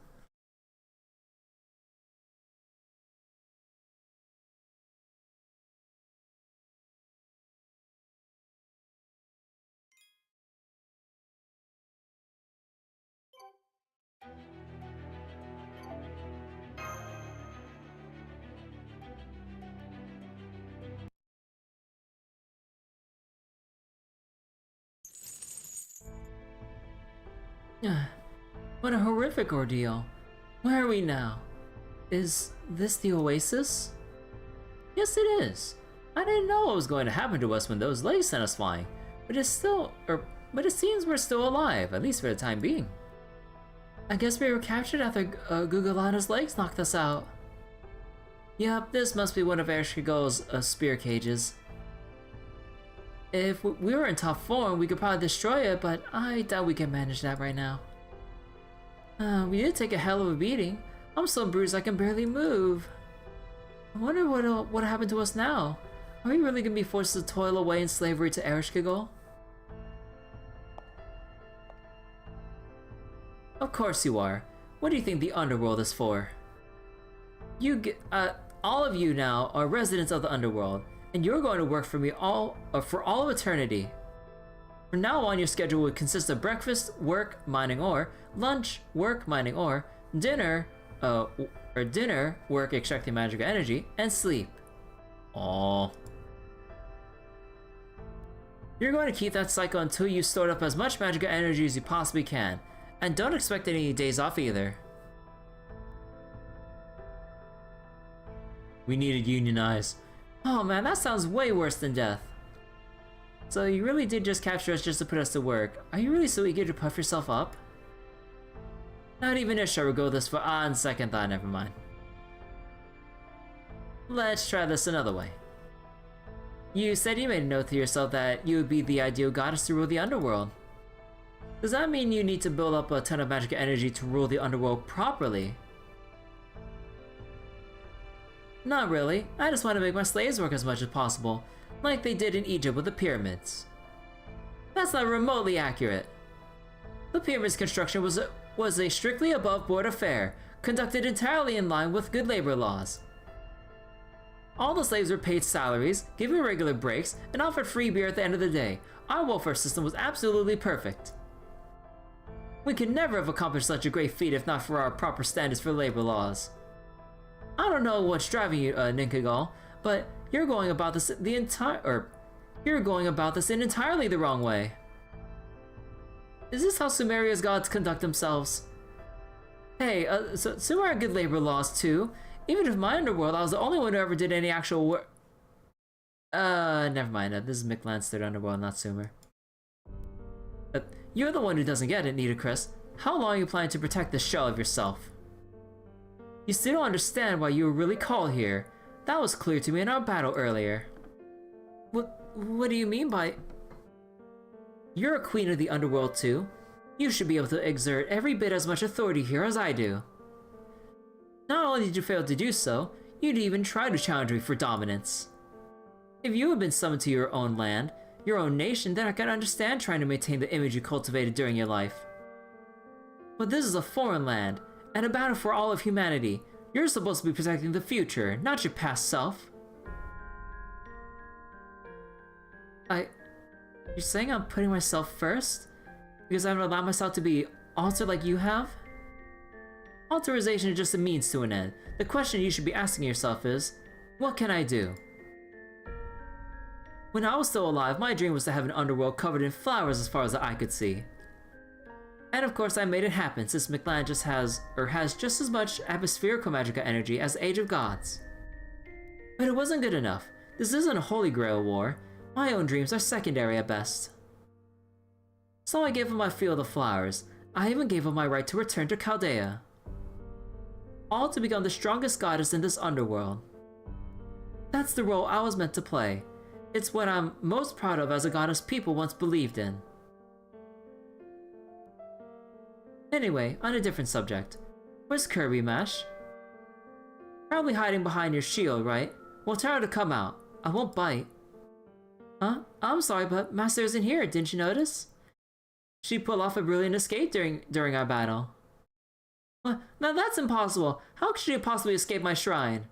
What a horrific ordeal. Where are we now? Is this the oasis? Yes, it is. I didn't know what was going to happen to us when those legs sent us flying, but it seems we're still alive, at least for the time being. I guess we were captured after Gugulana's legs knocked us out. Yep, this must be one of Ereshkigal's spear cages. If we were in top form, we could probably destroy it, but I doubt we can manage that right now. We did take a hell of a beating. I'm so bruised I can barely move. I wonder what happened to us now. Are we really gonna be forced to toil away in slavery to Ereshkigal? Of course you are. What do you think the underworld is for? All of you now are residents of the underworld, and you're going to work for me for all of eternity. From now on, your schedule would consist of breakfast, work, mining ore, lunch, work, mining ore, dinner, work, extracting magical energy, and sleep. Aww. You're going to keep that cycle until you stored up as much magical energy as you possibly can, and don't expect any days off either. We need to unionize. Oh man, that sounds way worse than death. So you really did just capture us just to put us to work. Are you really so eager to puff yourself up? Not even Ishtar would go this far. On second thought, never mind. Let's try this another way. You said you made a note to yourself that you would be the ideal goddess to rule the underworld. Does that mean you need to build up a ton of magical energy to rule the underworld properly? Not really. I just want to make my slaves work as much as possible, like they did in Egypt with the pyramids. That's not remotely accurate. The pyramid's construction was a strictly above-board affair, conducted entirely in line with good labor laws. All the slaves were paid salaries, given regular breaks, and offered free beer at the end of the day. Our welfare system was absolutely perfect. We could never have accomplished such a great feat if not for our proper standards for labor laws. I don't know what's driving you, Ninkagal, but you're going about this in entirely the wrong way. Is this how Sumeria's gods conduct themselves? Hey, so Sumer had good labor laws too. Even if my underworld, I was the only one who ever did any actual work. Never mind. This is Mictlan's third underworld, not Sumer. You're the one who doesn't get it, Nitocris. How long are you planning to protect this shell of yourself? You still don't understand why you were really called here. That was clear to me in our battle earlier. What do you mean by... You're a queen of the underworld too. You should be able to exert every bit as much authority here as I do. Not only did you fail to do so, you didn't even try to challenge me for dominance. If you had been summoned to your own land, your own nation, then I can understand trying to maintain the image you cultivated during your life. But this is a foreign land, and a battle for all of humanity. You're supposed to be protecting the future, not your past self. You're saying I'm putting myself first? Because I haven't allowed myself to be altered like you have? Authorization is just a means to an end. The question you should be asking yourself is, what can I do? When I was still alive, my dream was to have an underworld covered in flowers as far as the eye could see. And of course I made it happen, since Mictlan has just as much atmospherical magical energy as the Age of Gods. But it wasn't good enough. This isn't a Holy Grail war. My own dreams are secondary at best. So I gave up my field of flowers. I even gave up my right to return to Chaldea. All to become the strongest goddess in this underworld. That's the role I was meant to play. It's what I'm most proud of as a goddess people once believed in. Anyway, on a different subject. Where's Kirby, Mash? Probably hiding behind your shield, right? Well, tell her to come out. I won't bite. Huh? I'm sorry, but Master isn't here, didn't you notice? She pulled off a brilliant escape during our battle. What? Now that's impossible! How could she possibly escape my shrine?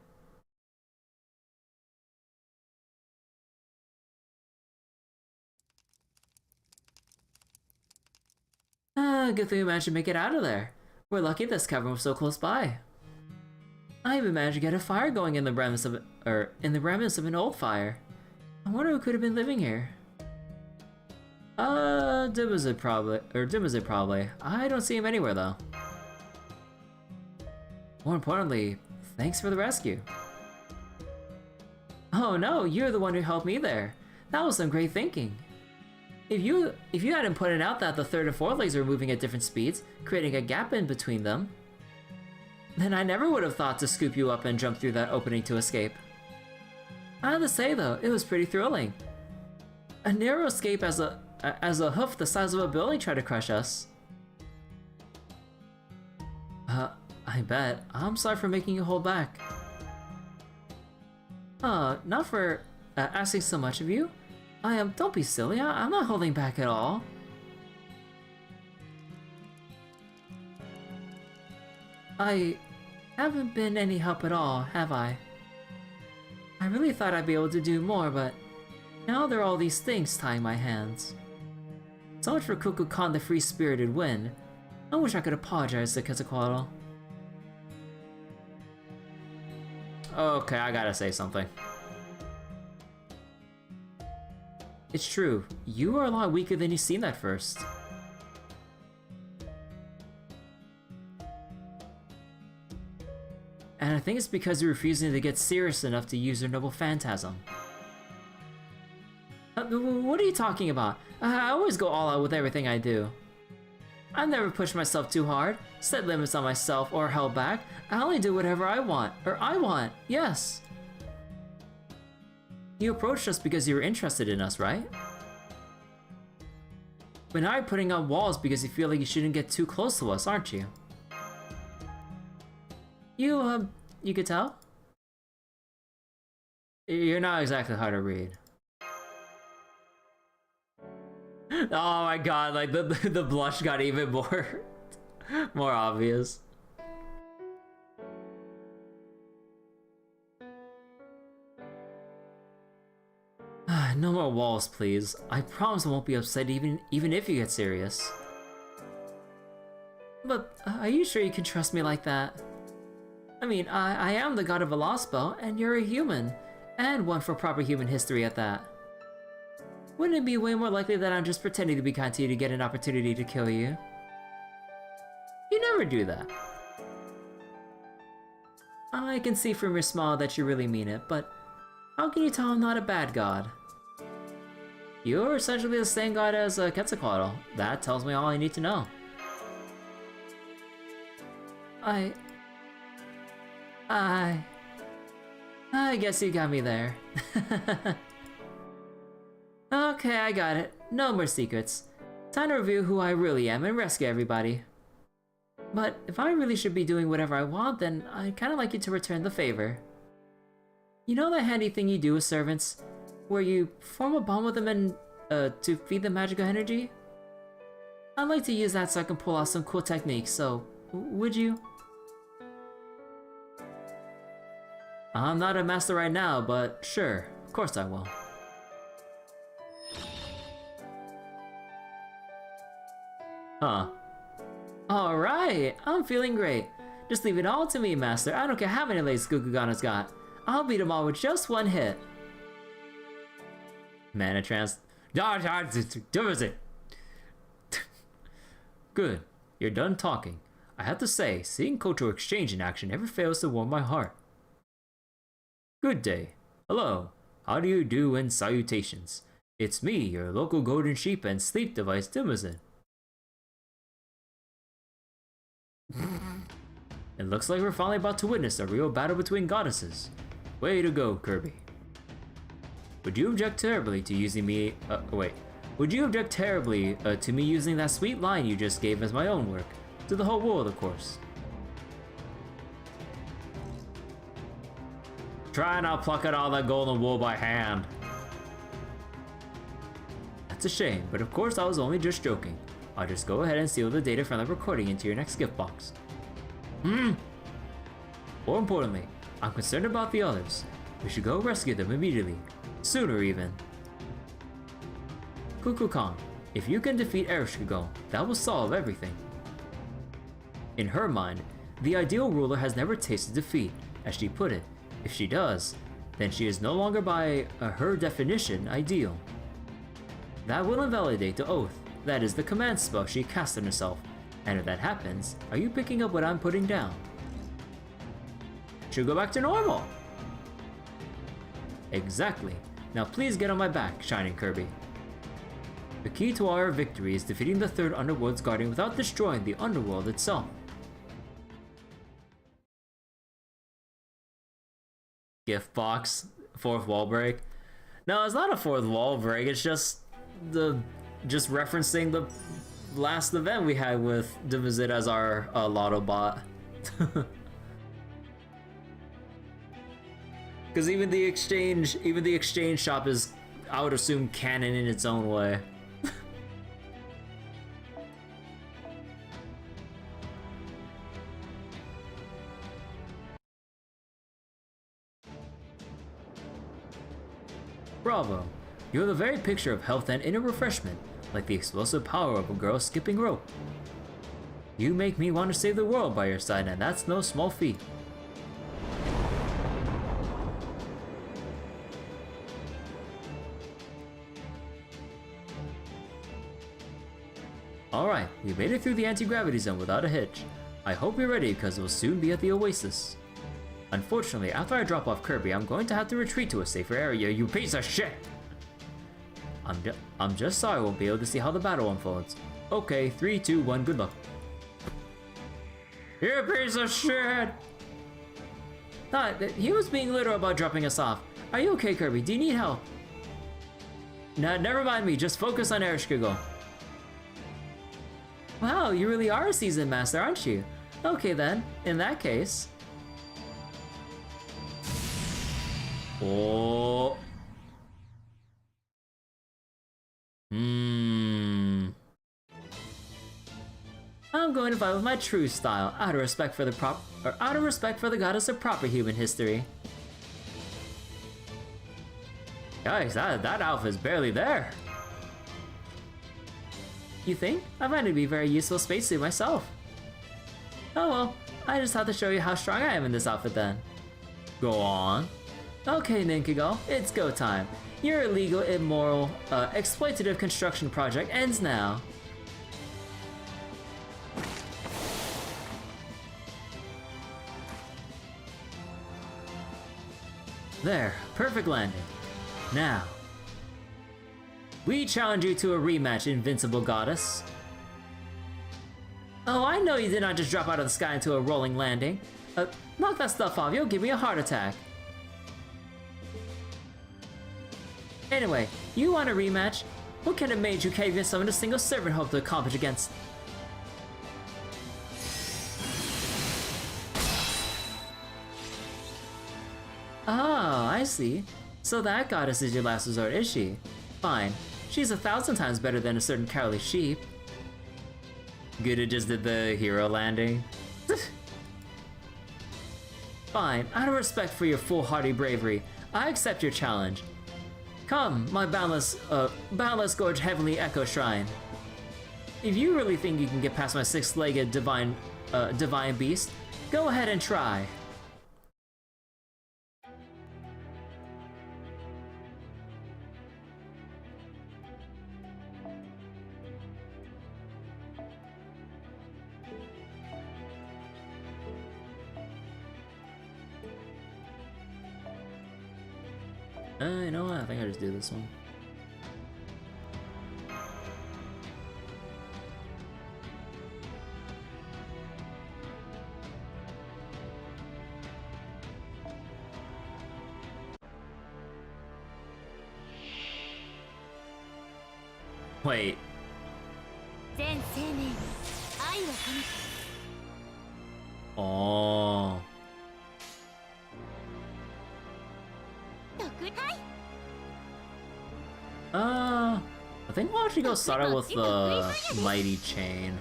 Good thing we managed to make it out of there. We're lucky this cavern was so close by. I even managed to get a fire going in the remnants of an old fire. I wonder who could have been living here. Dimazid probably. I don't see him anywhere though. More importantly, thanks for the rescue. Oh no, you're the one who helped me there. That was some great thinking. If you hadn't pointed out that the third and fourth legs were moving at different speeds, creating a gap in between them, then I never would have thought to scoop you up and jump through that opening to escape. I have to say though, it was pretty thrilling. A narrow escape as a hoof the size of a building tried to crush us. I bet. I'm sorry for making you hold back. Not for asking so much of you. Don't be silly, I'm not holding back at all. I haven't been any help at all, have I? I really thought I'd be able to do more, but now there are all these things tying my hands. So much for Kukulkan the free-spirited wind. I wish I could apologize to Quetzalcoatl. Okay, I gotta say something. It's true, you are a lot weaker than you seemed at first. And I think it's because you're refusing to get serious enough to use your noble phantasm. What are you talking about? I always go all out with everything I do. I've never pushed myself too hard, set limits on myself, or held back. I only do whatever I want. Yes. You approached us because you were interested in us, right? But now you're putting up walls because you feel like you shouldn't get too close to us, aren't you? You could tell? You're not exactly hard to read. Oh my god, like the blush got even more more obvious. No more walls, please. I promise I won't be upset even if you get serious. But are you sure you can trust me like that? I mean, I am the god of a Lostbelt, and you're a human, and one for proper human history at that. Wouldn't it be way more likely that I'm just pretending to be kind to you to get an opportunity to kill you? You never do that. I can see from your smile that you really mean it, but how can you tell I'm not a bad god? You're essentially the same god as Quetzalcoatl. That tells me all I need to know. I guess you got me there. Okay, I got it. No more secrets. Time to review who I really am and rescue everybody. But if I really should be doing whatever I want, then I'd kinda like you to return the favor. You know that handy thing you do with servants? Where you form a bond with them and, to feed them magical energy? I'd like to use that so I can pull off some cool techniques, so would you? I'm not a master right now, but sure, of course I will. Huh. Alright, I'm feeling great. Just leave it all to me, Master. I don't care how many legs Gukugana's got. I'll beat them all with just one hit. Mana trans. Good. You're done talking. I have to say, seeing cultural exchange in action never fails to warm my heart. Good day. Hello. How do you do and salutations? It's me, your local golden sheep and sleep device Dimazin. It looks like we're finally about to witness a real battle between goddesses. Way to go, Kirby. Would you object terribly to using me, Would you object terribly to me using that sweet line you just gave as my own work? To the whole world, of course. Try not pluck out all that golden wool by hand. That's a shame, but of course I was only just joking. I'll just go ahead and seal the data from the recording into your next gift box. More importantly, I'm concerned about the others. We should go rescue them immediately. Sooner even. Kukulkan, if you can defeat Ereshkigal, that will solve everything. In her mind, the ideal ruler has never tasted defeat, as she put it. If she does, then she is no longer by her definition ideal. That will invalidate the oath, that is the command spell she cast on herself, and if that happens, are you picking up what I'm putting down? She'll go back to normal! Exactly. Now please get on my back, Shining Kirby. The key to our victory is defeating the third Underworld's Guardian without destroying the Underworld itself. Gift box. Fourth wall break. No, it's not a fourth wall break, it's just referencing the last event we had with Divizit as our lotto bot. Because even the exchange shop is, I would assume, canon in its own way. Bravo! You're the very picture of health and inner refreshment, like the explosive power of a girl skipping rope. You make me want to save the world by your side, and that's no small feat. Alright, we made it through the anti-gravity zone without a hitch. I hope you're ready because we'll soon be at the Oasis. Unfortunately, after I drop off Kirby, I'm going to have to retreat to a safer area, you piece of shit! I'm just sorry I won't be able to see how the battle unfolds. Okay, 3, 2, 1, good luck. You piece of shit! He was being literal about dropping us off. Are you okay, Kirby? Do you need help? Nah, never mind me, just focus on Ereshkigal. Wow, you really are a seasoned master, aren't you? Okay then, in that case... Oh... I'm going to fight with my true style, out of respect for the goddess of proper human history. Guys, that outfit's barely there. You think? I find it to be a very useful spacesuit myself. Oh well, I just have to show you how strong I am in this outfit then. Go on. Okay, Ninkigal, it's go time. Your illegal, immoral, exploitative construction project ends now. There, perfect landing. Now, we challenge you to a rematch, Invincible Goddess. Oh, I know you did not just drop out of the sky into a rolling landing. Knock that stuff off, you'll give me a heart attack. Anyway, you want a rematch? What kind of mage you can't even summon a single servant hope to accomplish against? Oh, I see. So that goddess is your last resort, is she? Fine. She's 1,000 times better than a certain cowardly sheep. Gouda just did the hero landing. Fine, out of respect for your foolhardy bravery, I accept your challenge. Come, my boundless gorge heavenly echo shrine. If you really think you can get past my six-legged divine beast, go ahead and try. You know what? I think I just do this one. Wait. Oh. I think we'll actually go start out with the Mighty Chain.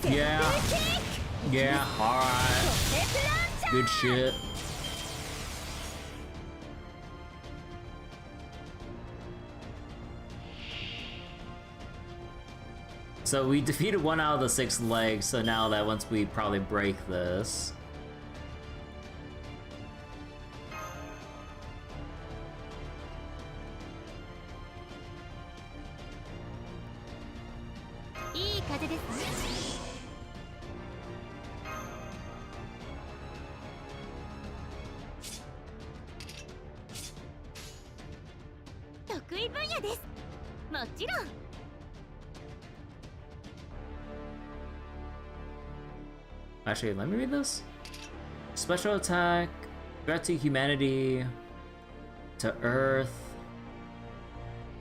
Yeah. Yeah, alright. Good shit. So we defeated one out of the 6 legs, so now that once we probably break this. Actually, let me read this. Special attack, threat to humanity, to Earth,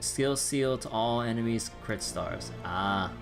skill seal to all enemies, crit stars. Ah.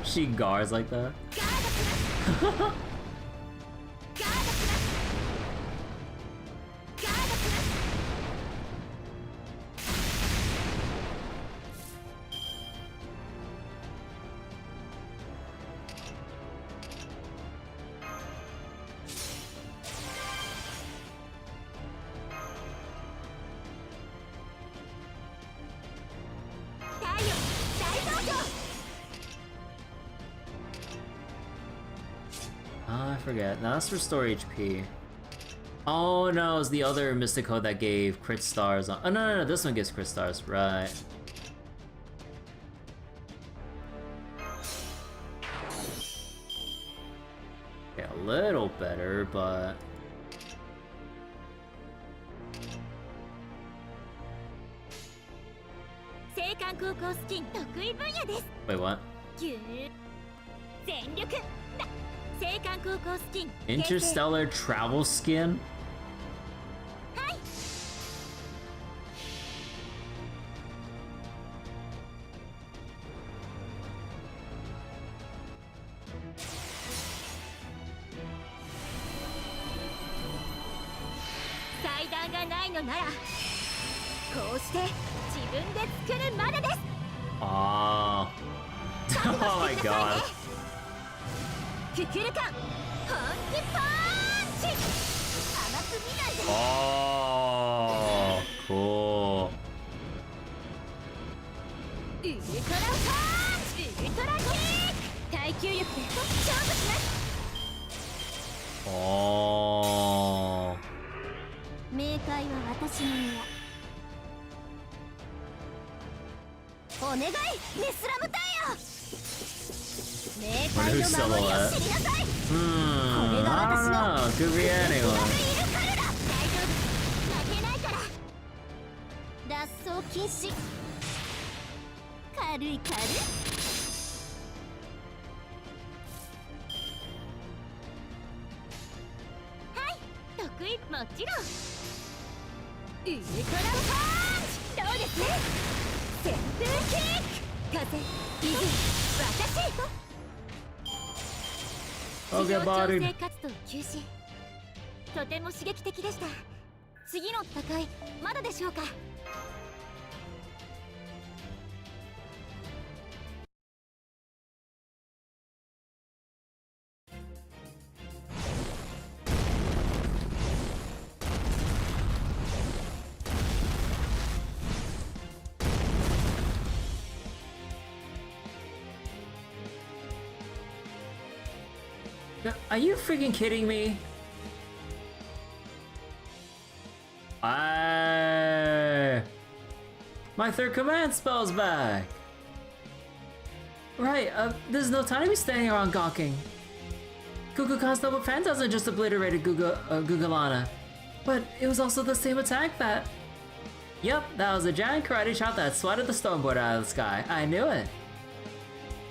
She guards like that. I forget. Now let's restore HP. Oh no, it's the other Mystico that gave crit stars on. Oh no, this one gives crit stars, right. Okay, a little better, but... Wait, what? Interstellar travel skin? Oh. Oh my god. Oh, cool. Oh. お願いネスラム隊よ。冥 Wonder 界 who's の守りを silhouette. 知りなさい。 I don't know. Could be いる anyone. 彼だ。大丈夫、負けないから。脱走禁止。軽い軽い。はい、得意もちろん。ウルトラパンチ、どうです旋風キック。風、水、私。 I'll get bodied. 地上調整活動休止。とても刺激的でした。次の戦いまだでしょうか。Are you freaking kidding me? My third command spell's back! Right, there's no time to be standing around gawking. Kukulkan's noble phantasm just obliterated Gugalana. But it was also the same attack that... Yep, that was a giant karate chop that swatted the stormboard out of the sky. I knew it.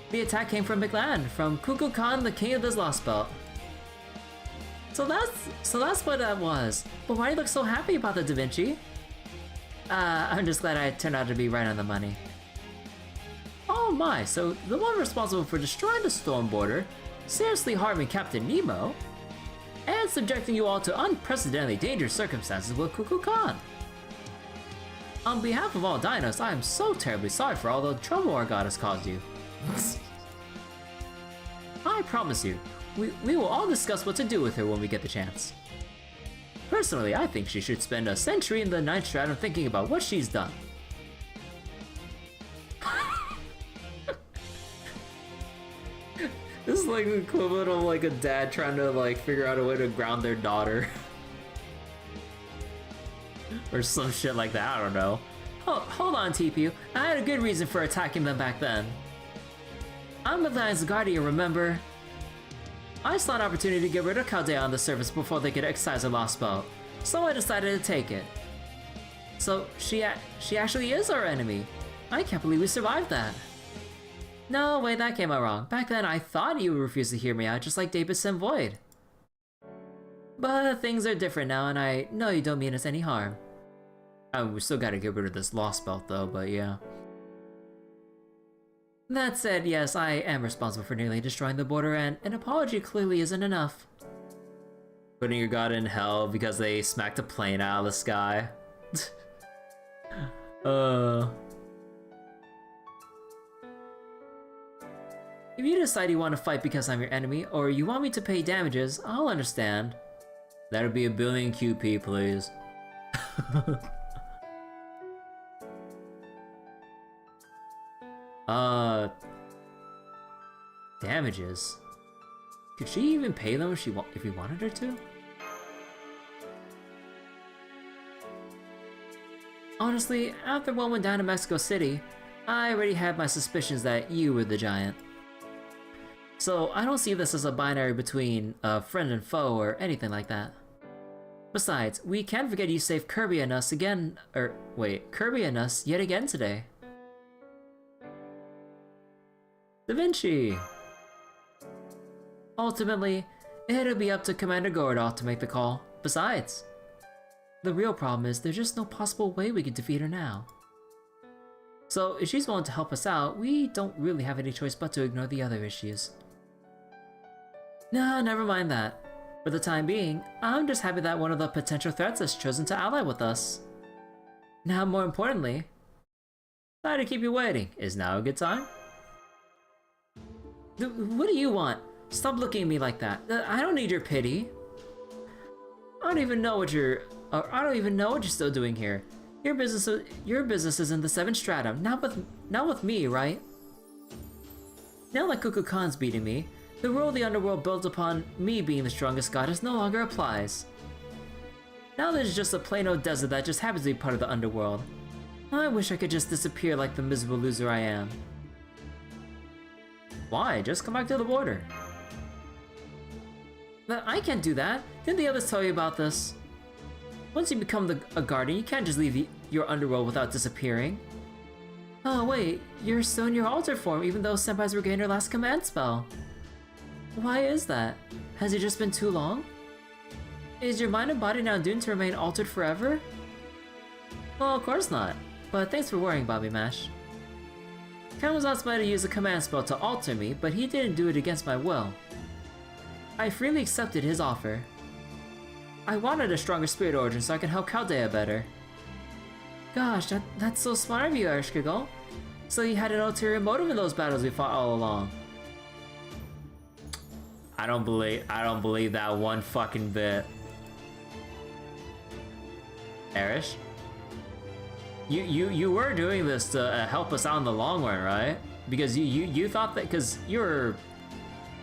The attack came from Mictlan, from Kukulkan, the king of this Lostbelt. So that's what that was. But why do you look so happy about the Da Vinci? I'm just glad I turned out to be right on the money. Oh my, so the one responsible for destroying the Stormboarder, seriously harming Captain Nemo, and subjecting you all to unprecedentedly dangerous circumstances with Kukulkan. On behalf of all dinos, I am so terribly sorry for all the trouble our god has caused you. I promise you, we will all discuss what to do with her when we get the chance. Personally, I think she should spend a century in the 9th stratum thinking about what she's done. This is like the equivalent of like a dad trying to like figure out a way to ground their daughter. Or some shit like that, I don't know. Hold on, TPU. I had a good reason for attacking them back then. I'm Mictlan's guardian, remember? I saw an opportunity to get rid of Caldea on the surface before they could excise a Lostbelt, so I decided to take it. So she actually is our enemy. I can't believe we survived that. No, wait, that came out wrong. Back then I thought you would refuse to hear me out, just like David Sim Void. But things are different now, and I know you don't mean us any harm. We still gotta get rid of this Lostbelt though, but yeah. That said, yes, I am responsible for nearly destroying the border, and an apology clearly isn't enough. Putting your god in hell because they smacked a plane out of the sky. If you decide you want to fight because I'm your enemy, or you want me to pay damages, I'll understand. That'll be $1 billion QP, please. Damages? Could she even pay them if we wanted her to? Honestly, after what went down in Mexico City, I already had my suspicions that you were the giant. So I don't see this as a binary between a friend and foe or anything like that. Besides, we can't forget you saved Kirby and us again, Kirby and us yet again today. Da Vinci! Ultimately, it'll be up to Commander Gordolf to make the call. Besides, the real problem is there's just no possible way we can defeat her now. So if she's willing to help us out, we don't really have any choice but to ignore the other issues. Nah, never mind that. For the time being, I'm just happy that one of the potential threats has chosen to ally with us. Now, more importantly, sorry to keep you waiting. Is now a good time? What do you want? Stop looking at me like that. I don't need your pity. I don't even know what you're still doing here. Your business is in the 7th stratum, not with me, right? Now that Kukulkan's beating me, the rule of the underworld built upon me being the strongest goddess no longer applies. Now there's just a plain old desert that just happens to be part of the underworld. I wish I could just disappear like the miserable loser I am. Why? Just come back to the border. But I can't do that. Didn't the others tell you about this? Once you become a guardian, you can't just leave your underworld without disappearing. Oh wait, you're still in your altered form even though Senpai's regained her last command spell. Why is that? Has it just been too long? Is your mind and body now doomed to remain altered forever? Well, of course not. But thanks for worrying about me, Mash. Ken was asked me to use a command spell to alter me, but he didn't do it against my will. I freely accepted his offer. I wanted a stronger spirit origin so I could help Chaldea better. Gosh, that's so smart of you, Ereshkigal. So you had an ulterior motive in those battles we fought all along. I don't believe that one fucking bit. Erish? You were doing this to help us out in the long run, right? Because you thought that because you're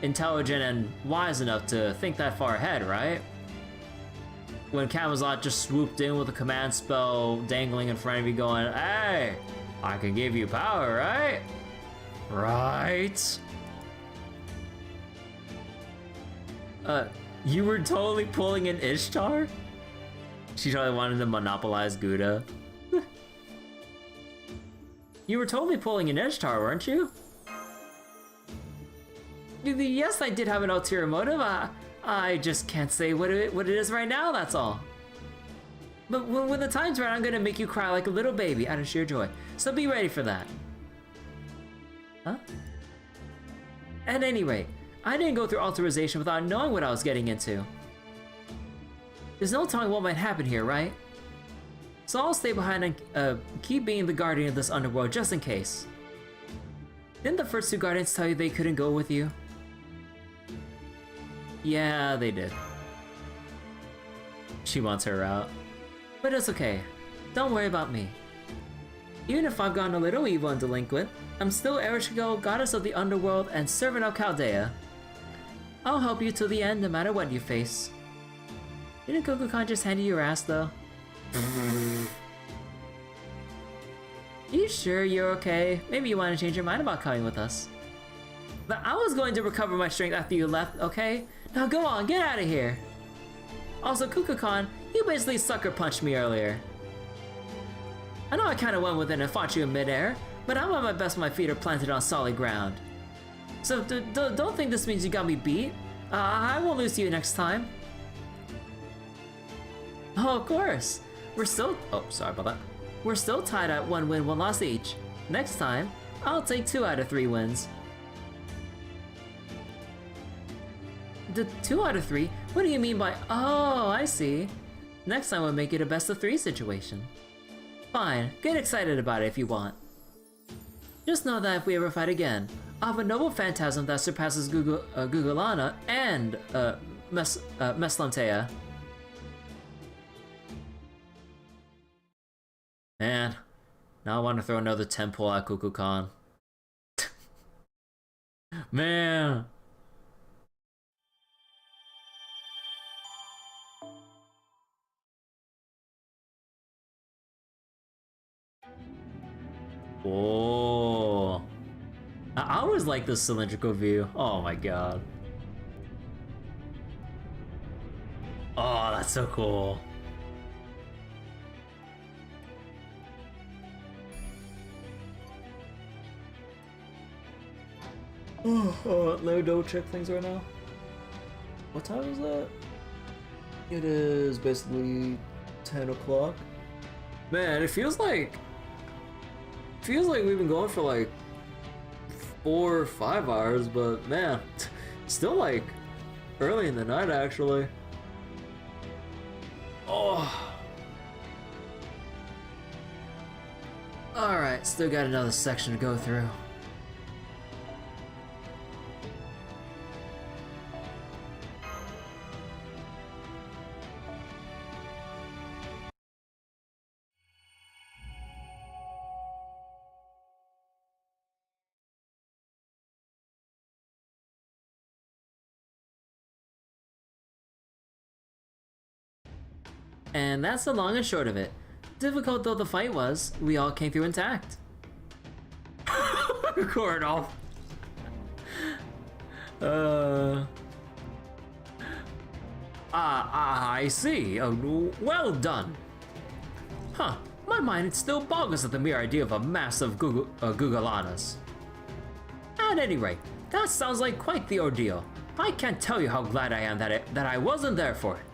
intelligent and wise enough to think that far ahead, right? When Camelot just swooped in with a command spell dangling in front of you going, hey, I can give you power, right? Right? You were totally pulling an Ishtar? She totally wanted to monopolize Gouda. You were totally pulling an Ishtar, weren't you? Yes, I did have an ulterior motive. I just can't say what it is right now, that's all. But when the time's right, I'm gonna make you cry like a little baby out of sheer joy. So be ready for that. Huh? At any rate, I didn't go through authorization without knowing what I was getting into. There's no telling what might happen here, right? So I'll stay behind and keep being the guardian of this underworld just in case. Didn't the first two guardians tell you they couldn't go with you? Yeah, they did. She wants her out. But it's okay. Don't worry about me. Even if I've gone a little evil and delinquent, I'm still Ereshkigal, goddess of the underworld and servant of Chaldea. I'll help you till the end no matter what you face. Didn't Kukulkan just hand you your ass though? You sure you're okay? Maybe you want to change your mind about coming with us. But I was going to recover my strength after you left, okay? Now go on, get out of here! Also, Kukulkan, you basically sucker punched me earlier. I know I kinda went with it and fought you in midair, but I'm at my best when my feet are planted on solid ground. So don't think this means you got me beat. I won't lose to you next time. Oh, of course. We're still tied at 1 win, 1 loss each. Next time, I'll take 2 out of 3 wins. The 2 out of 3? What do you mean by, oh, I see. Next time we'll make it a best of 3 situation. Fine, get excited about it if you want. Just know that if we ever fight again, I'll have a noble phantasm that surpasses Gugulana and Mictlan. Man, now I want to throw another temple at Kukulkan. Man. Oh, I always like this cylindrical view. Oh my god. Oh, that's so cool. Let me double check things right now. What time is that? It is basically 10 o'clock. Man, it feels like we've been going for like 4 or 5 hours, but man, still like early in the night actually. Oh. Alright, still got another section to go through. And that's the long and short of it. Difficult though the fight was, we all came through intact. Gordolf. I see. Well done. Huh, my mind still boggles at the mere idea of a mass of Gugalanas. At any rate, that sounds like quite the ordeal. I can't tell you how glad I am that I wasn't there for it.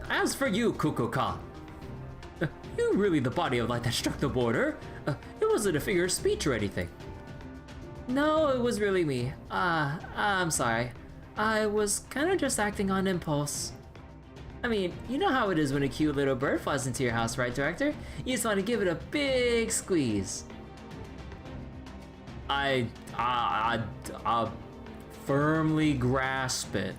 As for you, Kukulkan, you really the body of light that struck the border? It wasn't a figure of speech or anything. No, it was really me. I'm sorry. I was kind of just acting on impulse. I mean, you know how it is when a cute little bird flies into your house, right, Director? You just want to give it a big squeeze. I firmly grasp it.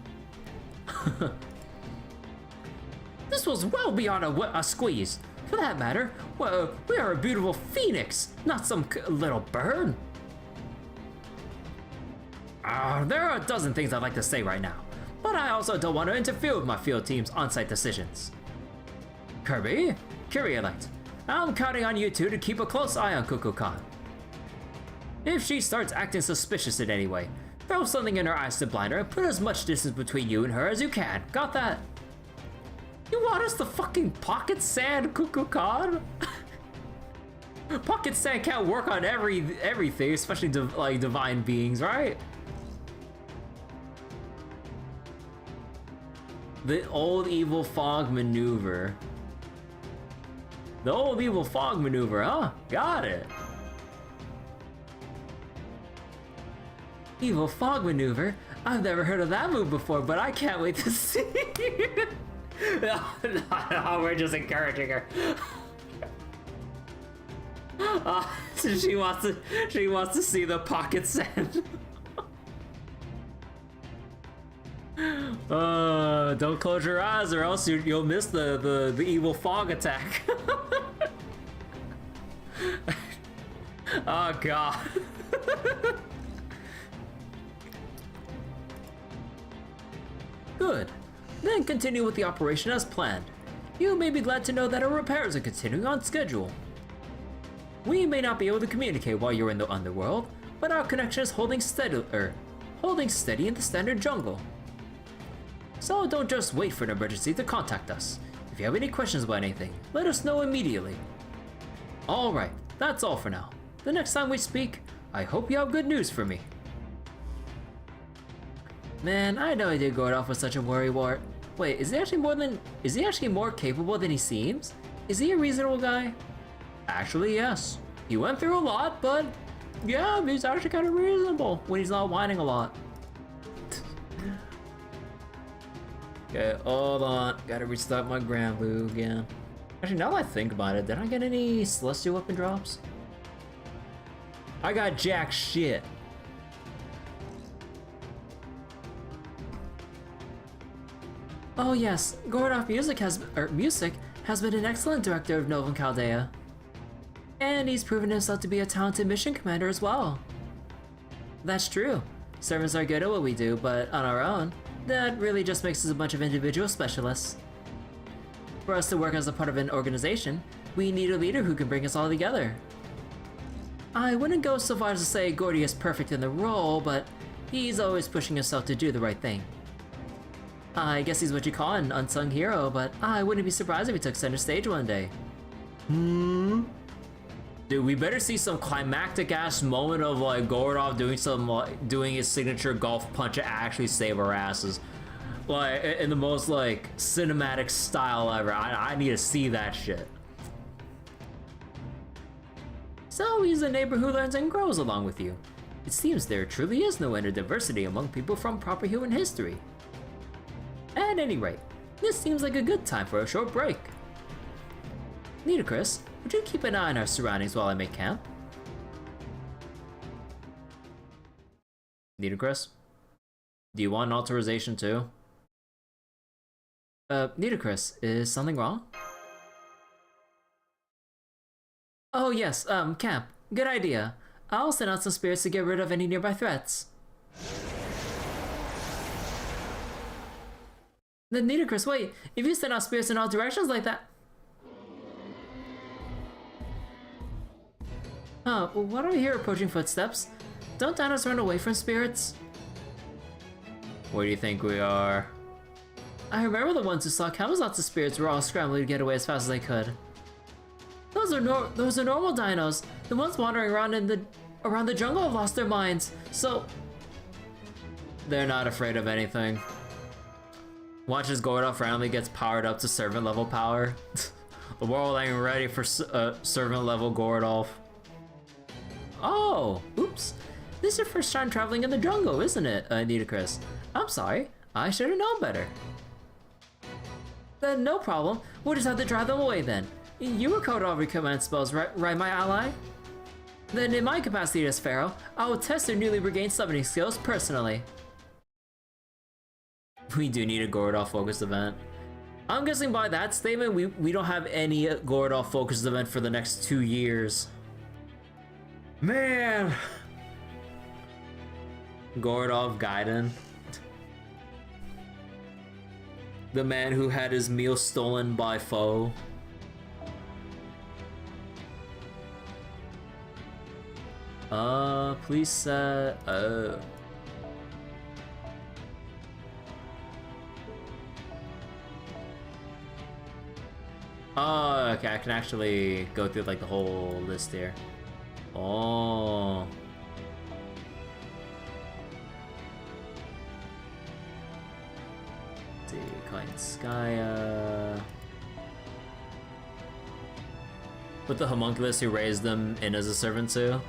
This was well beyond a squeeze. For that matter, well, we are a beautiful phoenix, not some little bird. There are a dozen things I'd like to say right now, but I also don't want to interfere with my field team's on-site decisions. Kirby, Curiolite, I'm counting on you two to keep a close eye on Kukulkan. If she starts acting suspicious in any way, throw something in her eyes to blind her and put as much distance between you and her as you can. Got that? You want us to fucking pocket sand Kukulkan? Pocket sand can't work on everything, especially like divine beings, right? The old evil fog maneuver. The old evil fog maneuver, huh? Got it. Evil fog maneuver? I've never heard of that move before, but I can't wait to see it. No, we're just encouraging her. So she wants to see the pocket sand. Don't close your eyes or else you'll miss the evil fog attack. Oh god. Good. Then continue with the operation as planned. You may be glad to know that our repairs are continuing on schedule. We may not be able to communicate while you're in the underworld, but our connection is holding steady in the standard jungle. So don't just wait for an emergency to contact us. If you have any questions about anything, let us know immediately. Alright, that's all for now. The next time we speak, I hope you have good news for me. Man, I had no idea Gordolf was such a worrywart. Wait, is he actually more capable than he seems? Is he a reasonable guy? Actually, yes. He went through a lot, but yeah, he's actually kind of reasonable when he's not whining a lot. Okay, hold on. Gotta restart my Granblue again. Actually, now that I think about it, did I get any Celestial Weapon drops? I got jack shit. Oh yes, Gordolf Music has been an excellent director of Novum Chaldea. And he's proven himself to be a talented mission commander as well. That's true. Servants are good at what we do, but on our own, that really just makes us a bunch of individual specialists. For us to work as a part of an organization, we need a leader who can bring us all together. I wouldn't go so far as to say Gordy is perfect in the role, but he's always pushing himself to do the right thing. I guess he's what you call an unsung hero, but I wouldn't be surprised if he took center stage one day. Dude, we better see some climactic ass moment of like Gordolf doing his signature golf punch to actually save our asses. Like in the most like cinematic style ever. I need to see that shit. So he's a neighbor who learns and grows along with you. It seems there truly is no inner diversity among people from proper human history. At any rate, this seems like a good time for a short break. Nitocris, would you keep an eye on our surroundings while I make camp? Nitocris? Do you want an authorization too? Nitocris, is something wrong? Oh yes, camp. Good idea. I'll send out some spirits to get rid of any nearby threats. Then Nidicrus, wait, if you send out spirits in all directions like that... Huh, what do I hear approaching footsteps? Don't dinos run away from spirits? Where do you think we are? I remember the ones who saw countless lots of spirits were all scrambling to get away as fast as they could. Those are normal dinos. The ones wandering around around the jungle have lost their minds, so... They're not afraid of anything. Watch as Gordolf randomly gets powered up to servant level power. The world ain't ready for servant level Gordolf. Oh, oops. This is your first time traveling in the jungle, isn't it, Nidicrus? I'm sorry, I should have known better. Then no problem, we'll just have to drive them away then. You recovered all of your command spells, right, my ally? Then in my capacity as Pharaoh, I will test their newly regained summoning skills personally. We do need a Gordolf focused event. I'm guessing by that statement, we don't have any Gordolf focused event for the next 2 years. Man! Gordolf Gaiden. The man who had his meal stolen by foe. Please set... Oh, okay, I can actually go through like the whole list here. Oh. Let's see, Kainskaya. Put the homunculus who raised them in as a servant too.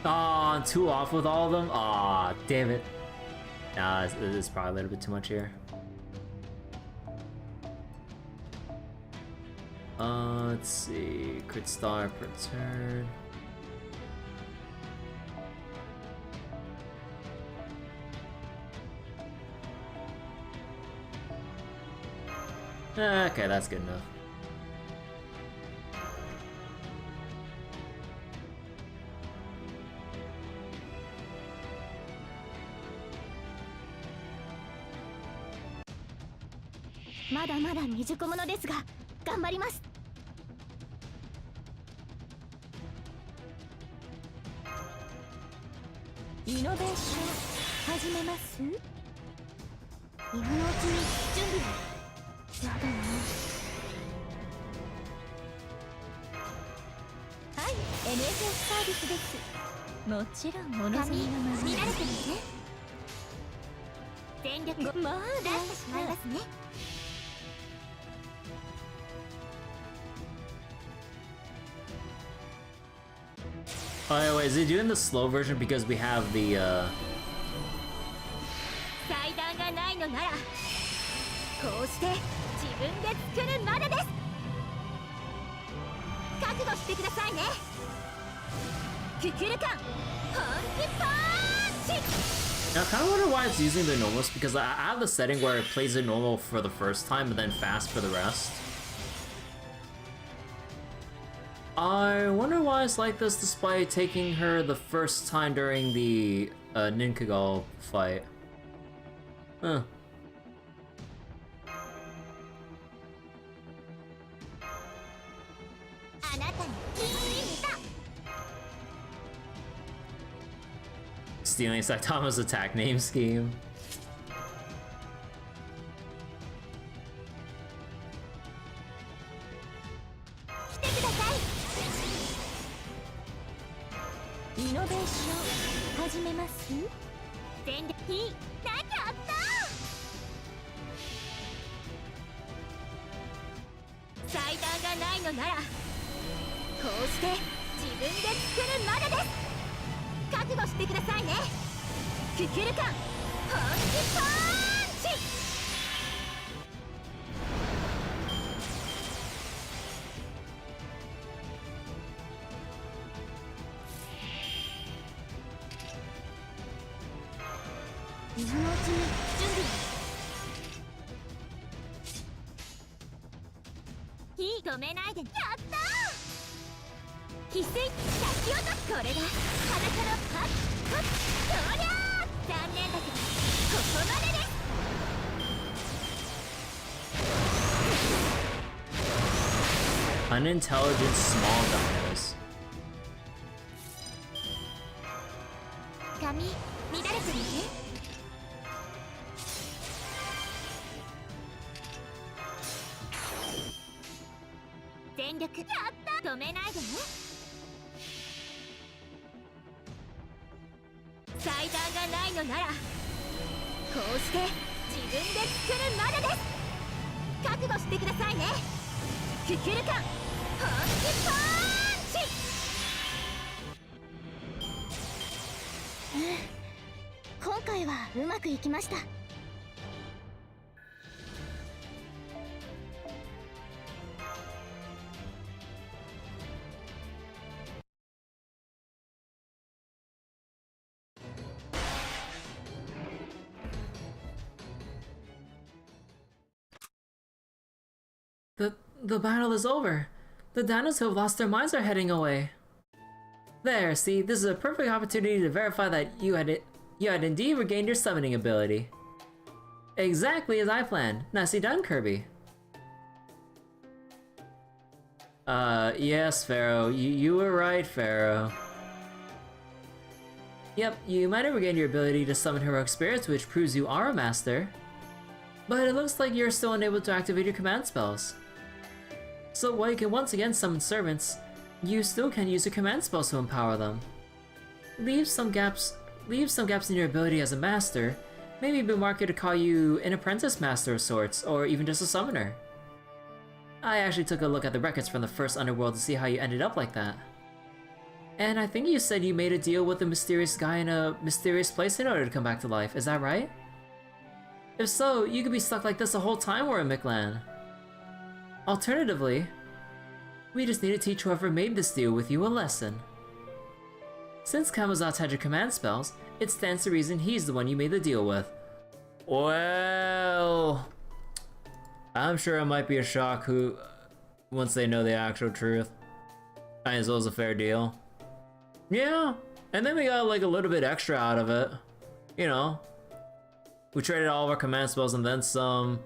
Aw, oh, too off with all of them? Aw, oh, damn it. Nah, it's probably a little bit too much here. Let's see. Crit star per turn. Okay, that's good enough. Oh, wait, is he doing the slow version because we have the, Now, I kind of wonder why it's using the normals, because I have the setting where it plays it normal for the first time and then fast for the rest. I wonder why it's like this despite taking her the first time during the Ninkagal fight. Huh. Stealing Saitama's attack name scheme. がないのならこうして自分で作るまでです。覚悟してくださいね。ククルカン本気パンチ。今のうちに準備を。いい止めないで。やったー。翡翠先落とす。これが裸のパッパッ。そりゃあ残念だけどここまでです。Unintelligent small dinos. 髪乱れてみて。全力。やった。止めないでね。祭壇がないのならこうして自分で作るまでです。覚悟してくださいね。ククルカン本気パンチ。今回はうまくいきました。The battle is over. The dinos who have lost their minds are heading away. There, see, this is a perfect opportunity to verify that you had indeed regained your summoning ability. Exactly as I planned. Nicely done, Kirby. Yes, Pharaoh. You were right, Pharaoh. Yep, you might have regained your ability to summon heroic spirits, which proves you are a master. But it looks like you're still unable to activate your command spells. So while you can once again summon servants, you still can use your command spells to empower them. Leave some gaps in your ability as a master. Maybe it'd be more accurate to call you an apprentice master of sorts, or even just a summoner. I actually took a look at the records from the first underworld to see how you ended up like that. And I think you said you made a deal with a mysterious guy in a mysterious place in order to come back to life, is that right? If so, you could be stuck like this the whole time we're in Mictlan. Alternatively, we just need to teach whoever made this deal with you a lesson. Since Kamazot's had your command spells, it stands to reason he's the one you made the deal with. Well, I'm sure it might be a shock once they know the actual truth. I as well as a fair deal. Yeah, and then we got like a little bit extra out of it. You know, we traded all of our command spells and then some.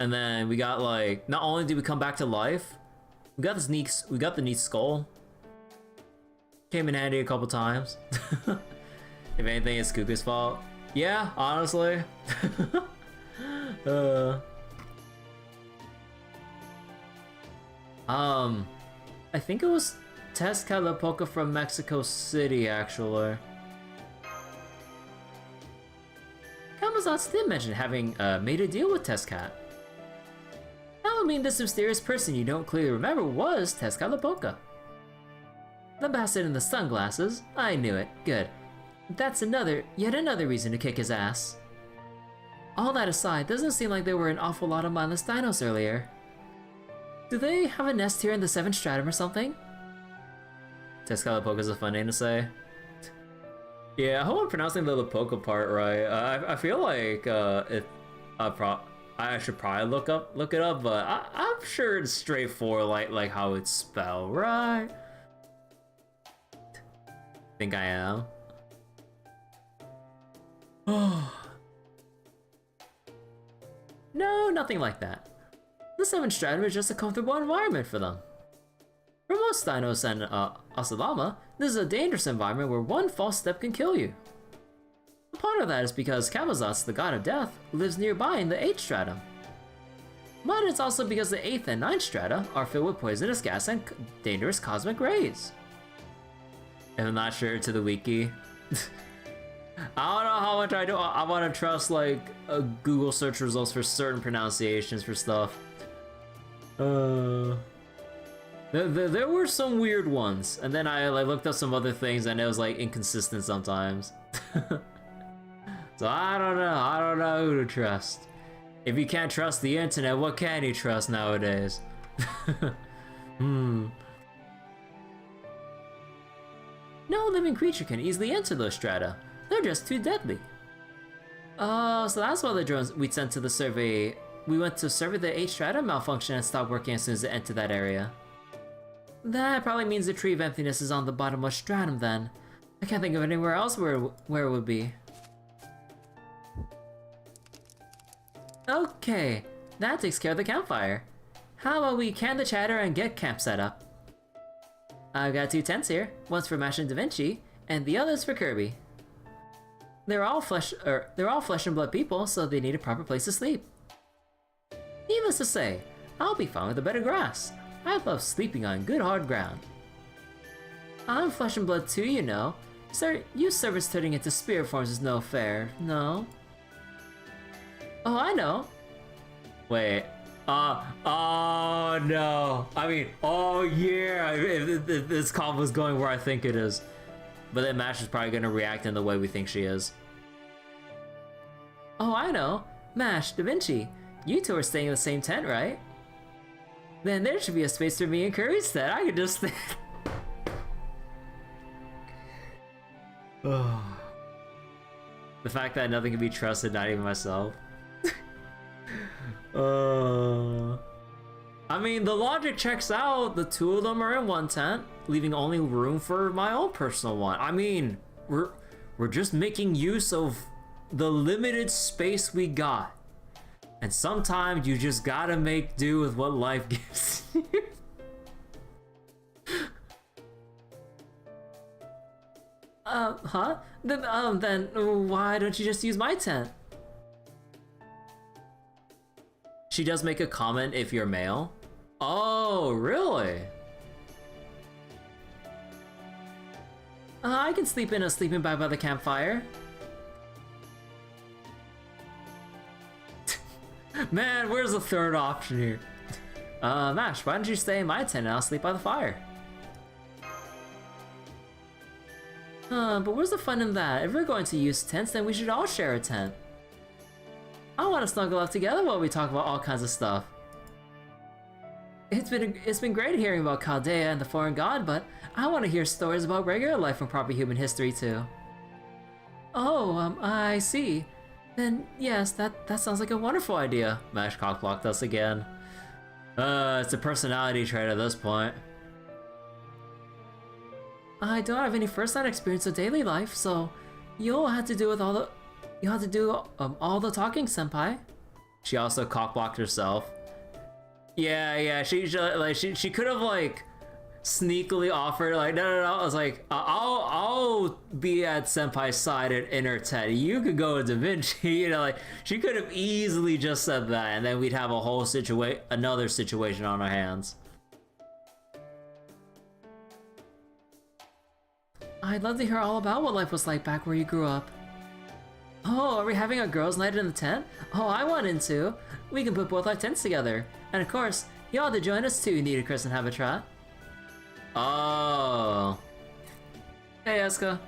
And then we got like, not only did we come back to life, we got the neat skull. Came in handy a couple times. If anything, it's Kuku's fault. Yeah, honestly. I think it was Tezcatlipoca from Mexico City, actually. Kamazotz did mention having made a deal with Tezcat. That would mean this mysterious person you don't clearly remember was Tezcatlipoca. The bastard in the sunglasses? I knew it. Good. That's yet another reason to kick his ass. All that aside, doesn't seem like there were an awful lot of mindless dinos earlier. Do they have a nest here in the 7th stratum or something? Tezcatlipoca is a fun name to say. Yeah, I hope I'm pronouncing the Lipoca part right. I feel like I should probably look it up, but I'm sure it's straightforward, like how it's spelled, right? Think I am. No, nothing like that. The 7th stratum is just a comfortable environment for them. For most dinos and Asadama, this is a dangerous environment where one false step can kill you. Part of that is because Kamazotz, the god of death, lives nearby in the 8th stratum. But it's also because the 8th and 9th strata are filled with poisonous gas and dangerous cosmic rays. If I'm not sure to the wiki. I don't know how much I want to trust like Google search results for certain pronunciations for stuff. There were some weird ones, and then I like looked up some other things, and it was like inconsistent sometimes. So I don't know who to trust. If you can't trust the internet, what can you trust nowadays? No living creature can easily enter those strata. They're just too deadly. Oh, so that's why the drones we sent to the survey. We went to survey the 8 strata malfunction and stopped working as soon as it entered that area. That probably means the tree of emptiness is on the bottommost stratum then. I can't think of anywhere else where it would be. Okay, that takes care of the campfire. How about we can the chatter and get camp set up? I've got 2 tents here, one's for Mash and Da Vinci, and the other's for Kirby. They're all flesh and blood people, so they need a proper place to sleep. Needless to say, I'll be fine with a bed of grass. I love sleeping on good hard ground. I'm flesh and blood too, you know. Sir, you servants turning into spirit forms is no fair, no? Oh, I know. Wait. Oh no. I mean, oh yeah, if this combo's going where I think it is. But then Mash is probably gonna react in the way we think she is. Oh, I know. Mash, Da Vinci, you two are staying in the same tent, right? Then there should be a space for me and Curry's tent. I could just think. The fact that nothing can be trusted, not even myself. I mean, the logic checks out. The 2 of them are in one tent, leaving only room for my own personal one. I mean, we're just making use of the limited space we got. And sometimes you just gotta make do with what life gives you. Huh? Then why don't you just use my tent? She does make a comment if you're male. Oh, really? I can sleep in a sleeping bag by the campfire. Man, where's the 3rd option here? Mash, why don't you stay in my tent and I'll sleep by the fire? But where's the fun in that? If we're going to use tents, then we should all share a tent. I want to snuggle up together while we talk about all kinds of stuff. It's been great hearing about Chaldea and the foreign god, but I want to hear stories about regular life from proper human history too. Oh, I see. Then yes, that sounds like a wonderful idea. Mash cockblocked us again. It's a personality trait at this point. I don't have any first-hand experience of daily life, so you'll have to do all the talking, senpai. She also cockblocked herself. Yeah, she could have like sneakily offered like no. I was like I'll be at senpai's side in her tent. You could go with Da Vinci. You know, like she could have easily just said that, and then we'd have a whole another situation on our hands. I'd love to hear all about what life was like back where you grew up. Oh, are we having a girls' night in the tent? Oh, I want in too. We can put both our tents together. And of course, you ought to join us too, Nita, Chris, and Habitat. Oh. Hey, Eska.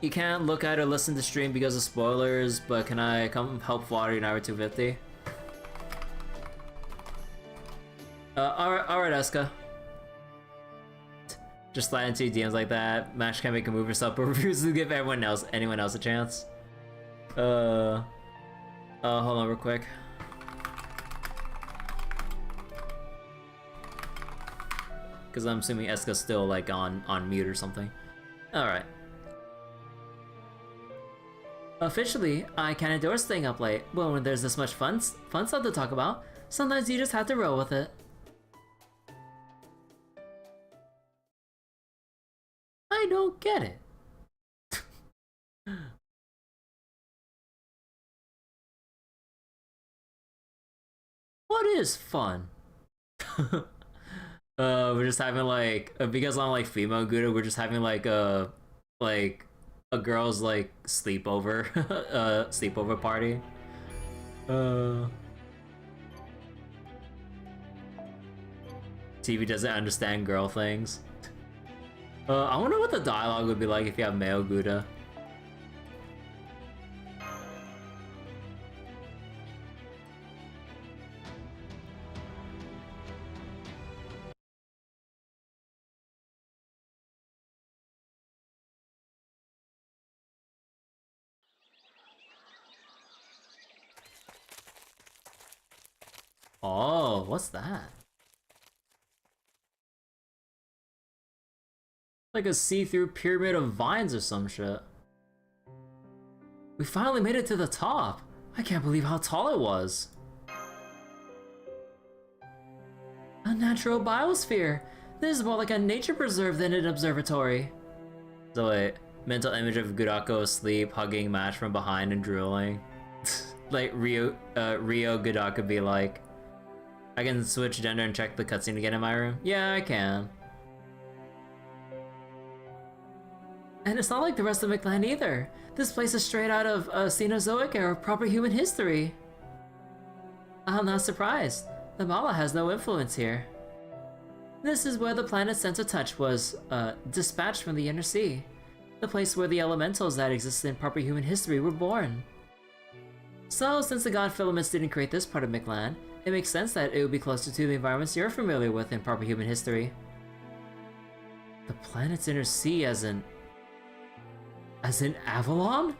You can't look at or listen to stream because of spoilers, but can I come help Flutter United 250? Alright, Eska. Just slide into DMs like that. Mash can't make a move herself, but refuses to give anyone else a chance. Hold on real quick. Because I'm assuming Eska's still like on mute or something. Alright. Officially, I can't endure staying up late, but when there's this much fun stuff to talk about, sometimes you just have to roll with it. I don't get it. What is fun? We're just having like because I'm like female Gouda, we're just having like a girls like sleepover sleepover party. TV doesn't understand girl things. I wonder what the dialogue would be like if you have male Gouda. Oh, what's that? Like a see-through pyramid of vines or some shit. We finally made it to the top! I can't believe how tall it was! A natural biosphere! This is more like a nature preserve than an observatory. So wait, mental image of Gudako asleep, hugging Mash from behind and drooling. Like Rio Gudaka could be like, I can switch gender and check the cutscene again in my room? Yeah, I can. And it's not like the rest of Mictlan either. This place is straight out of Cenozoic era proper human history. I'm not surprised. The Mala has no influence here. This is where the planet's sense of touch was dispatched from the inner sea. The place where the elementals that existed in proper human history were born. So, since the god filaments didn't create this part of Mictlan, it makes sense that it would be closer to the environments you're familiar with in proper human history. The planet's inner sea as in Avalon?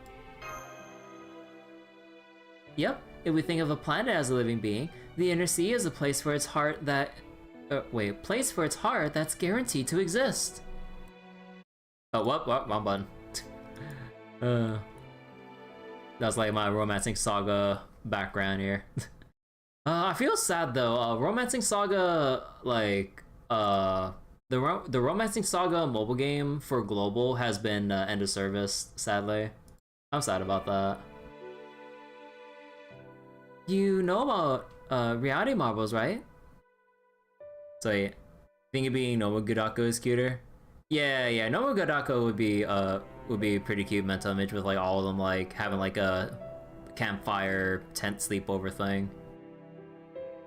Yep, if we think of a planet as a living being, the inner sea is a place for its heart that... place for its heart that's guaranteed to exist. Oh, what? Wrong button. That's like my Romancing Saga background here. I feel sad though. Romancing Saga, like, the Romancing Saga mobile game for global has been end of service, sadly. I'm sad about that. You know about reality marbles, right? So yeah, think it being Nomogudako is cuter? Yeah, Nomogudako would be a pretty cute mental image with like all of them like having like a campfire tent sleepover thing.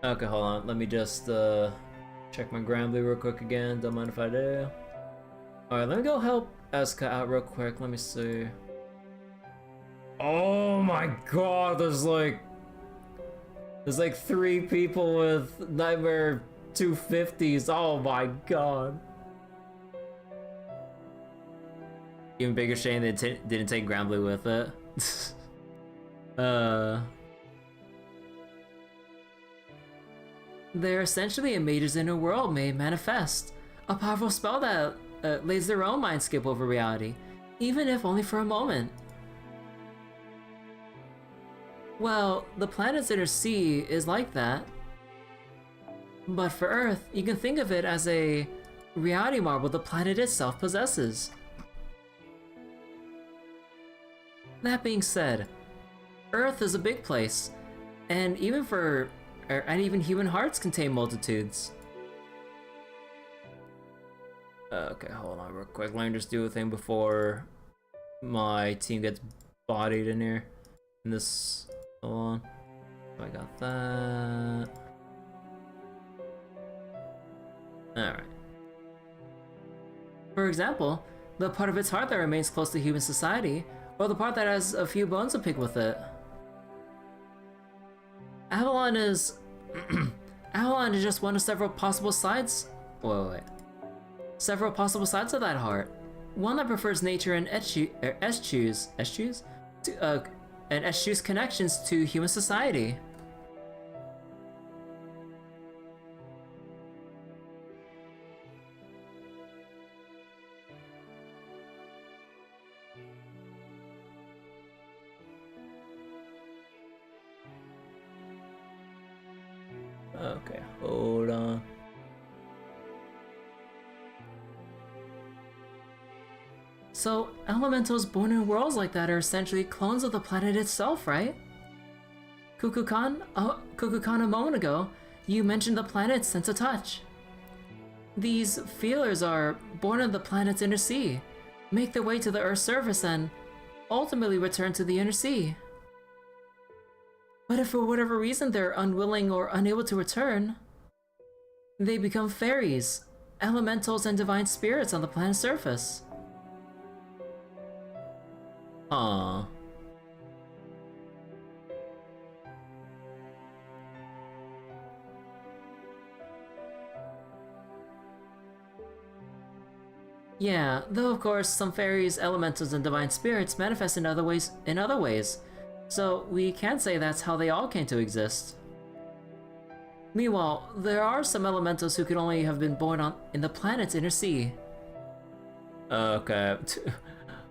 Okay, hold on. Let me just check my Grambly real quick again. Don't mind if I do. Alright, let me go help Eska out real quick. Let me see. Oh my god, there's like 3 people with Nightmare 250s. Oh my god. Even bigger shame they didn't take Grambly with it. They're essentially a mage's inner world made manifest. A powerful spell that lays their own mind skip over reality, even if only for a moment. Well, the planet's inner sea is like that. But for Earth, you can think of it as a reality marble the planet itself possesses. That being said, Earth is a big place, and even human hearts contain multitudes. Okay, hold on real quick. Let me just do a thing before my team gets bodied in here. In this, hold on. I got that. Alright. For example, the part of its heart that remains close to human society, or the part that has a few bones to pick with it. Avalon is... Avalon is just one of several possible sides... Wait. Several possible sides of that heart. One that prefers nature and eschews connections to human society. Okay, hold on. So, elementals born in worlds like that are essentially clones of the planet itself, right? Kukulkan a moment ago, you mentioned the planet's sense of touch. These feelers are born of the planet's inner sea, make their way to the Earth's surface, and ultimately return to the inner sea. But if for whatever reason they're unwilling or unable to return, They become fairies, elementals, and divine spirits on the planet's surface. Aww. Yeah, though of course some fairies, elementals, and divine spirits manifest in other ways. So we can't say that's how they all came to exist. Meanwhile, there are some elementals who could only have been born in the planet's inner sea. Okay.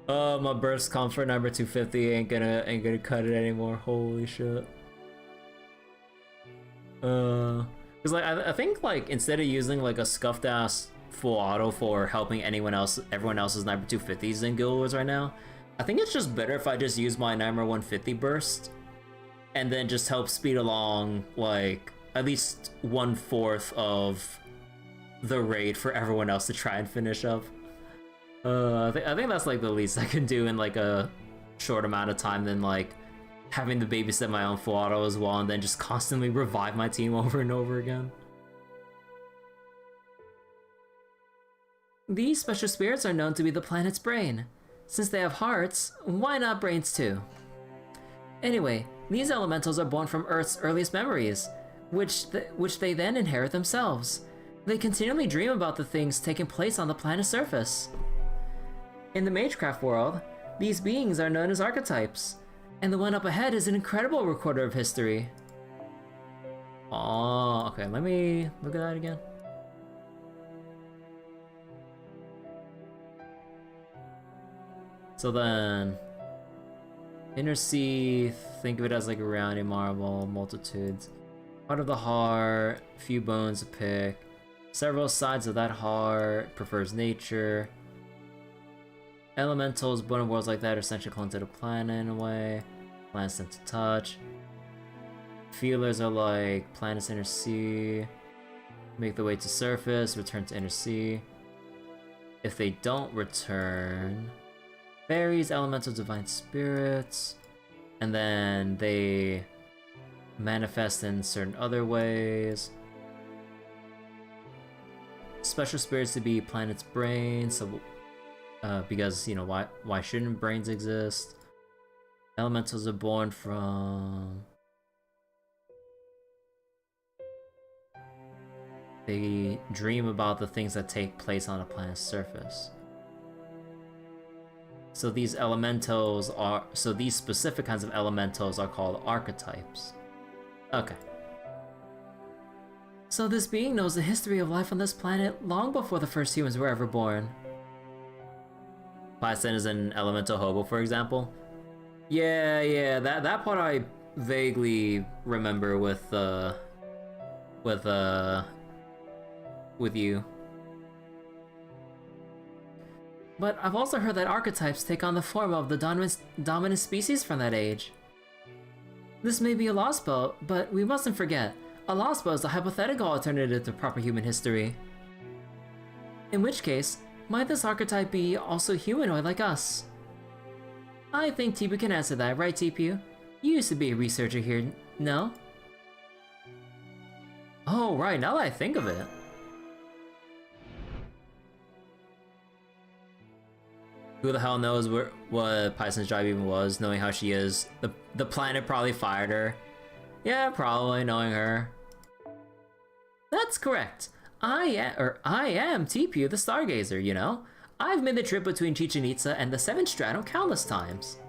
My burst comfort number 250 ain't gonna cut it anymore. Holy shit. Cause like I think like instead of using like a scuffed ass full auto for helping everyone else's number 250s in Guild Wars right now, I think it's just better if I just use my number 150 burst and then just help speed along like at least 1/4 of the raid for everyone else to try and finish up. I think that's like the least I can do in like a short amount of time than like having to babysit my own full auto as well and then just constantly revive my team over and over again. These special spirits are known to be the planet's brain. Since they have hearts, why not brains too? Anyway, these elementals are born from Earth's earliest memories, which they then inherit themselves. They continually dream about the things taking place on the planet's surface. In the Magecraft world, these beings are known as archetypes, and the one up ahead is an incredible recorder of history. Oh, okay, let me look at that again. So then, Inner Sea, think of it as like a rounding marble, multitudes. Heart of the heart, few bones to pick. Several sides of that heart, prefers nature. Elementals, born in worlds like that are essentially clones to the planet in a way. Planets tend to touch. Feelers are like planets inner sea. Make the way to surface, return to inner sea. If they don't return, fairies, elementals, divine spirits, and then they manifest in certain other ways. Special spirits to be planet's brain, so because you know why shouldn't brains exist? Elementals are born from. They dream about the things that take place on a planet's surface. So these elementals are. So these specific kinds of elementals are called archetypes. Okay. So this being knows the history of life on this planet long before the first humans were ever born. Python is an elemental hobo, for example. Yeah, That part I vaguely remember with you. But I've also heard that archetypes take on the form of the dominant species from that age. This may be a Lostbelt, but we mustn't forget, a Lostbelt is a hypothetical alternative to proper human history. In which case, might this archetype be also humanoid like us? I think TPU can answer that, right TPU? You used to be a researcher here, no? Oh right, now that I think of it. Who the hell knows what Python's job even was, knowing how she is. The planet probably fired her. Yeah, probably, knowing her. That's correct. I am TPU the Stargazer, you know? I've made the trip between Chichen Itza and the Seventh Stratum countless times.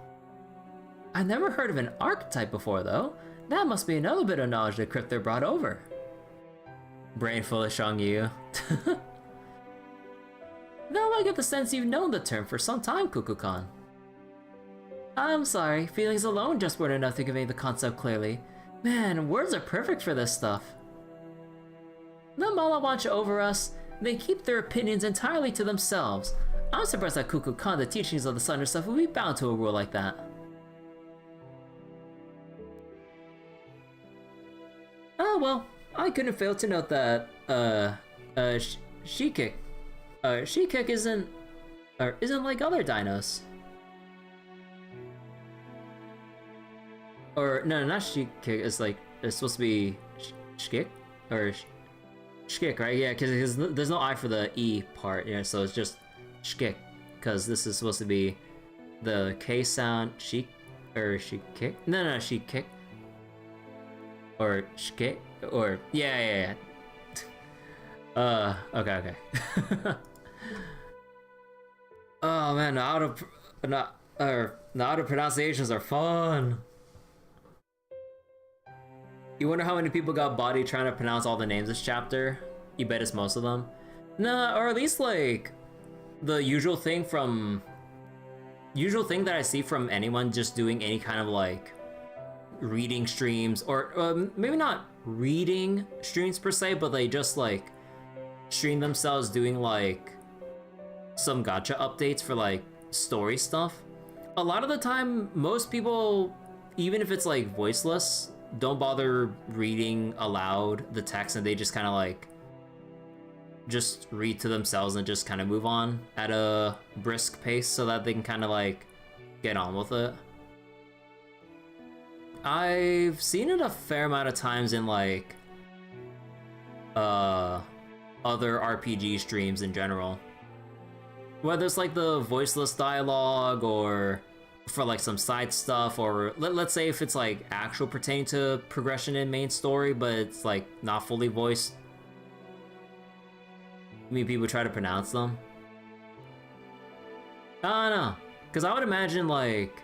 I've never heard of an archetype before, though. That must be another bit of knowledge that Crypto brought over. Brain full of Shangyu. Though I get the sense you've known the term for some time, Kukulkan. I'm sorry, feelings alone just weren't enough to convey the concept clearly. Man, words are perfect for this stuff. The Mala watch over us, they keep their opinions entirely to themselves. I'm surprised that Kukulkan, the teachings of the Sun herself, would be bound to a rule like that. Oh well, I couldn't fail to note that, She-Kick isn't like other dinos. Or, no, not She-Kick, it's supposed to be Shkik? Or Shkik, right? Yeah, because there's no I for the E part, yeah, so it's just shkik, because this is supposed to be the K sound, she, or she kick? No, she kick. Or shkik, or, yeah. Okay. Oh man, the auto pronunciations are fun. You wonder how many people got bodied trying to pronounce all the names this chapter? You bet it's most of them. Nah, or at least like the usual thing that I see from anyone just doing any kind of like reading streams, or maybe not reading streams per se, but they just like stream themselves doing like some gacha updates for like story stuff. A lot of the time, most people, even if it's like voiceless, don't bother reading aloud the text, and they just kind of like just read to themselves and just kind of move on at a brisk pace so that they can kind of like get on with it. I've seen it a fair amount of times in like other RPG streams in general. Whether it's like the voiceless dialogue or for like some side stuff, or let's say if it's like actual pertaining to progression in main story, but it's like not fully voiced. I mean, people try to pronounce them. I don't know, because I would imagine like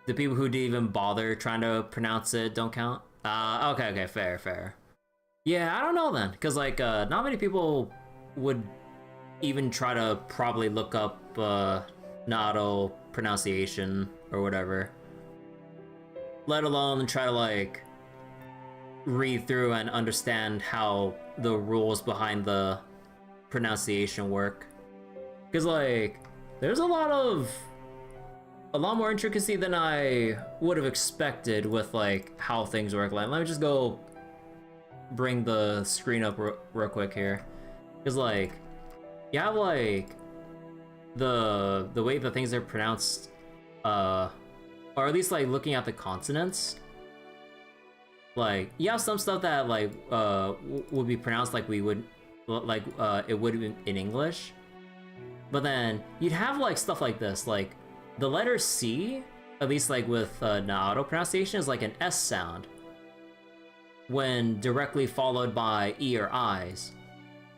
the people who didn't even bother trying to pronounce it don't count. Okay, fair. Yeah, I don't know then, because like not many people would even try to probably look up Naruto pronunciation or whatever, let alone try to like read through and understand how the rules behind the pronunciation work. Because like there's a lot more intricacy than I would have expected with like how things work. Like, let me just go bring the screen up real quick here, because like you have like the way that things are pronounced, or at least like looking at the consonants. Like you have some stuff that like would be pronounced like we would, like it would in English, but then you'd have like stuff like this, like the letter C, at least like with Naruto pronunciation, is like an S sound when directly followed by E or I's.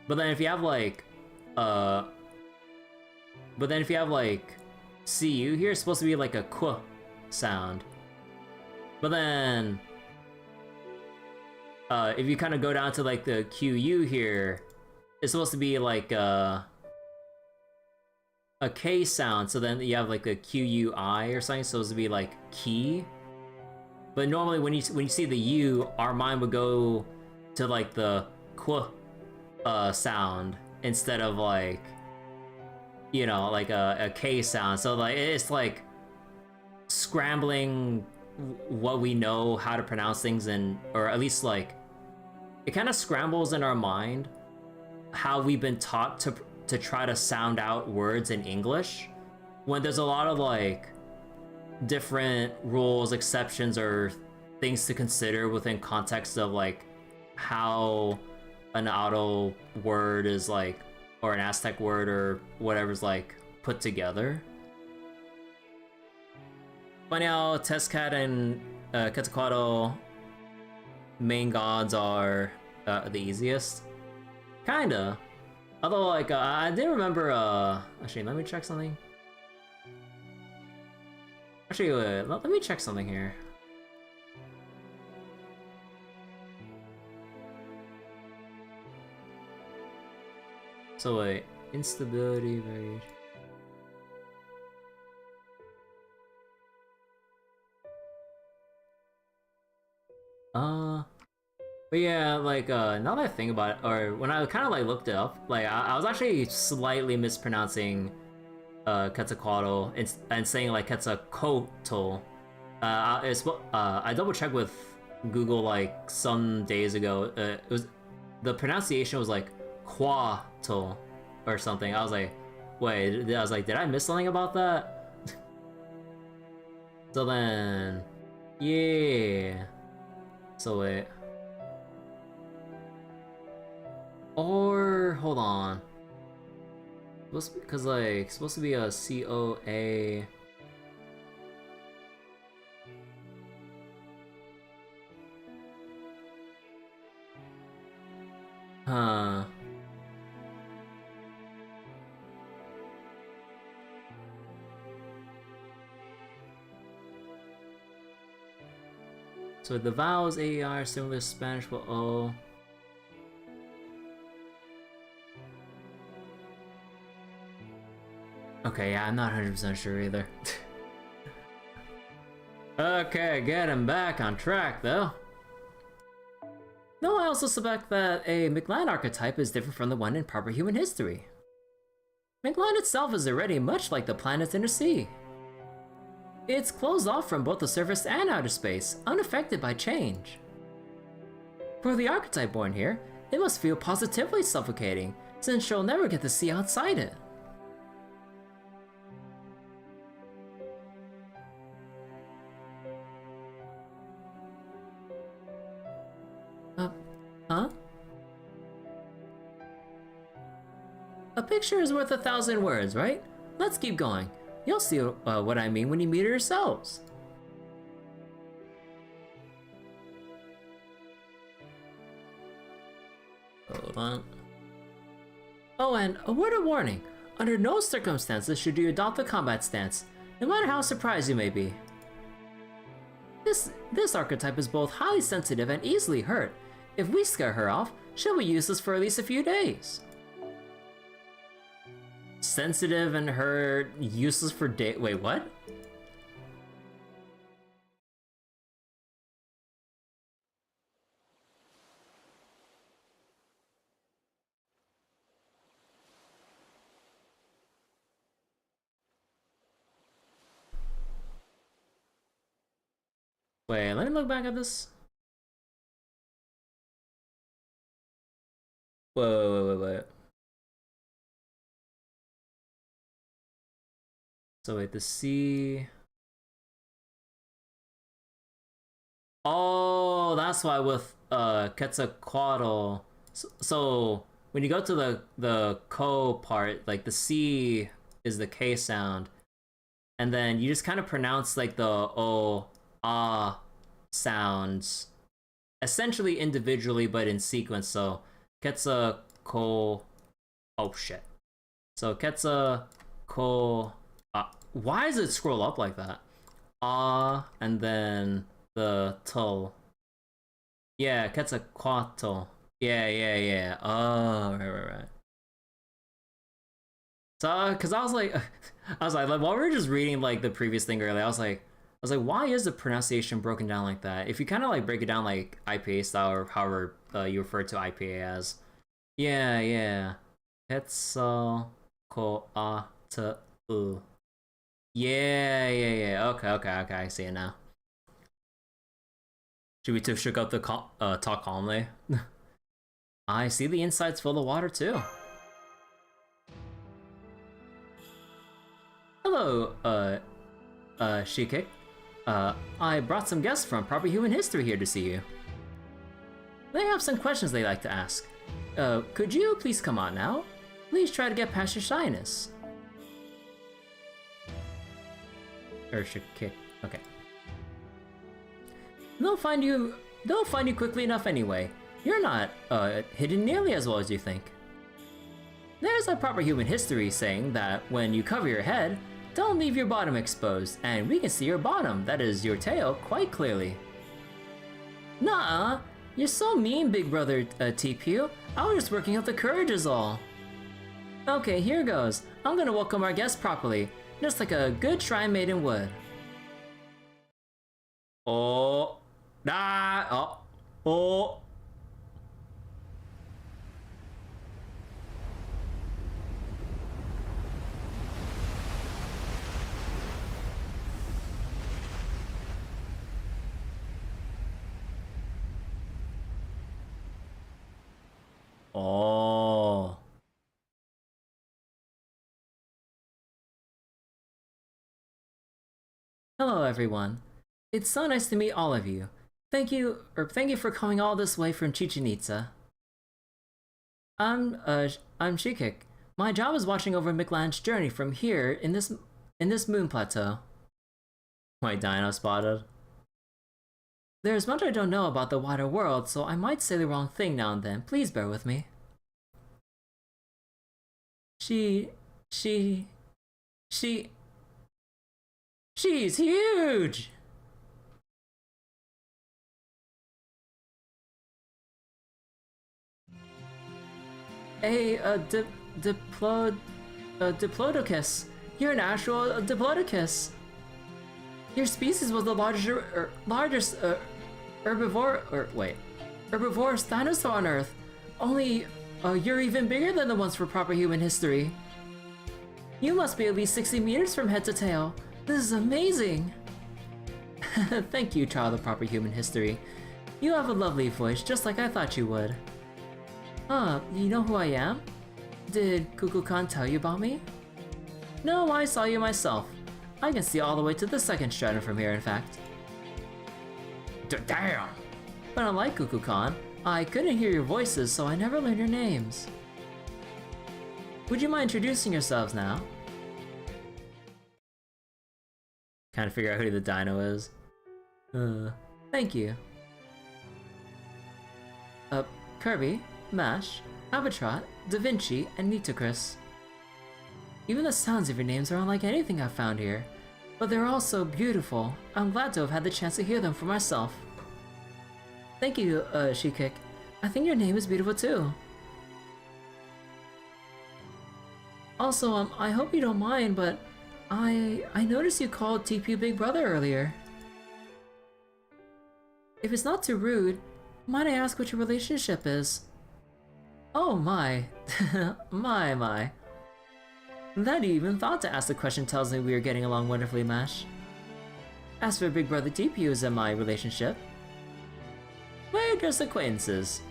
But then if you have like CU here, it's supposed to be like a Q sound. But then if you kind of go down to like the QU here, it's supposed to be like a K sound. So then you have like a QUI or something, so it's supposed to be like key. But normally when you see the U, our mind would go to like the Q sound instead of like, you know, like a K sound. So like it's like scrambling what we know how to pronounce things, and or at least like it kind of scrambles in our mind how we've been taught to try to sound out words in English, when there's a lot of like different rules, exceptions, or things to consider within context of like how an auto word is like, or an Aztec word or whatever's like put together. Funny how Testcat and Quetzalcoatl main gods are the easiest. Kinda. Although like I did remember actually let me check something. Actually wait, let me check something here. So wait, instability variation. But yeah, like now that I think about it, or when I kind of like looked it up, like I was actually slightly mispronouncing Quetzalcoatl and saying like Quetzalcoatl. I double checked with Google like some days ago. It was, the pronunciation was like Quatl or something. I was like, wait, did I miss something about that? So then, yeah. So wait. Or hold on. Because like supposed to be a COA. Huh. So the vowels AER similar to Spanish for O. Okay, yeah, I'm not 100% sure either. Okay, getting back on track though. No, I also suspect that a Mictlan archetype is different from the one in proper human history. Mictlan itself is already much like the planet's inner sea. It's closed off from both the surface and outer space, unaffected by change. For the archetype born here, it must feel positively suffocating, since she'll never get to see outside it. Huh? A picture is worth 1,000 words, right? Let's keep going. You'll see what I mean when you meet her yourselves. Hold on. Oh, and a word of warning. Under no circumstances should you adopt the combat stance, no matter how surprised you may be. This archetype is both highly sensitive and easily hurt. If we scare her off, she'll be useless for at least a few days. Sensitive and hurt, useless for day. Wait, what? Wait, let me look back at this. Wait. So wait, the C. Oh, that's why with Quetzalcoatl. So when you go to the ko part, like the C is the K sound, and then you just kind of pronounce like the O, ah sounds, essentially individually but in sequence. So Quetzalcoatl. Oh shit. So Quetzalcoatl. Why does it scroll up like that? And then the tul. Yeah, Quetzalcoatl. Yeah. Oh, right. So, cause I was like, while we were just reading like the previous thing earlier, I was like, why is the pronunciation broken down like that? If you kind of like break it down like IPA style or however you refer to IPA as, yeah. Quetzalcoatl. Yeah. Okay. I see it now. Should we shook up the talk calmly? I see the inside's full of water too. Hello, Shikik. I brought some guests from Proper Human History here to see you. They have some questions they'd like to ask. Could you please come on now? Please try to get past your shyness. Or Shikik. Okay. They'll find you quickly enough anyway. You're not hidden nearly as well as you think. There's a Proper Human History saying that when you cover your head, don't leave your bottom exposed, and we can see your bottom, that is your tail, quite clearly. Nuh-uh, you're so mean, big brother TPU. I was just working up the courage is all. Okay, here goes. I'm gonna welcome our guests properly, just like a good shrine maiden would. Oh. Oh. Hello, everyone. It's so nice to meet all of you. Thank you for coming all this way from Chichen Itza. I'm Shikik. My job is watching over Mictlan's journey from here in this moon plateau. My dino spotted. There's much I don't know about the wider world, so I might say the wrong thing now and then. Please bear with me. She's huge! Diplodocus. You're an actual Diplodocus. Your species was the largest herbivorous dinosaur on Earth. Only, you're even bigger than the ones for proper human history. You must be at least 60 meters from head to tail. This is amazing. Thank you, child of proper human history. You have a lovely voice, just like I thought you would. You know who I am? Did Kukulkan tell you about me? No, I saw you myself. I can see all the way to the second stratum from here, in fact. Damn! But unlike Kukulkan, I couldn't hear your voices, so I never learned your names. Would you mind introducing yourselves now? Kind of figure out who the dino is. Thank you. Kirby, Mash, Abatrot, Da Vinci, and Nitocris. Even the sounds of your names are unlike anything I've found here, but they're all so beautiful. I'm glad to have had the chance to hear them for myself. Thank you, Shikik. I think your name is beautiful too. Also, I hope you don't mind, but I noticed you called TPU Big Brother earlier. If it's not too rude, might I ask what your relationship is? Oh my, my. That you even thought to ask the question tells me we are getting along wonderfully, Mash. As for Big Brother TPUs and my relationship, we're just acquaintances.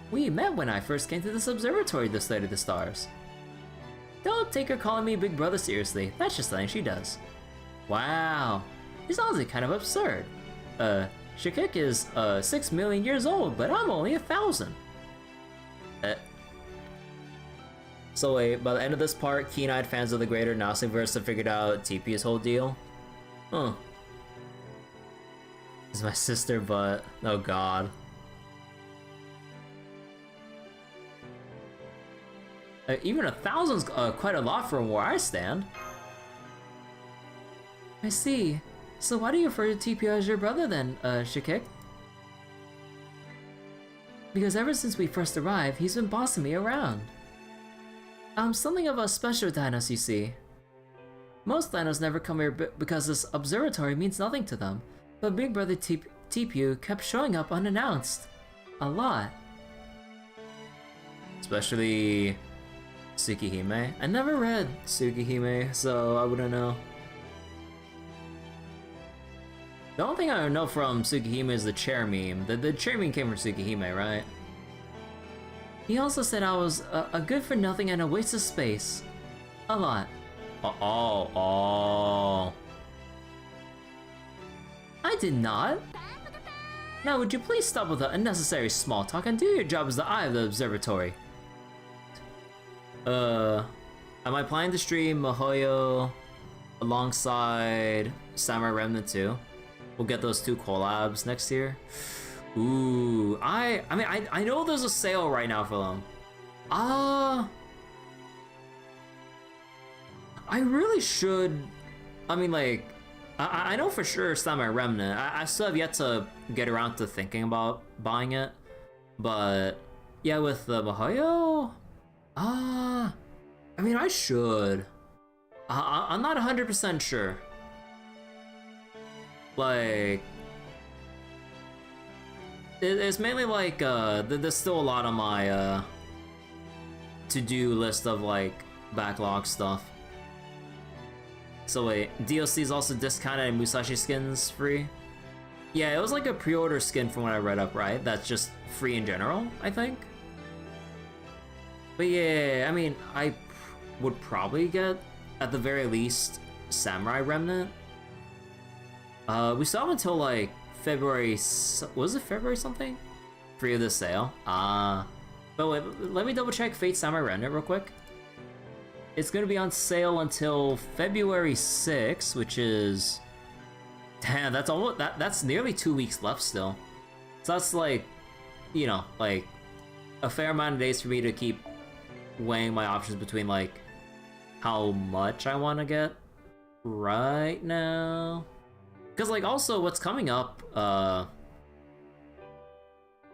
We met when I first came to this observatory to study the stars. Don't take her calling me Big Brother seriously, that's just something she does. Wow, it's honestly kind of absurd. Shikik is 6 million years old, but I'm only 1,000. So wait, by the end of this part, keen-eyed fans of the greater Nasiverse have figured out TP's whole deal? Huh. It's my sister, but... oh god. Even 1,000's quite a lot from where I stand. I see. So why do you refer to TPU as your brother then, Shikik? Because ever since we first arrived, he's been bossing me around. I'm something of a special dinos, you see. Most dinos never come here because this observatory means nothing to them, but Big Brother TPU kept showing up unannounced. A lot. Especially... Tsukihime? I never read Tsukihime, so I wouldn't know. The only thing I know from Tsukihime is the chair meme. The chair meme came from Tsukihime, right? He also said I was a good for nothing and a waste of space. A lot. Oh. I did not. Now would you please stop with the unnecessary small talk and do your job as the eye of the observatory? Am I planning to stream Mihoyo alongside Samurai Remnant 2? We'll get those 2 collabs next year. Ooh, I mean, I know there's a sale right now for them. I really should. I mean, like, I know for sure Samurai Remnant. I still have yet to get around to thinking about buying it. But yeah, with the Mihoyo, I mean, I should. I'm not 100% sure. Like, it's mainly like, there's still a lot on my, to-do list of, like, backlog stuff. So wait, DLC is also discounted and Musashi skins free? Yeah, it was like a pre-order skin from what I read up, right? That's just free in general, I think? But yeah, I mean, I would probably get, at the very least, Samurai Remnant. We still have until like February, was it February something? Free of the sale. But wait, let me double check Fate Samurai Remnant real quick. It's gonna be on sale until February 6th, which is... Damn, that's almost... That's nearly 2 weeks left still. So that's like, you know, like, a fair amount of days for me to keep weighing my options between, like, how much I want to get right now. Because, like, also what's coming up,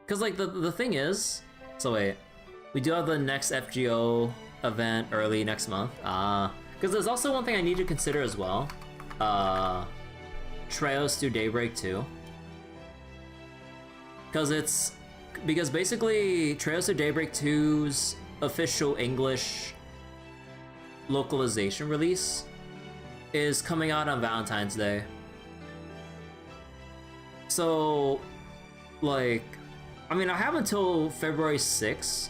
because, like, the thing is... So wait, we do have the next FGO event early next month. Because there's also one thing I need to consider as well. Trails Through Daybreak 2. Because basically Trails Through Daybreak 2's official English localization release is coming out on Valentine's Day. So, like, I mean, I have until February 6th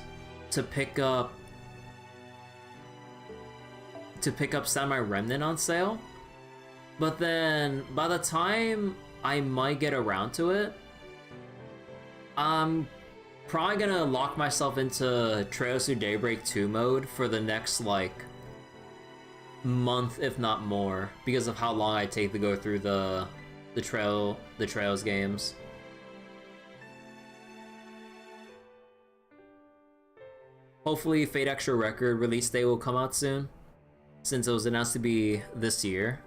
to pick up Samurai Remnant on sale. But then by the time I might get around to it, I'm probably gonna lock myself into Trails Through Daybreak 2 mode for the next, like, month, if not more, because of how long I take to go through the Trails games. Hopefully Fate Extra Record release day will come out soon, since it was announced to be this year.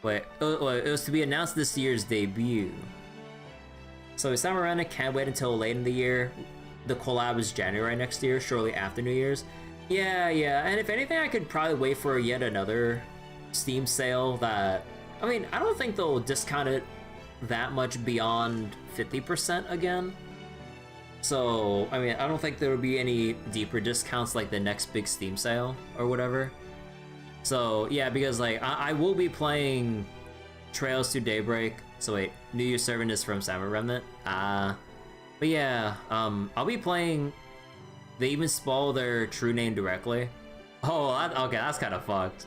Wait, it was to be announced this year's debut. So Samurai Remnant can't wait until late in the year. The collab is January next year, shortly after New Year's. Yeah, and if anything, I could probably wait for yet another Steam sale that... I mean, I don't think they'll discount it that much beyond 50% again. So, I mean, I don't think there will be any deeper discounts like the next big Steam sale or whatever. So, yeah, because, like, I will be playing Trails Through Daybreak. So wait, New Year's Servant is from Samurai Remnant. But yeah, I'll be playing... They even spell their true name directly. Oh, okay, that's kind of fucked.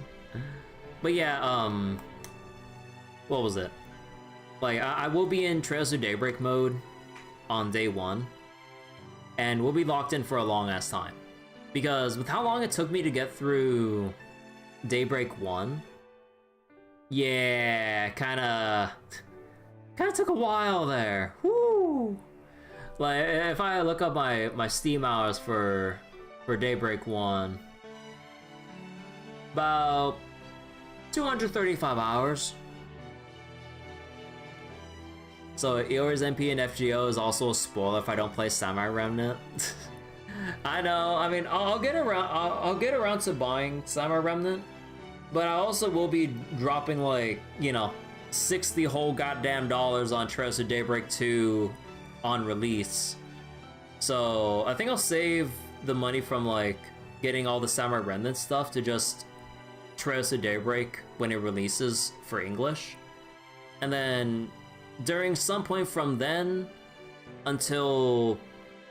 But yeah, what was it? Like, I will be in Trails Through Daybreak mode on day 1. And we'll be locked in for a long ass time. Because with how long it took me to get through Daybreak 1, yeah, kinda took a while there. Woo! Like, if I look up my Steam hours for Daybreak 1, about 235 hours. So Eora's MP and FGO is also a spoiler if I don't play Samurai Remnant. I know. I mean, I'll get around to buying Samurai Remnant, but I also will be dropping, like, you know, 60 whole goddamn dollars on Trails of Daybreak 2 on release. So I think I'll save the money from, like, getting all the Samurai Remnant stuff to just Trails of Daybreak when it releases for English, and then during some point from then until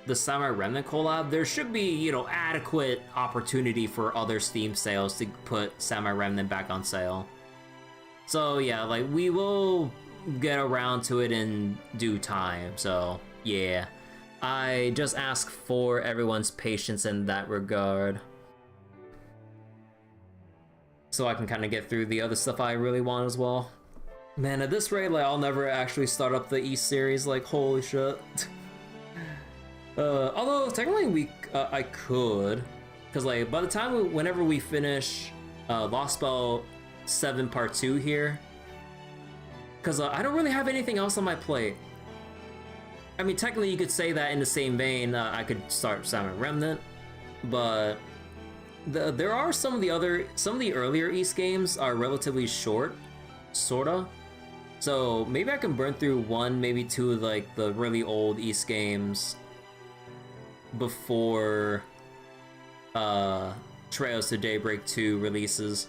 the Samurai Remnant collab, there should be, you know, adequate opportunity for other Steam sales to put Samurai Remnant back on sale. So yeah, like, we will get around to it in due time. So yeah, I just ask for everyone's patience in that regard, so I can kind of get through the other stuff I really want as well. Man, at this rate, like, I'll never actually start up the East series, like, holy shit. Although, technically, I could, because, like, by the time, whenever we finish Lostbelt 7 Part 2 here, because I don't really have anything else on my plate. I mean, technically, you could say that in the same vein, I could start Samurai Remnant, but there are some of the earlier East games are relatively short, sorta. So maybe I can burn through 1, maybe 2 of, like, the really old East games before Trails to Daybreak 2 releases.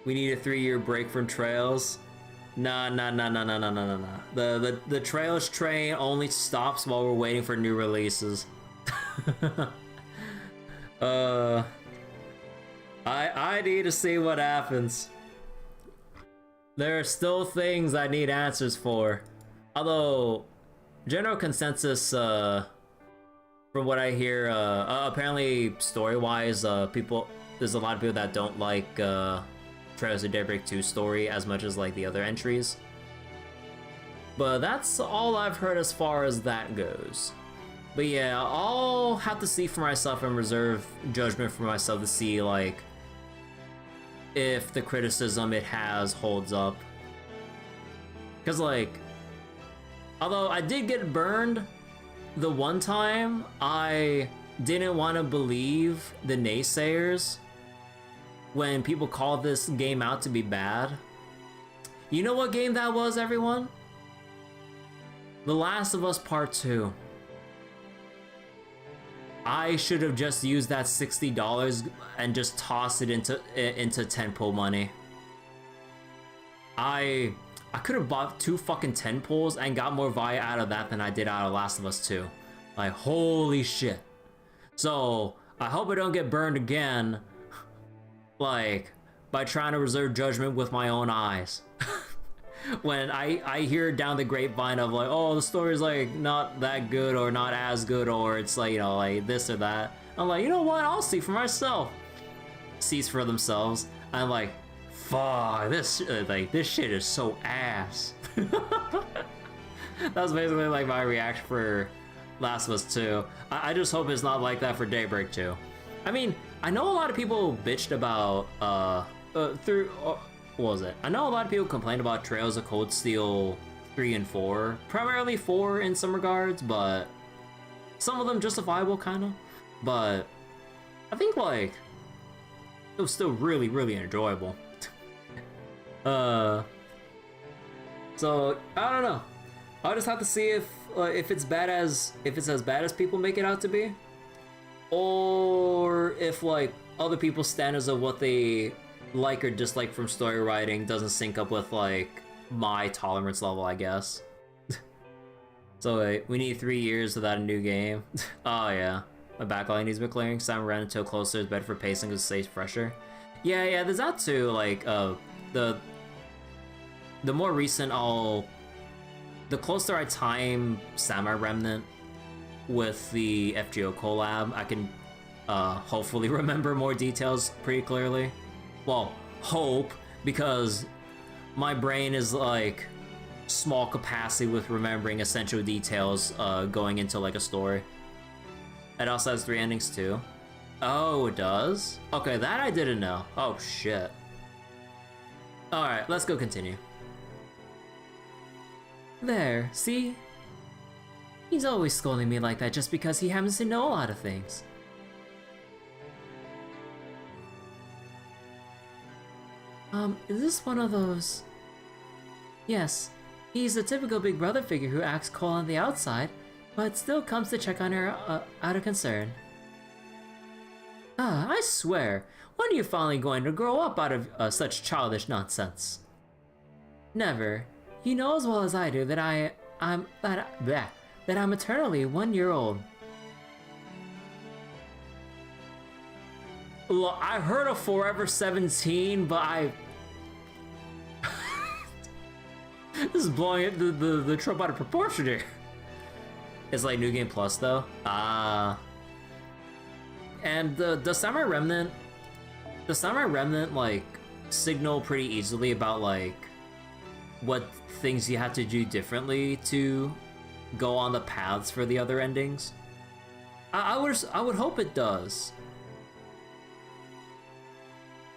We need a 3-year break from Trails. Nah. The Trails train only stops while we're waiting for new releases. I need to see what happens. There are still things I need answers for. Although, general consensus, from what I hear, apparently story-wise, there's a lot of people that don't like Trails of Daybreak 2 story as much as like the other entries. But that's all I've heard as far as that goes. But yeah, I'll have to see for myself and reserve judgment for myself to see like if the criticism it has holds up. Cause like, although I did get burned the one time, I didn't want to believe the naysayers when people called this game out to be bad. You know what game that was, everyone? The Last of Us Part 2. I should have just used that $60 and just tossed it into tentpole money. I could have bought 2 fucking tentpoles and got more value out of that than I did out of Last of Us 2. Like, holy shit. So, I hope I don't get burned again, like, by trying to reserve judgment with my own eyes. When I hear down the grapevine of like, oh, the story's like not that good or not as good, or it's like, you know, like this or that, I'm like, you know what, I'll see for myself. Sees for themselves. I'm like, fuck, this shit is so ass. That's basically like my reaction for Last of Us 2. I just hope it's not like that for Daybreak 2. I mean, I know a lot of people bitched about what was it? I know a lot of people complained about Trails of Cold Steel 3 and 4, primarily 4 in some regards, but some of them justifiable, kind of. But I think like it was still really, really enjoyable. So I don't know. I'll just have to see if it's as bad as people make it out to be, or if like other people's standards of what they like or dislike from story writing doesn't sync up with like my tolerance level, I guess. So wait, we need 3 years without a new game. Oh yeah, my backlog needs to be clearing. Time ran until closer is better for pacing because it stays fresher. Yeah, there's that too. Like the more recent the closer I time Samurai Remnant with the FGO collab, I can hopefully remember more details pretty clearly. Well, hope, because my brain is like small capacity with remembering essential details going into like a story. It also has 3 endings too. Oh, it does? Okay, that I didn't know. Oh shit. Alright, let's go continue. There, see? He's always scolding me like that just because he happens to know a lot of things. Is this one of those? Yes, he's the typical big brother figure who acts cold on the outside, but still comes to check on her out of concern. I swear, when are you finally going to grow up out of such childish nonsense? Never. You know as well as I do that I'm eternally 1 year old. Look, I heard of Forever 17, but this is blowing it the trope out of proportion here. It's like New Game Plus though. And the Samurai Remnant like signal pretty easily about like what things you have to do differently to go on the paths for the other endings. I would hope it does.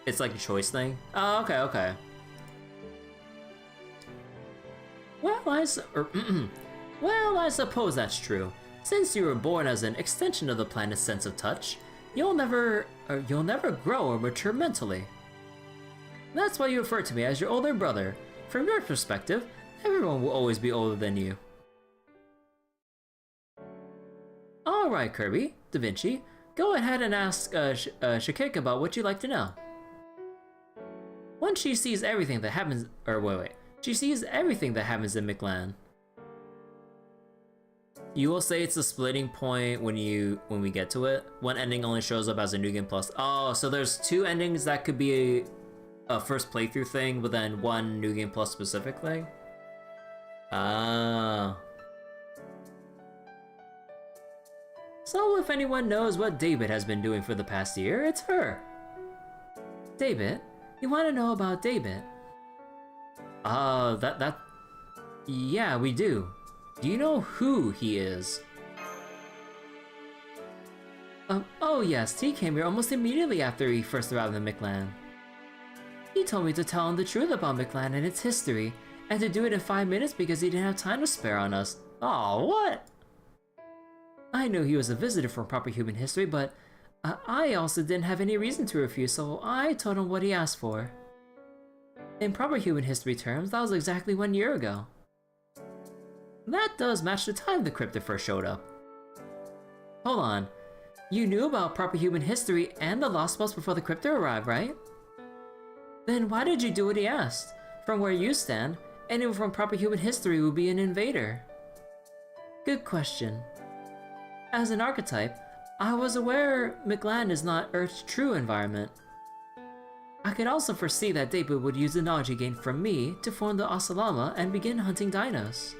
It's like a choice thing. Oh, okay. Well, I suppose that's true. Since you were born as an extension of the planet's sense of touch, you'll never grow or mature mentally. That's why you refer to me as your older brother. From your perspective, everyone will always be older than you. Alright, Kirby, Da Vinci, go ahead and ask Shikeka about what you'd like to know. Once she sees everything that happens, she sees everything that happens in Mictlan. You will say it's a splitting point when we get to it. One ending only shows up as a New Game Plus. Oh, so there's 2 endings that could be a first playthrough thing, but then one New Game Plus specific thing? Ah. So if anyone knows what David has been doing for the past year, it's her. David? You want to know about David? Yeah, we do. Do you know who he is? Oh yes, he came here almost immediately after he first arrived in Mictlan. He told me to tell him the truth about Mictlan and its history, and to do it in 5 minutes because he didn't have time to spare on us. Aw, what? I knew he was a visitor from proper human history, but I also didn't have any reason to refuse, so I told him what he asked for. In proper human history terms, that was exactly 1 year ago. That does match the time the cryptid first showed up. Hold on. You knew about proper human history and the Lostbelt before the cryptid arrived, right? Then why did you do what he asked? From where you stand, anyone from proper human history would be an invader. Good question. As an archetype, I was aware Mictlan is not Earth's true environment. I could also foresee that David would use the knowledge he gained from me to form the Asalama and begin hunting dinos.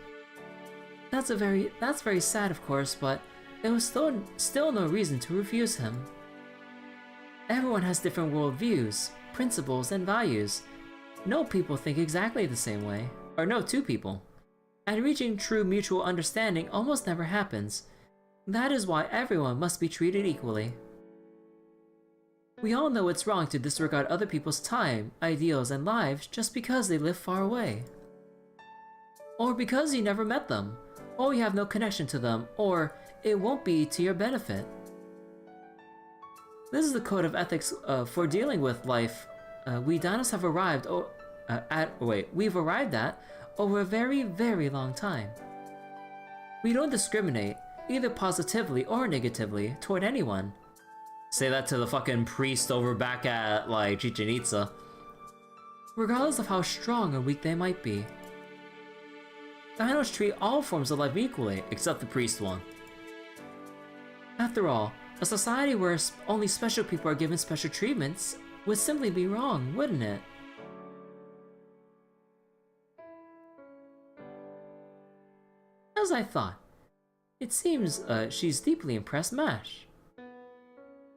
That's very sad, of course, but there was still no reason to refuse him. Everyone has different worldviews, principles, and values. No people think exactly the same way, or no two people. And reaching true mutual understanding almost never happens. That is why everyone must be treated equally. We all know it's wrong to disregard other people's time, ideals, and lives just because they live far away. Or because you never met them, or you have no connection to them, or it won't be to your benefit. This is the code of ethics for dealing with life we dinos have arrived we've arrived at over a very, very long time. We don't discriminate, either positively or negatively, toward anyone. Say that to the fucking priest over back at, like, Chichen Itza. Regardless of how strong or weak they might be. Dinos treat all forms of life equally, except the priest one. After all, a society where only special people are given special treatments would simply be wrong, wouldn't it? As I thought, it seems she's deeply impressed Mash.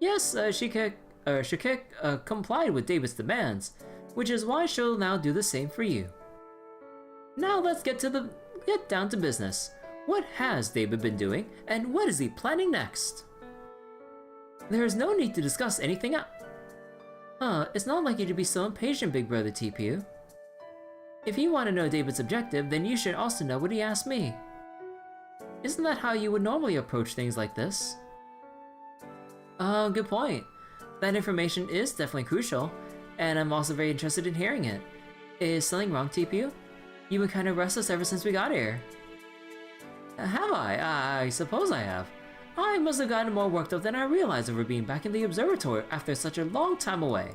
Yes, Shikek complied with David's demands, which is why she'll now do the same for you. Now let's get down to business. What has David been doing, and what is he planning next? There is no need to discuss anything else. It's not like you to be so impatient, Big Brother TPU. If you want to know David's objective, then you should also know what he asked me. Isn't that how you would normally approach things like this? Good point. That information is definitely crucial, and I'm also very interested in hearing it. Is something wrong, TPU? You've been kind of restless ever since we got here. Have I? I suppose I have. I must have gotten more worked up than I realized over being back in the observatory after such a long time away.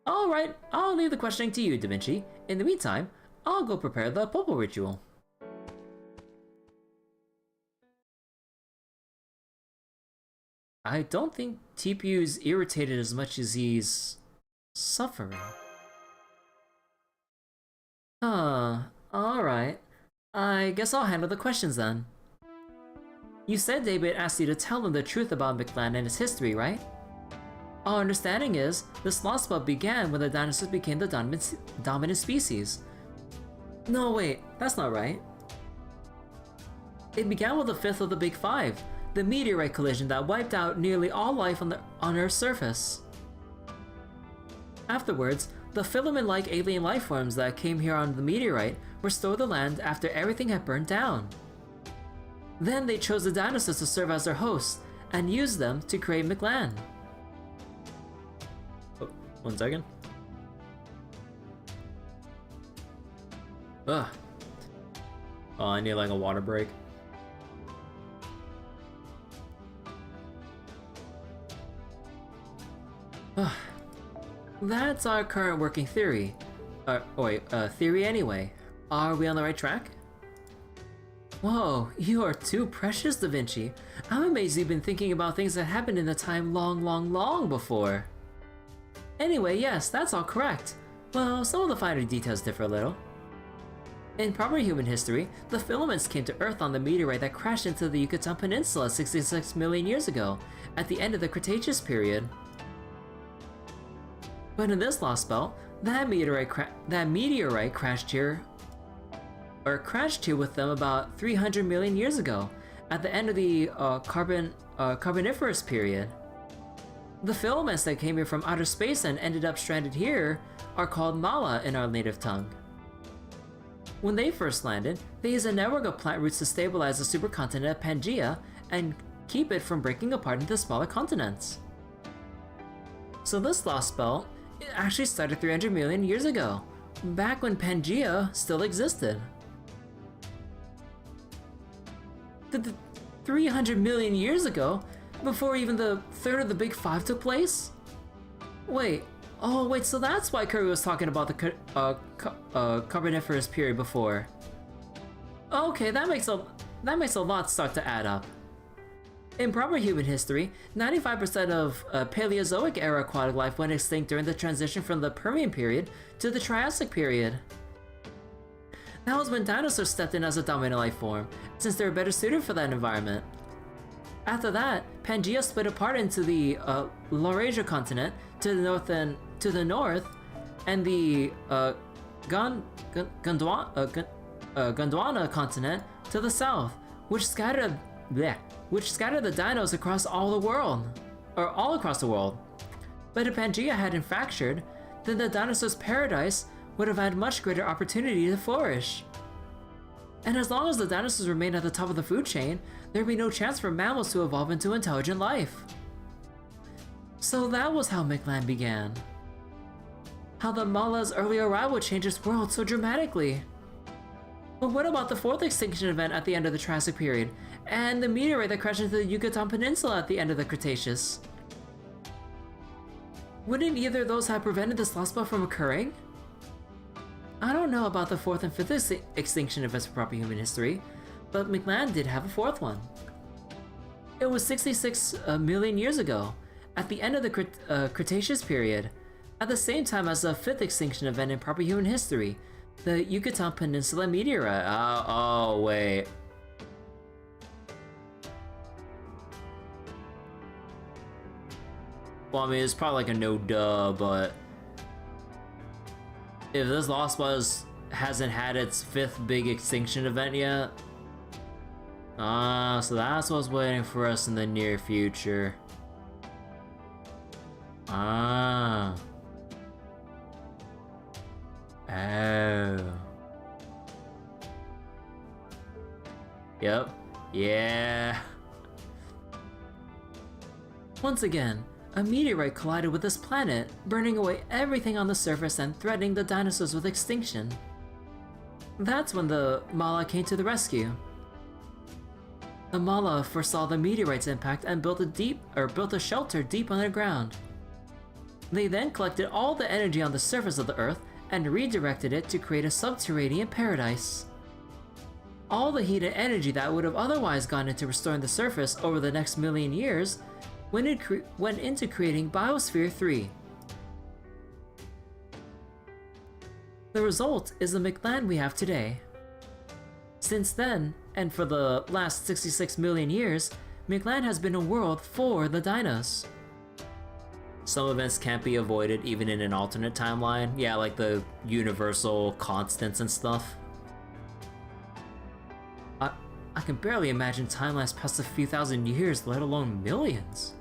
Alright, I'll leave the questioning to you, Da Vinci. In the meantime, I'll go prepare the Popo ritual. I don't think TPU's irritated as much as he's suffering. Alright. I guess I'll handle the questions then. You said David asked you to tell him the truth about Mictlan and its history, right? Our understanding is, the Lostbelt began when the dinosaurs became the dominant species. No, wait, that's not right. It began with the fifth of the Big Five, the meteorite collision that wiped out nearly all life on Earth's surface. Afterwards, the filament-like alien lifeforms that came here on the meteorite restored the land after everything had burned down. Then they chose the dinosaurs to serve as their hosts, and used them to create Mictlan. Oh, 1 second. Ugh. Oh, I need like a water break. That's our current working theory. Theory anyway. Are we on the right track? Whoa, you are too precious, Da Vinci. I'm amazed you've been thinking about things that happened in a time long, long, long before. Anyway, yes, that's all correct. Well, some of the finer details differ a little. In proper human history, the filaments came to Earth on the meteorite that crashed into the Yucatan Peninsula 66 million years ago, at the end of the Cretaceous period. But in this lost belt, that meteorite crashed here with them about 300 million years ago, at the end of the Carboniferous period. The filaments that came here from outer space and ended up stranded here are called mala in our native tongue. When they first landed, they used a network of plant roots to stabilize the supercontinent of Pangaea and keep it from breaking apart into smaller continents. So this lost belt, it actually started 300 million years ago, back when Pangaea still existed. 300 million years ago, before even the third of the Big Five took place? Wait, so that's why Curry was talking about the Carboniferous period before. Okay, that makes a lot start to add up. In proper human history, 95% of Paleozoic era aquatic life went extinct during the transition from the Permian period to the Triassic period. That was when dinosaurs stepped in as a dominant life form, since they were better suited for that environment. After that, Pangaea split apart into the Laurasia continent to the north and the Gondwana continent to the south, which scattered the dinos across all across the world. But if Pangaea hadn't fractured, then the dinosaurs' paradise would have had much greater opportunity to flourish. And as long as the dinosaurs remained at the top of the food chain, there'd be no chance for mammals to evolve into intelligent life. So that was how Mictlan began. How the Mala's early arrival changed its world so dramatically. But what about the fourth extinction event at the end of the Triassic period, and the meteorite that crashed into the Yucatan Peninsula at the end of the Cretaceous? Wouldn't either of those have prevented this lost belt from occurring? I don't know about the fourth and fifth extinction events for proper human history, but Mictlan did have a fourth one. It was 66 million years ago, at the end of the Cretaceous period, at the same time as the fifth extinction event in proper human history, the Yucatan Peninsula meteorite. Oh, wait. Well, I mean, it's probably like a no duh, but if this Lost Belt hasn't had its fifth big extinction event yet, so that's what's waiting for us in the near future. Oh. Yep. Yeah. Once again, a meteorite collided with this planet, burning away everything on the surface and threatening the dinosaurs with extinction. That's when the Mala came to the rescue. The Mala foresaw the meteorite's impact and built a shelter deep underground. They then collected all the energy on the surface of the Earth and redirected it to create a subterranean paradise. All the heat and energy that would have otherwise gone into restoring the surface over the next million years went into creating Biosphere 3. The result is the Mictlan we have today. Since then, and for the last 66 million years, Mictlan has been a world for the dinos. Some events can't be avoided even in an alternate timeline. Yeah, like the universal constants and stuff. I can barely imagine timelines past a few thousand years, let alone millions.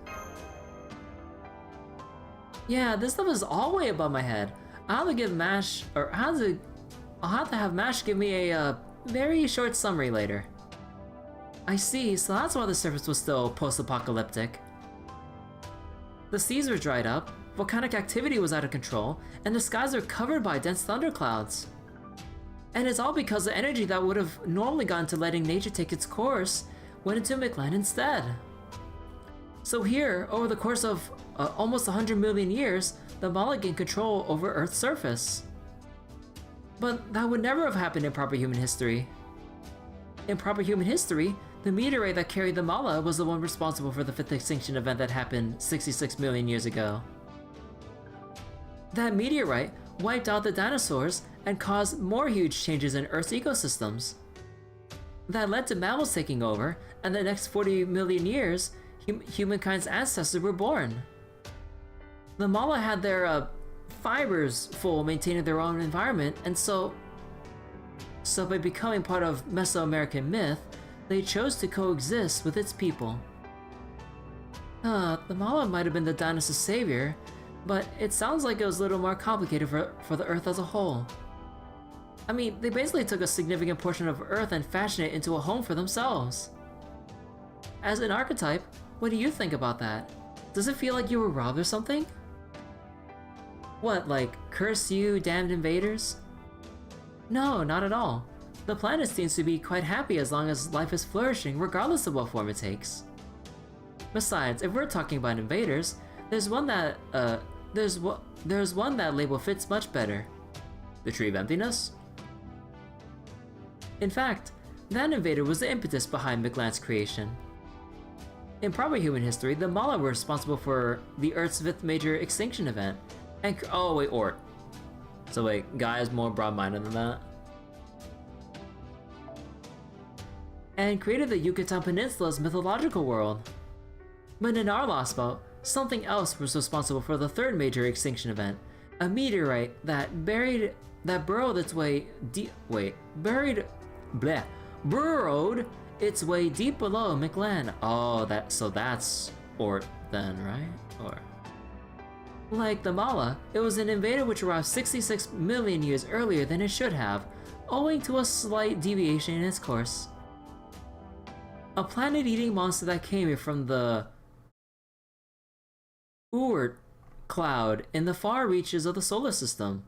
Yeah, this stuff is all way above my head. I'll have to have Mash give me a very short summary later. I see, so that's why the surface was still post-apocalyptic. The seas were dried up, volcanic activity was out of control, and the skies were covered by dense thunderclouds. And it's all because the energy that would have normally gone to letting nature take its course went into Mictlan instead. So here, over the course of almost 100 million years, the Mala gained control over Earth's surface. But that would never have happened in proper human history. In proper human history, the meteorite that carried the Mala was the one responsible for the fifth extinction event that happened 66 million years ago. That meteorite wiped out the dinosaurs and caused more huge changes in Earth's ecosystems. That led to mammals taking over, and the next 40 million years, humankind's ancestors were born. The Mala had their fibers full maintaining their own environment, and so by becoming part of Mesoamerican myth, they chose to coexist with its people. The Mala might have been the dinosaur's savior, but it sounds like it was a little more complicated for the Earth as a whole. I mean, they basically took a significant portion of Earth and fashioned it into a home for themselves. As an archetype, what do you think about that? Does it feel like you were robbed or something? What, like, curse you, damned invaders? No, not at all. The planet seems to be quite happy as long as life is flourishing, regardless of what form it takes. Besides, if we're talking about invaders, there's one that label fits much better. The Tree of Emptiness? In fact, that invader was the impetus behind Mictlan's creation. In proper human history, the Mala were responsible for the Earth's 5th major extinction event, and oh wait, Ort. So wait, Guy is more broad-minded than that? And created the Yucatan Peninsula's mythological world. But in our Lostbelt, something else was responsible for the 3rd major extinction event, a meteorite that burrowed its way deep below Mictlan. Oh, that's Ort then, right? Or like the Mala, it was an invader which arrived 66 million years earlier than it should have, owing to a slight deviation in its course. A planet-eating monster that came here from the Oort cloud in the far reaches of the solar system.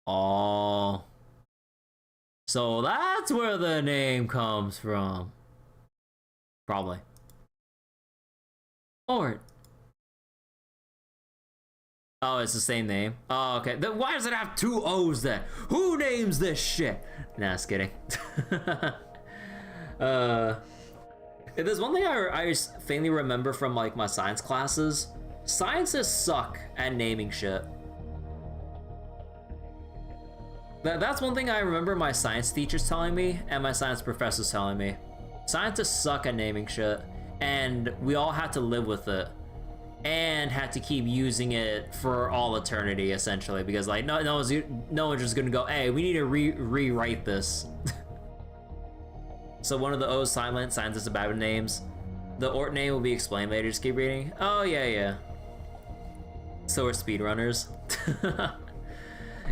Oh. So that's where the name comes from. Probably. Ort. Oh, it's the same name. Oh, okay. Then why does it have 2 O's then? Who names this shit? Nah, just kidding. If there's one thing I faintly remember from like my science classes, scientists suck at naming shit. That's one thing I remember my science teachers telling me and my science professors telling me. Scientists suck at naming shit, and we all had to live with it. And had to keep using it for all eternity, essentially, because like no one's just gonna go, hey, we need to rewrite this. So one of the O's silent, scientists are bad with names. The Ort name will be explained later. Just keep reading. Oh yeah. So are speedrunners.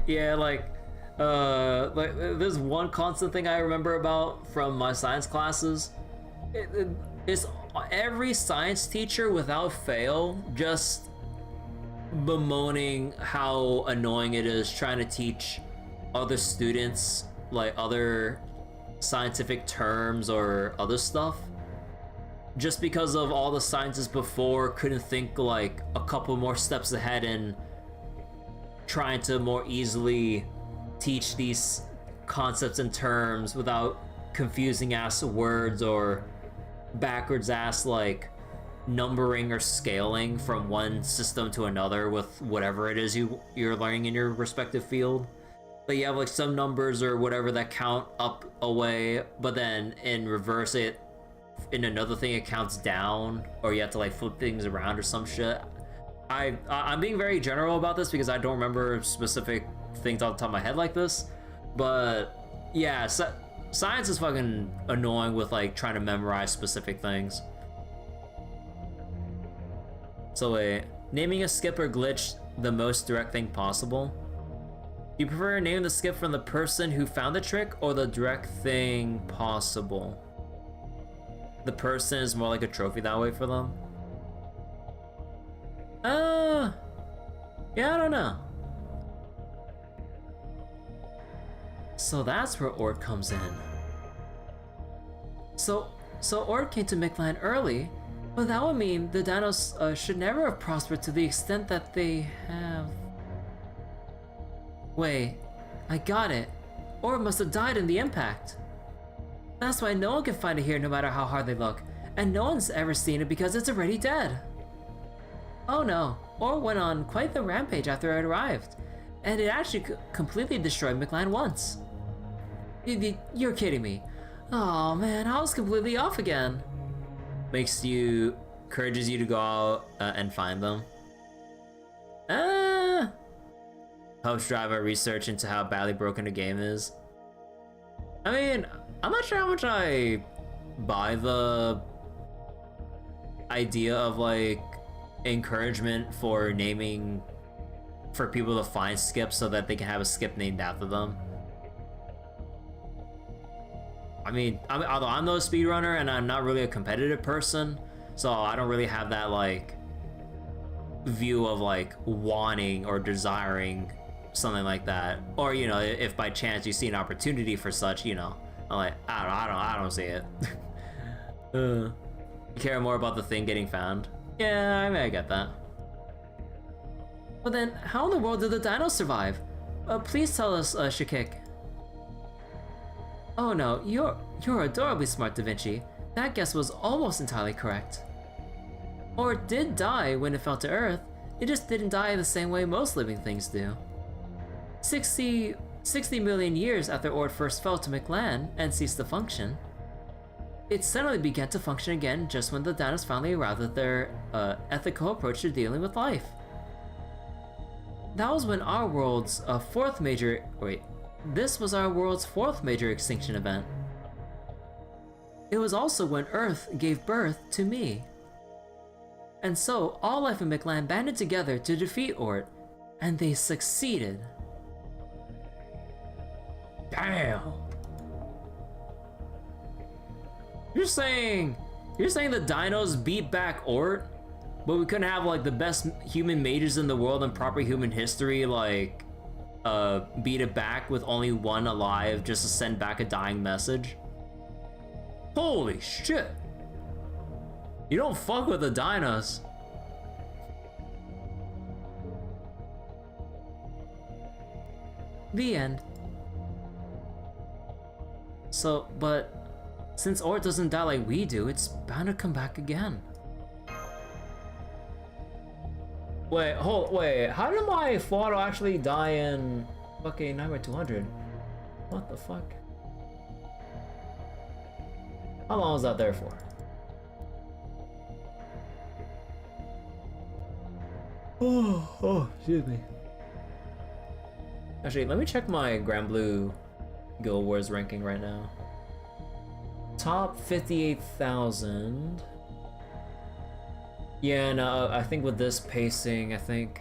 Yeah, like there's one constant thing I remember about from my science classes. It's every science teacher without fail just bemoaning how annoying it is trying to teach other students like other scientific terms or other stuff, just because of all the scientists before couldn't think like a couple more steps ahead in trying to more easily teach these concepts and terms without confusing ass words or backwards ass like numbering or scaling from one system to another with whatever it is you're learning in your respective field. Like you have like some numbers or whatever that count up a way, but then in reverse it in another thing it counts down, or you have to like flip things around or some shit. I'm being very general about this because I don't remember specific things off the top of my head like this, but yeah, science is fucking annoying with like trying to memorize specific things. So wait, naming a skip or glitch the most direct thing possible? Do you prefer naming the skip from the person who found the trick or the direct thing possible? The person is more like a trophy that way for them? Yeah, I don't know. So that's where Ort comes in. So Ort came to Mictlan early, but that would mean the dinos should never have prospered to the extent that they have. Wait, I got it. Ort must have died in the impact. That's why no one can find it here no matter how hard they look, and no one's ever seen it because it's already dead. Oh no, Ort went on quite the rampage after it arrived, and it actually completely destroyed Mictlan once. You're kidding me. Oh man, I was completely off again. Encourages you to go out and find them. Helps drive our research into how badly broken a game is. I mean, I'm not sure how much I buy the idea of like encouragement for naming for people to find skips so that they can have a skip named after them. I mean, although I'm no speedrunner and I'm not really a competitive person, so I don't really have that like view of like wanting or desiring something like that. Or, you know, if by chance you see an opportunity for such, you know, I'm like, I don't see it. You care more about the thing getting found? Yeah, I mean, I get that. But then, how in the world did the dinos survive? Please tell us, Shakik. Oh no, you're adorably smart, Da Vinci. That guess was almost entirely correct. Ort did die when it fell to Earth, it just didn't die the same way most living things do. 60 million years after Ort first fell to Mictlan and ceased to function, it suddenly began to function again just when the dinos finally arrived at their ethical approach to dealing with life. That was when our world's this was our world's fourth major extinction event. It was also when Earth gave birth to me. And so, all life in Mictlan banded together to defeat Ort, and they succeeded. Damn! You're saying the dinos beat back Ort, but we couldn't have like the best human mages in the world and proper human history like beat it back with only one alive just to send back a dying message? Holy shit! You don't fuck with the dinos. The end. So, but since Ort doesn't die like we do, it's bound to come back again. Wait, how did my photo actually die in fucking Nightmare 200? What the fuck? How long was that there for? Oh, excuse me. Actually, let me check my Grand Blue Guild Wars ranking right now. Top 58,000. Yeah, no, I think with this pacing, I think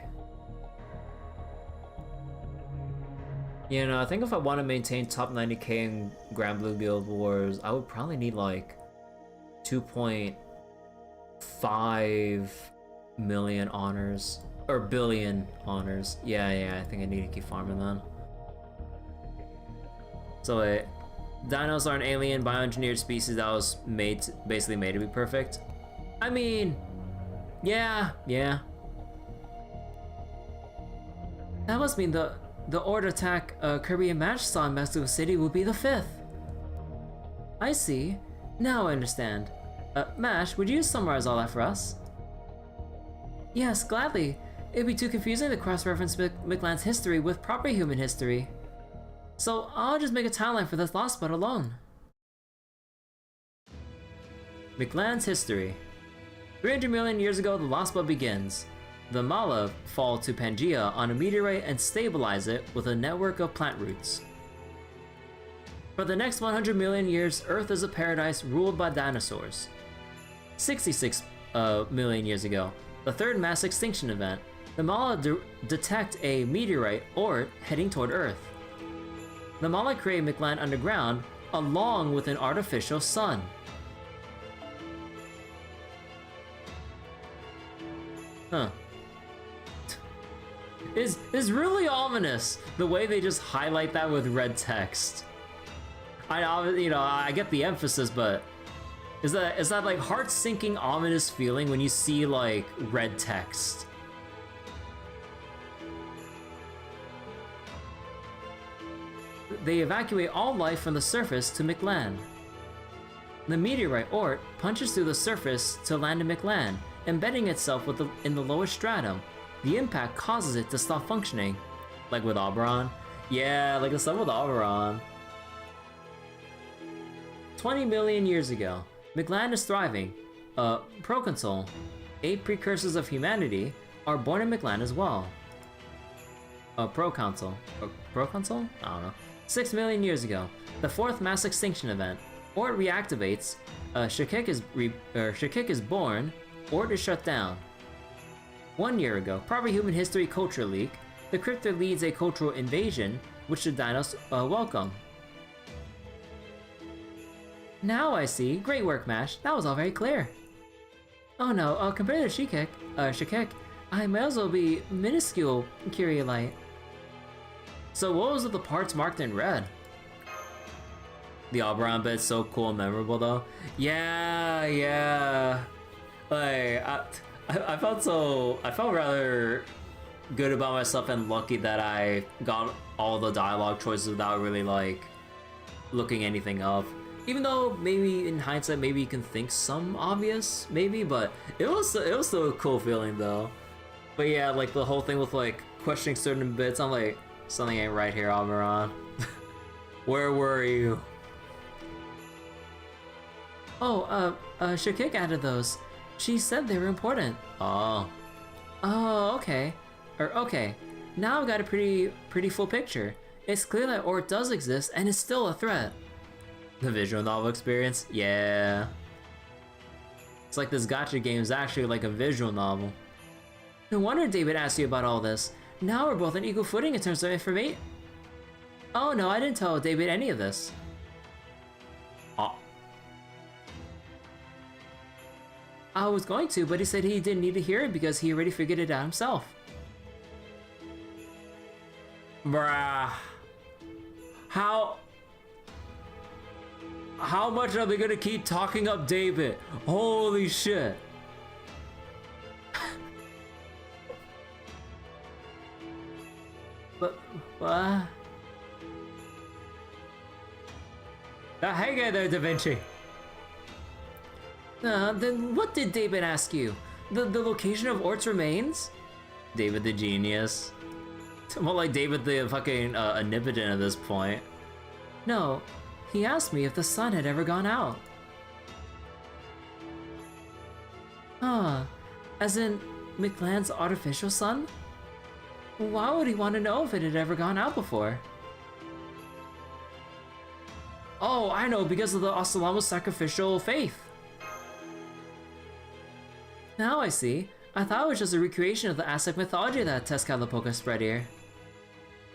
if I want to maintain top 90k in Grand Blue Guild Wars, I would probably need like 2.5 million honors. Or billion honors. Yeah, I think I need to keep farming then. So wait, dinos are an alien bioengineered species that was basically made to be perfect? I mean, yeah. That must mean the Ort attack Kirby and Mash saw in Mexico City will be the 5th. I see. Now I understand. Mash, would you summarize all that for us? Yes, gladly. It'd be too confusing to cross-reference Mictlan's history with proper human history. So I'll just make a timeline for this Lostbelt alone. Mictlan's history. 300 million years ago, the Lostbelt begins. The Mala fall to Pangea on a meteorite and stabilize it with a network of plant roots. For the next 100 million years, Earth is a paradise ruled by dinosaurs. 66 million years ago, the third mass extinction event. The Mala detect a meteorite Ort heading toward Earth. The Mala create Mictlan underground along with an artificial sun. Huh. It's really ominous the way they just highlight that with red text. I get the emphasis, but is that like heart-sinking ominous feeling when you see like red text? They evacuate all life from the surface to Mictlan. The meteorite punches through the surface to land in Mictlan, embedding itself in the lowest stratum, the impact causes it to stop functioning. Like with Oberon? Yeah, like the stuff with Oberon. 20 million years ago, Mictlan is thriving. Proconsul, 8 precursors of humanity, are born in Mictlan as well. Proconsul? Proconsul? I don't know. 6 million years ago, the 4th mass extinction event. Ort reactivates, Shakik is born, Ort is shut down. 1 year ago, proper human history culture leak, the Cryptor leads a cultural invasion, which the Dinos welcome. Now I see. Great work, Mash. That was all very clear. Oh no, compared to Shakik, I may as well be minuscule, Curiolite. So what was with the parts marked in red? The Oberon bit's so cool and memorable though. Yeah. Like, I felt rather good about myself and lucky that I got all the dialogue choices without really like looking anything up. Even though maybe in hindsight maybe you can think some obvious, maybe, but it was still a cool feeling though. But yeah, like the whole thing with like questioning certain bits, I'm like, something ain't right here, Oberon. Where were you? Oh, Shakik added those. She said they were important. Oh, okay. Okay. Now I've got a pretty full picture. It's clear that Ort does exist and is still a threat. The visual novel experience? Yeah. It's like this gacha game is actually like a visual novel. No wonder David asked you about all this. Now we're both on equal footing in terms of information. Oh no, I didn't tell David any of this. Oh. I was going to, but he said he didn't need to hear it because he already figured it out himself. Bruh. How much are they gonna keep talking up David? Holy shit. But, hey there, Da Vinci. Then what did David ask you? The location of Ort's remains? David the genius. More like David the fucking omnipotent at this point. No, he asked me if the sun had ever gone out. As in Mictlan's artificial sun? Why would he want to know if it had ever gone out before? Oh, I know, because of the Osalama's sacrificial faith. Now I see. I thought it was just a recreation of the Aztec mythology that Tezcatlipoca spread here.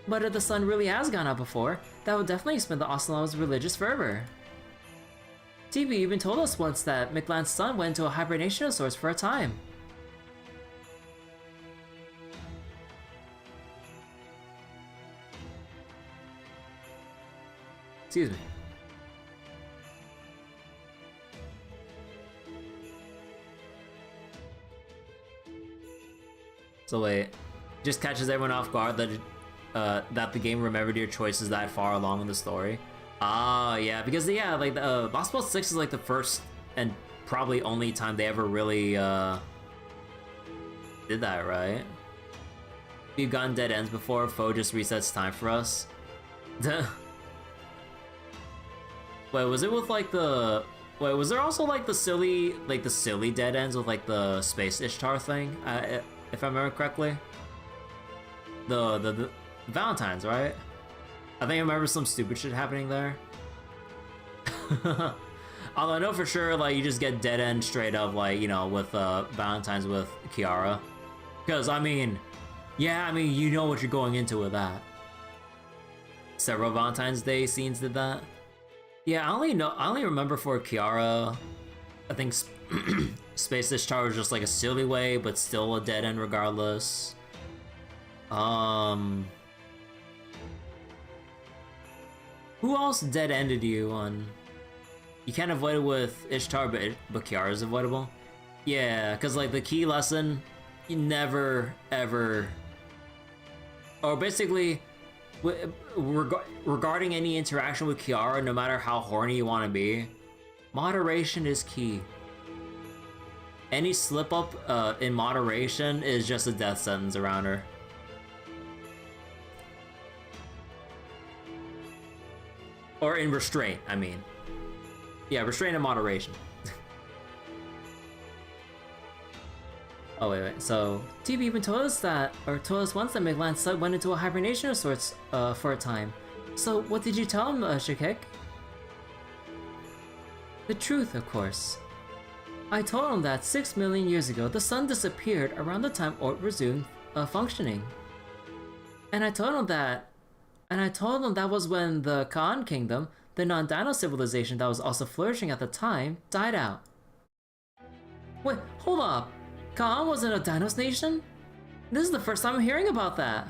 But if the sun really has gone out before, that would definitely explain the Osalama's religious fervor. TV even told us once that Mictlan's sun went into a hibernation of sorts for a time. Excuse me. So wait, just catches everyone off guard that the game remembered your choices that far along in the story. Ah, yeah, because yeah, like Lostbelt 6 is like the first and probably only time they ever really did that, right? We've gotten dead ends before. Foe just resets time for us. Wait, was it with like the? Wait, was there also like the silly dead ends with like the Space Ishtar thing? If I remember correctly. The Valentine's, right? I think I remember some stupid shit happening there. Although I know for sure, like, you just get dead end straight up, like, you know, with Valentine's with Kiara. Because, I mean, yeah, I mean, you know what you're going into with that. Several Valentine's Day scenes did that. Yeah, I only remember for Kiara, I think Space Ishtar was just like a silly way, but still a dead end regardless. Who else dead-ended you on? You can't avoid it with Ishtar, but Kiara's avoidable. Yeah, cause like the key lesson, you never ever, or basically, regarding any interaction with Kiara, no matter how horny you want to be, moderation is key. any slip up in moderation is just a death sentence around her. Or in restraint, I mean. Yeah, restraint and moderation. Oh wait. So TB even told us once that Mictlan went into a hibernation of sorts for a time. So what did you tell him, Shikek? The truth, of course. I told him that 6 million years ago, the sun disappeared around the time Ort resumed functioning. And I told him that was when the Ka'an Kingdom, the non-Dino civilization that was also flourishing at the time, died out. Wait, hold up. Ka'an wasn't a Dinos nation? This is the first time I'm hearing about that.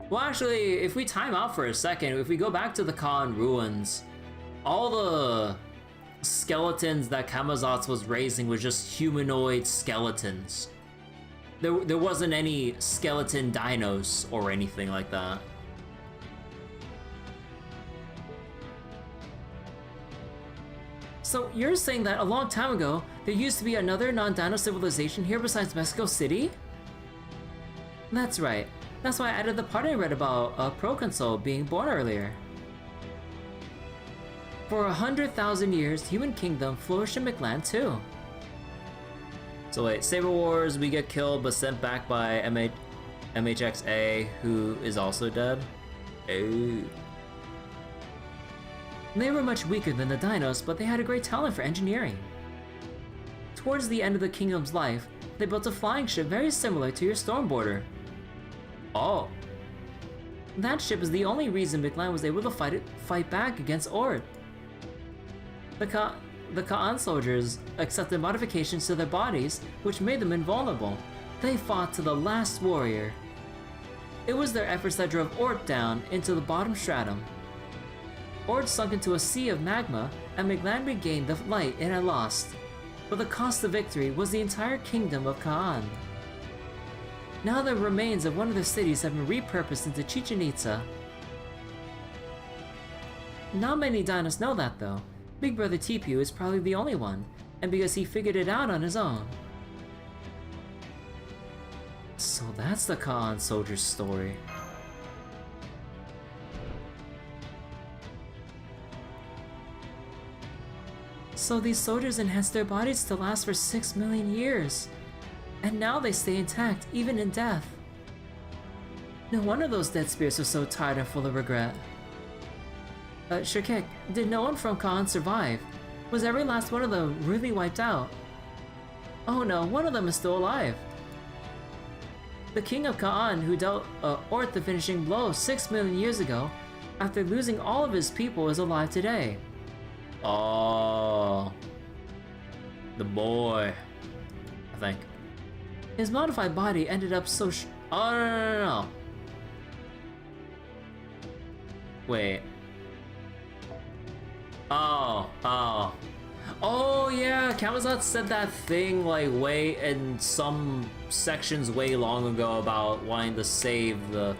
Well, actually, if we time out for a second, if we go back to the Ka'an ruins, all the skeletons that Camazotz was raising was just humanoid skeletons. There wasn't any skeleton dinos or anything like that. So you're saying that a long time ago, there used to be another non-Dino civilization here besides Mexico City? That's right. That's why I added the part I read about a proconsul being born earlier. For 100,000 years, human kingdom flourished in Mictlan too. So wait, Saber Wars, we get killed but sent back by MHXA, who is also dead? Oh. They were much weaker than the Dinos, but they had a great talent for engineering. Towards the end of the kingdom's life, they built a flying ship very similar to your Stormboarder. Oh. That ship is the only reason Mictlan was able to fight back against Ord. The Ka'an soldiers accepted modifications to their bodies, which made them invulnerable. They fought to the last warrior. It was their efforts that drove Ord down into the bottom stratum. Ord sunk into a sea of magma, and Mictlan regained the light it had lost. But the cost of victory was the entire kingdom of Ka'an. Now the remains of one of their cities have been repurposed into Chichen Itza. Not many Dinos know that though. Big Brother Tipu is probably the only one, and because he figured it out on his own. So that's the Ka'an soldier's story. So these soldiers enhanced their bodies to last for 6 million years. And now they stay intact, even in death. No wonder those dead spirits are so tired and full of regret. Shirkek, did no one from Ka'an survive? Was every last one of them really wiped out? Oh no, one of them is still alive. The king of Ka'an, who dealt Ort the finishing blow 6 million years ago, after losing all of his people, is alive today. Oh, the boy, I think. His modified body ended up so oh, no. Wait. Oh, yeah, Camazotz said that thing like way in some sections way long ago about wanting to save the...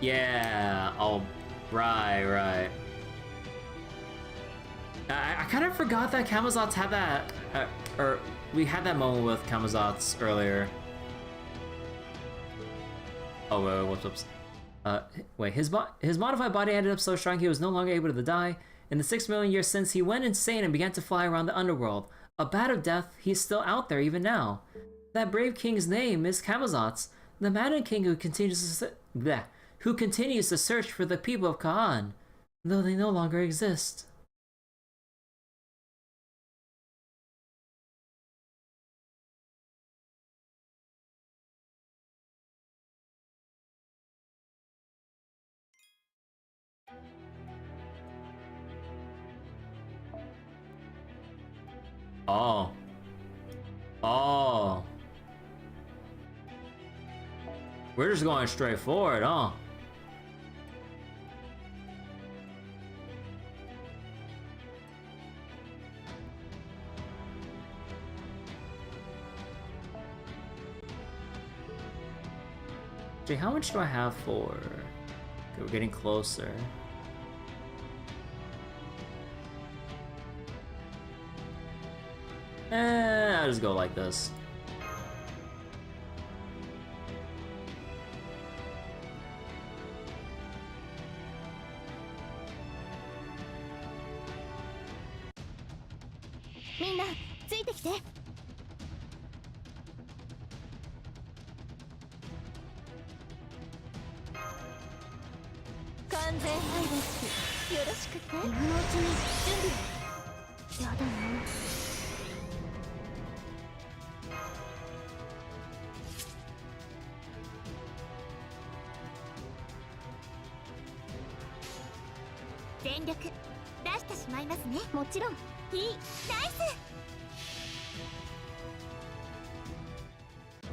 Yeah, oh, right. I kind of forgot that Camazotz had that, or we had that moment with Camazotz earlier. Oh, whoops. Wait, his modified body ended up so strong he was no longer able to die. In the 6 million years since, he went insane and began to fly around the underworld. A bat of death, he's still out there even now. That brave king's name is Camazotz, the maddened king who continues to search for the people of Ka'an, though they no longer exist. Oh. We're just going straight forward, huh? Jay, how much do I have for... Okay, we're getting closer. just go like this. Minna, ついてきて。完全配列よろしくって。今のうちに準備を。やだな。全力出してしまいますね。もちろん。いい、ナイス。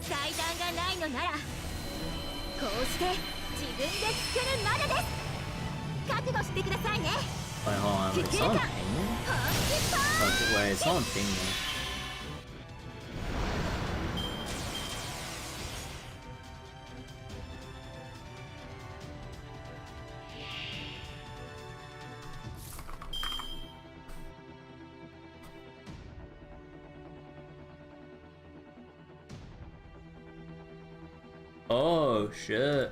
祭壇がないのならこうして自分で作るまでです。覚悟してくださいね。 Wait, hold on. Wait, someone ping me? Okay, wait, someone ping me. Oh shit.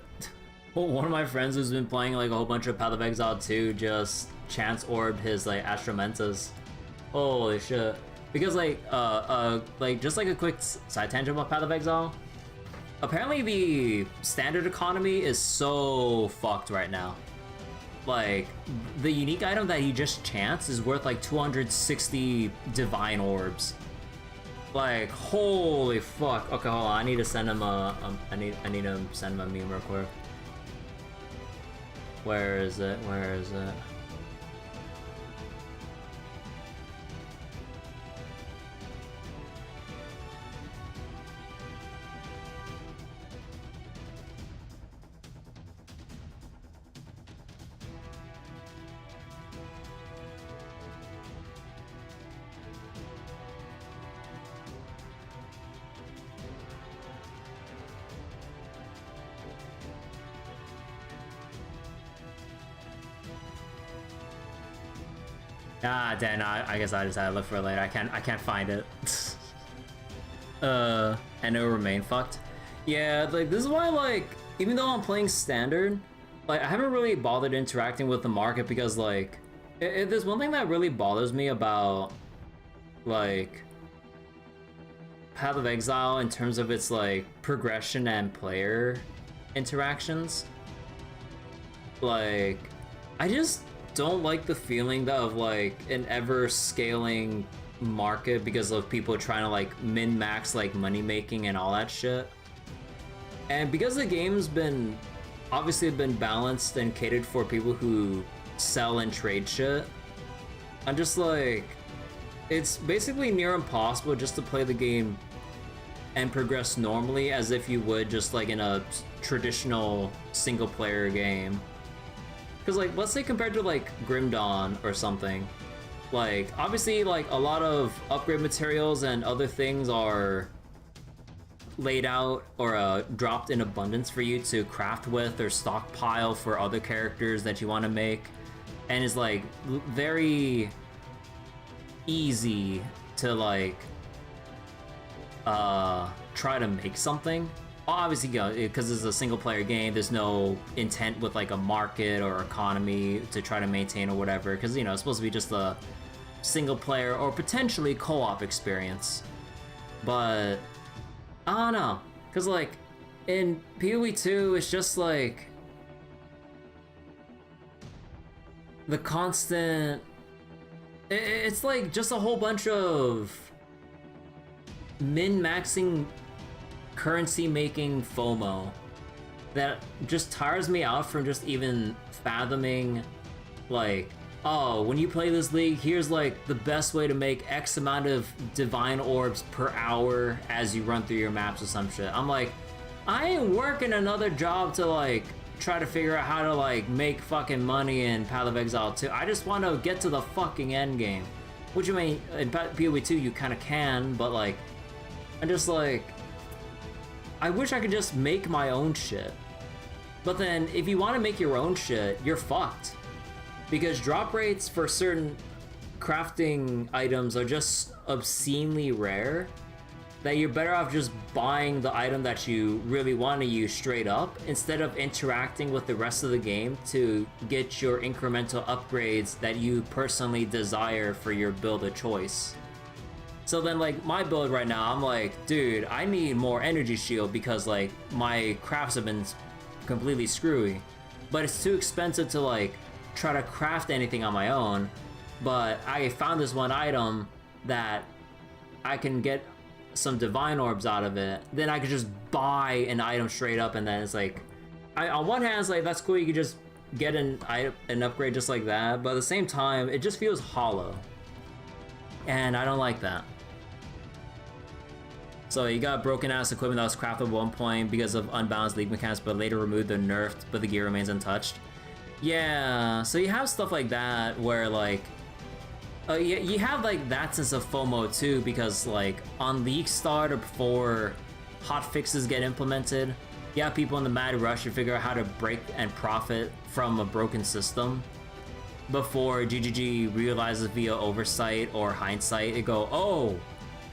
Well, one of my friends who's been playing like a whole bunch of Path of Exile 2 just chance orbed his like Astromentas. Holy shit. Because like just like a quick side tangent about Path of Exile. Apparently the standard economy is so fucked right now. Like the unique item that he just chanced is worth like 260 divine orbs. Like holy fuck. Okay, hold on. I need to send him a I need to send him a meme real quick. Where is it? Where is it? Ah, damn, I guess I just had to look for it later. I can't find it. And it will remain fucked. Yeah, like, this is why, like, even though I'm playing standard, like, I haven't really bothered interacting with the market because, like, there's one thing that really bothers me about, like, Path of Exile in terms of its, like, progression and player interactions. Like, I just don't like the feeling of like an ever scaling market because of people trying to like min-max like money making and all that shit. And because the game's been obviously been balanced and catered for people who sell and trade shit, I'm just like, it's basically near impossible just to play the game and progress normally as if you would just like in a traditional single player game. Because, like, let's say compared to, like, Grim Dawn or something, like, obviously, like, a lot of upgrade materials and other things are laid out or dropped in abundance for you to craft with or stockpile for other characters that you want to make. And it's, like, very easy to, like, try to make something. Obviously, you know, because it's a single-player game, there's no intent with like a market or economy to try to maintain or whatever. Because you know, it's supposed to be just a single-player or potentially co-op experience. But I don't know, because like in PoE 2, it's just like the constant. It's like just a whole bunch of min-maxing currency making FOMO that just tires me out from just even fathoming like, oh, when you play this league, here's like the best way to make X amount of divine orbs per hour as you run through your maps or some shit. I'm like, I ain't working another job to like try to figure out how to like make fucking money in Path of Exile 2. I just want to get to the fucking end game. Which I mean, in PoE 2 you kind of can, but like, I'm just like, I wish I could just make my own shit. But then, if you want to make your own shit, you're fucked. Because drop rates for certain crafting items are just obscenely rare. that you're better off just buying the item that you really want to use straight up instead of interacting with the rest of the game to get your incremental upgrades that you personally desire for your build of choice. So then, like, my build right now, I'm like, dude, I need more energy shield because, like, my crafts have been completely screwy. But it's too expensive to, like, try to craft anything on my own. But I found this one item that I can get some divine orbs out of it. Then I could just buy an item straight up, and then it's like, on one hand, it's like, that's cool, you could just get an upgrade just like that. But at the same time, it just feels hollow. And I don't like that. So you got broken ass equipment that was crafted at one point because of unbalanced league mechanics, but later removed or nerfed, but the gear remains untouched. Yeah, so you have stuff like that where like, you have like that sense of FOMO too, because like on league start or before hot fixes get implemented, you have people in the mad rush to figure out how to break and profit from a broken system. Before GGG realizes via oversight or hindsight, it go, oh,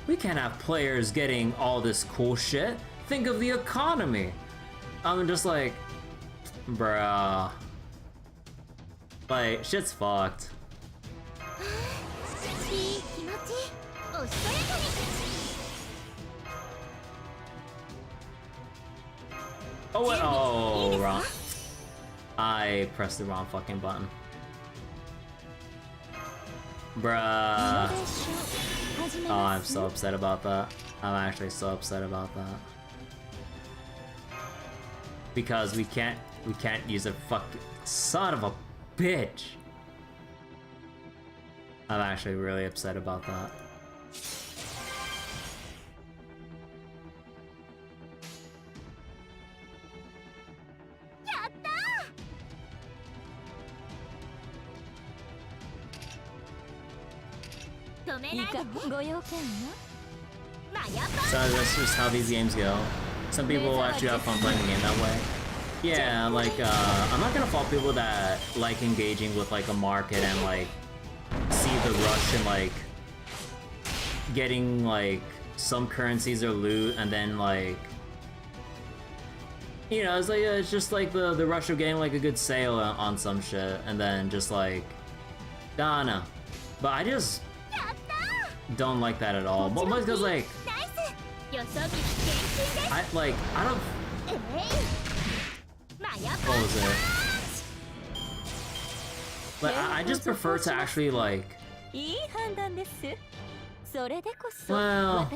we can't have players getting all this cool shit. Think of the economy. I'm just like, bruh. Like, shit's fucked. Oh, what? Oh, wrong. I pressed the wrong fucking button. Bruh. Oh, I'm so upset about that. I'm actually so upset about that. Because we can't use a fucking son of a bitch. I'm actually really upset about that. So that's just how these games go. Some people actually have fun playing the game that way. Yeah, like, I'm not gonna fault people that like engaging with like a market and like see the rush and like getting like some currencies or loot and then like, you know, it's like it's just like the rush of getting like a good sale on some shit and then just like, I don't know. But I just don't like that at all. But mostly because like, I don't. What was it? Like, I just prefer to actually like. Well,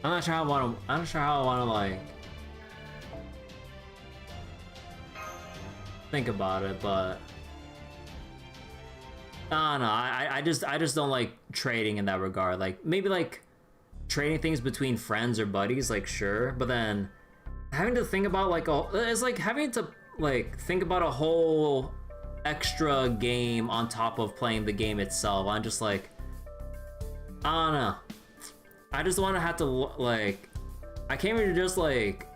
I'm not sure how I want to. I'm not sure how I want to like think about it, but I don't know. I just don't like trading in that regard. Like maybe like trading things between friends or buddies, like sure, but then having to think about like it's like having to like think about a whole extra game on top of playing the game itself. I'm just like, I don't know. I just want to have to like, I came here to just like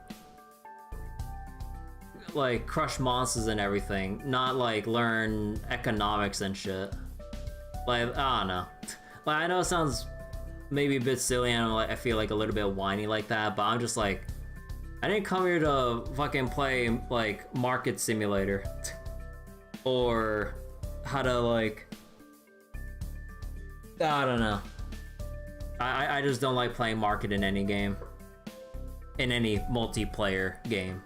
crush monsters and everything, not like learn economics and shit. Like, I don't know. Like, I know it sounds maybe a bit silly and I feel like a little bit whiny like that, but I'm just like, I didn't come here to fucking play like Market Simulator or how to like, I don't know. I just don't like playing Market in any game, in any multiplayer game.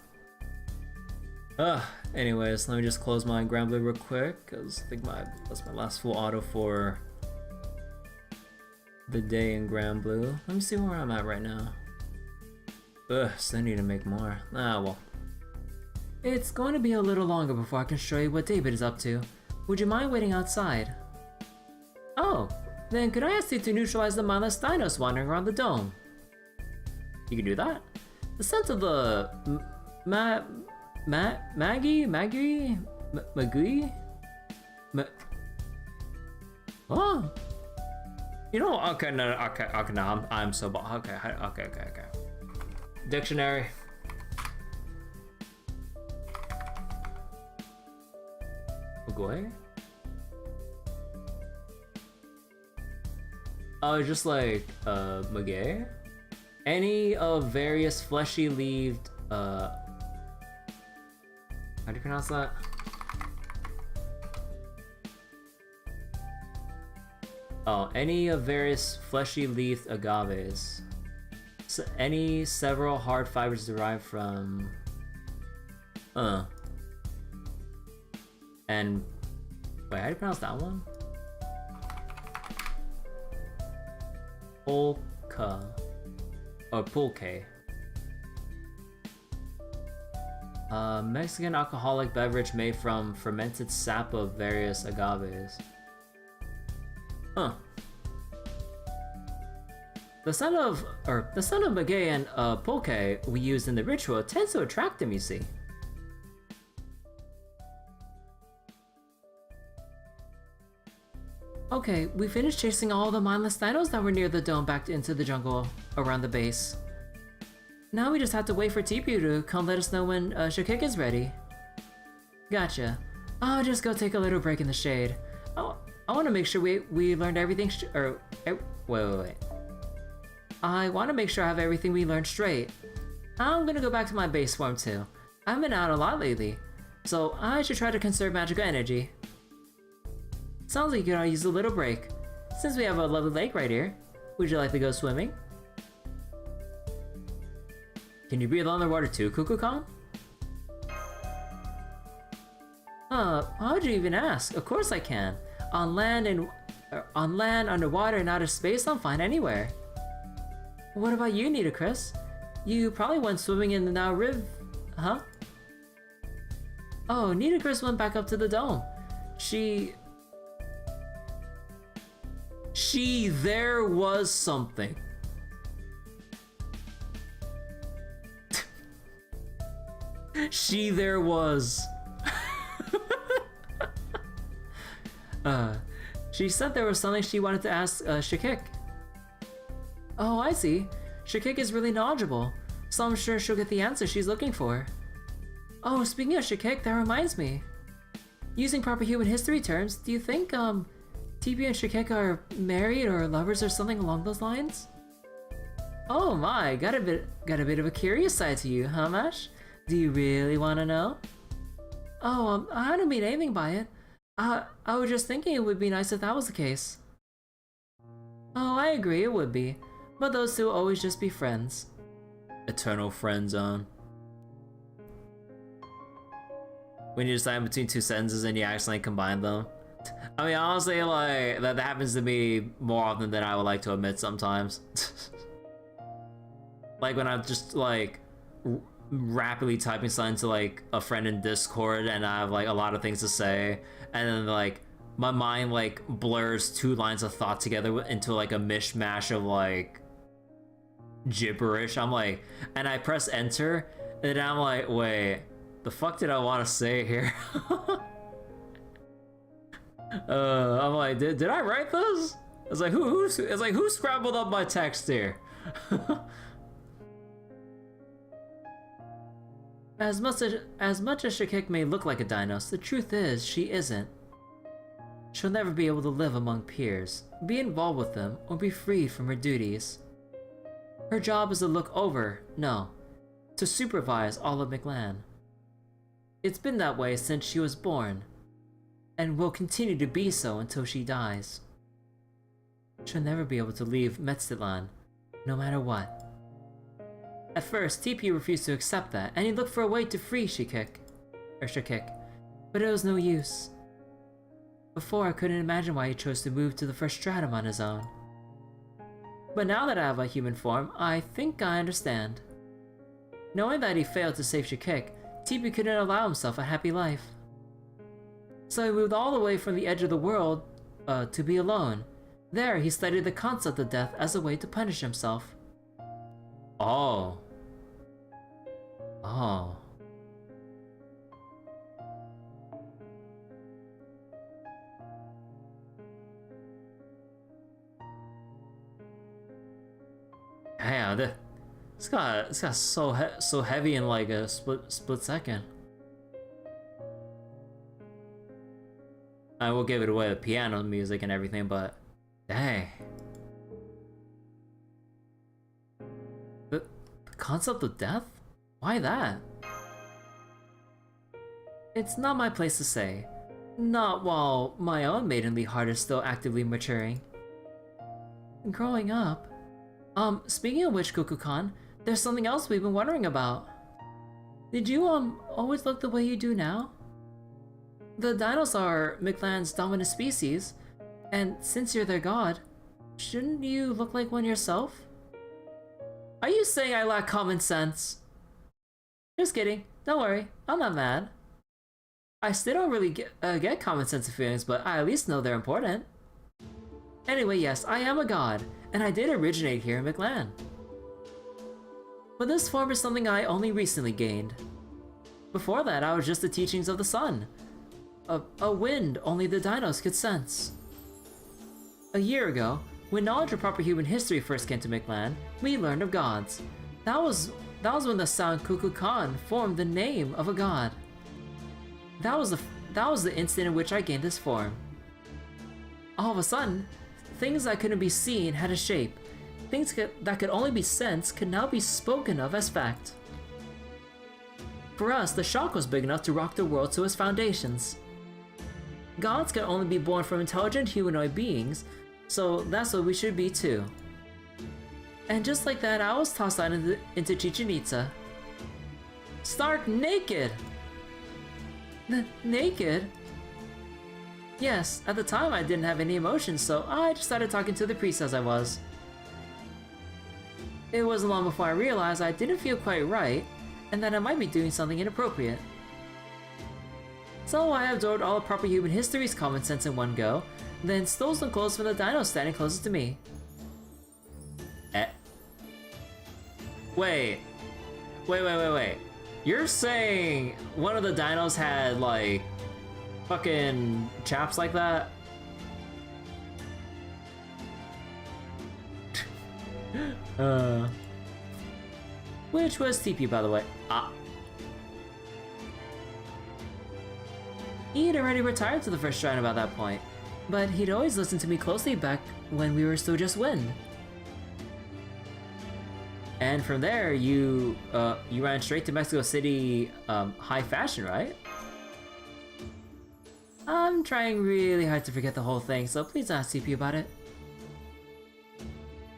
Anyways, let me just close my Grand Blue real quick, because I think that's my last full auto for the day in Grand Blue. Let me see where I'm at right now. So I need to make more. Ah, well. It's going to be a little longer before I can show you what David is up to. Would you mind waiting outside? Oh, then could I ask you to neutralize the mindless dinos wandering around the dome? You can do that? The scent of the Maggie? Oh, you know, okay, no, okay, no, I'm so bad. Okay. Dictionary. Ugoy? Oh, just like, Magay? Any of various fleshy-leaved, how do you pronounce that? Oh, any of various fleshy-leaved agaves. So any several hard fibers derived from... And... Wait, how do you pronounce that one? Polka. Or pulque. Mexican alcoholic beverage made from fermented sap of various agaves. Huh. The scent of maguey and pulque we used in the ritual tends to attract them, you see. Okay, we finished chasing all the mindless dinos that were near the dome back into the jungle around the base. Now we just have to wait for TPU to come let us know when Shakik is ready. Gotcha. I'll just go take a little break in the shade. I want to make sure we learned everything wait. I want to make sure I have everything we learned straight. I'm gonna go back to my base form too. I've been out a lot lately, so I should try to conserve magical energy. Sounds like you could all use a little break. Since we have a lovely lake right here, would you like to go swimming? Can you breathe underwater too, Kukulkan? How'd you even ask? Of course I can. On land, underwater, and outer space, I'm fine anywhere. What about you, Nitocris? You probably went swimming in the Now Riv, huh? Oh, Nitocris went back up to the dome. There was something. There was. She said there was something she wanted to ask, Shakik. Oh, I see. Shakik is really knowledgeable, so I'm sure she'll get the answer she's looking for. Oh, speaking of Shakik, that reminds me. Using proper human history terms, do you think, TP and Shakik are married or lovers or something along those lines? Oh my, got a bit of a curious side to you, huh, Mash? Do you really want to know? Oh, I don't mean anything by it. I was just thinking it would be nice if that was the case. Oh, I agree, it would be. But those two will always just be friends. Eternal friend zone. When you decide between two sentences and you accidentally combine them. I mean, honestly, like, that happens to me more often than I would like to admit sometimes. Like when I'm just, like, rapidly typing something to, like, a friend in Discord and I have, like, a lot of things to say, and then, like, my mind, like, blurs two lines of thought together into, like, a mishmash of, like, gibberish. I'm like, and I press enter, and then I'm like, wait, the fuck did I want to say here? I'm like, did I write this? It's like, who scrambled up my text here? As much as Shakik may look like a Dinos, the truth is she isn't. She'll never be able to live among peers, be involved with them, or be freed from her duties. Her job is to look over, no, to supervise all of Mictlan. It's been that way since she was born, and will continue to be so until she dies. She'll never be able to leave Mictlan, no matter what. At first, TP refused to accept that, and he looked for a way to free Shakik, but it was no use. Before, I couldn't imagine why he chose to move to the first stratum on his own. But now that I have a human form, I think I understand. Knowing that he failed to save Shakik, TP couldn't allow himself a happy life. So he moved all the way from the edge of the world to be alone. There, he studied the concept of death as a way to punish himself. Oh. Oh. Damn, this got so heavy in like a split second. I will give it away, the piano music and everything, but dang. concept of death? Why that? It's not my place to say. Not while my own maidenly heart is still actively maturing. Growing up... speaking of which, Kukulkan, there's something else we've been wondering about. Did you, always look the way you do now? The dinos are Mictlan's dominant species, and since you're their god, shouldn't you look like one yourself? Are you saying I lack common sense? Just kidding, don't worry, I'm not mad. I still don't really get common sense of feelings, but I at least know they're important. Anyway, yes, I am a god, and I did originate here in Mictlan. But this form is something I only recently gained. Before that, I was just the teachings of the sun. A wind only the dinos could sense. A year ago, when knowledge of proper human history first came to Mictlan, we learned of gods. That was when the sound Kukulkan formed the name of a god. That was the instant in which I gained this form. All of a sudden, things that couldn't be seen had a shape. Things that could only be sensed could now be spoken of as fact. For us, the shock was big enough to rock the world to its foundations. Gods can only be born from intelligent humanoid beings, so that's what we should be too. And just like that, I was tossed out into Chichen Itza. Stark naked! Naked? Yes, at the time I didn't have any emotions, so I just started talking to the priest as I was. It wasn't long before I realized I didn't feel quite right, and that I might be doing something inappropriate. So I absorbed all of proper human history's common sense in one go, then stole some clothes from the dinos standing closest to me. Wait. You're saying one of the dinos had, like, fucking chaps like that? Which was TP, by the way. He'd already retired to the first shrine about that point, but he'd always listened to me closely back when we were still just wind. And from there, you ran straight to Mexico City, high fashion, right? I'm trying really hard to forget the whole thing, so please ask TP about it.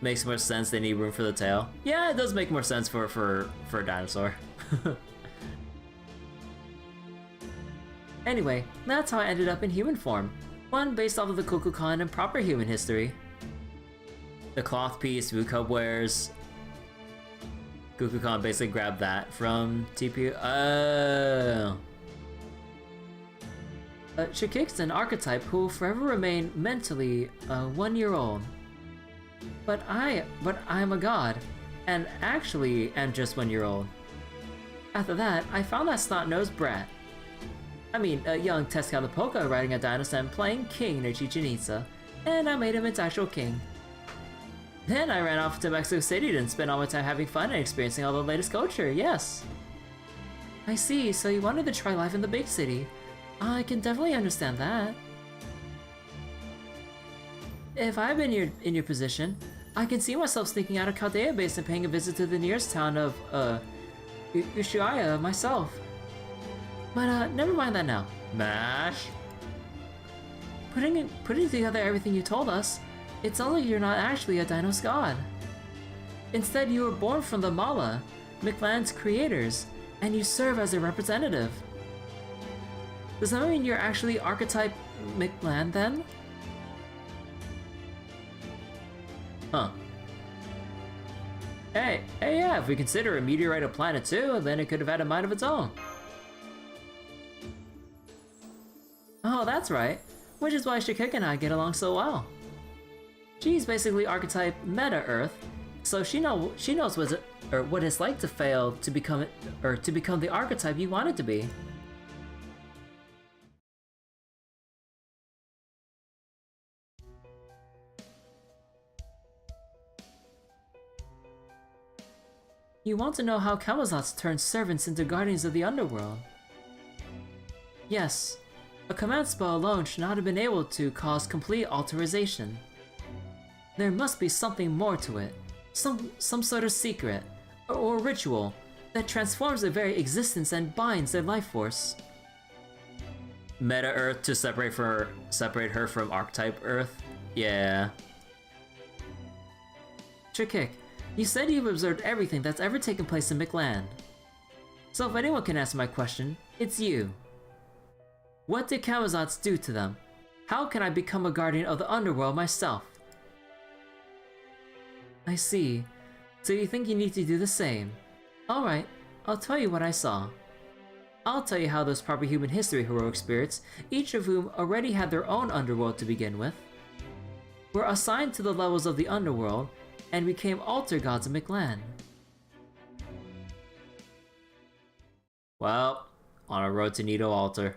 Makes more sense, they need room for the tail. Yeah, it does make more sense for a dinosaur. Anyway, that's how I ended up in human form. One based off of the Kukulkan and proper human history. The cloth piece Vucub wears. Kukulkan basically grabbed that from TP. Shikik's an archetype who will forever remain mentally 1 year old. But I am a god, and actually am just 1 year old. After that, I found that snot-nosed brat. I mean, a young Tezcatlipoca riding a dinosaur and playing king near Chichen Itza, and I made him its actual king. Then I ran off to Mexico City and spent all my time having fun and experiencing all the latest culture, yes. I see, so you wanted to try life in the big city. I can definitely understand that. If I've been in your position, I can see myself sneaking out of Caldea base and paying a visit to the nearest town of, Ushuaia myself. But, never mind that now. MASH! Putting together everything you told us, it sounds like you're not actually a Dinos god. Instead, you were born from the Mala, Mictlan's creators, and you serve as their representative. Does that mean you're actually archetype Mictlan then? Huh. Hey, yeah, if we consider a meteorite a planet too, then it could have had a mind of its own. Oh, that's right. Which is why Shikik and I get along so well. She's basically archetype Meta Earth, so she knows what it's like to fail to become the archetype you want it to be. You want to know how Camazotz turned servants into guardians of the underworld? Yes. A command spell alone should not have been able to cause complete alteration. There must be something more to it. Some sort of secret. or ritual that transforms their very existence and binds their life force. Meta Earth to separate her from Archetype Earth? Yeah. Trakik, you said you've observed everything that's ever taken place in Mictlan. So if anyone can answer my question, it's you. What did Camazotz do to them? How can I become a guardian of the underworld myself? I see. So you think you need to do the same? Alright, I'll tell you what I saw. I'll tell you how those proper human history heroic spirits, each of whom already had their own underworld to begin with, were assigned to the levels of the underworld and became altar gods of Mictlan. Well, on a road to Nido Altar.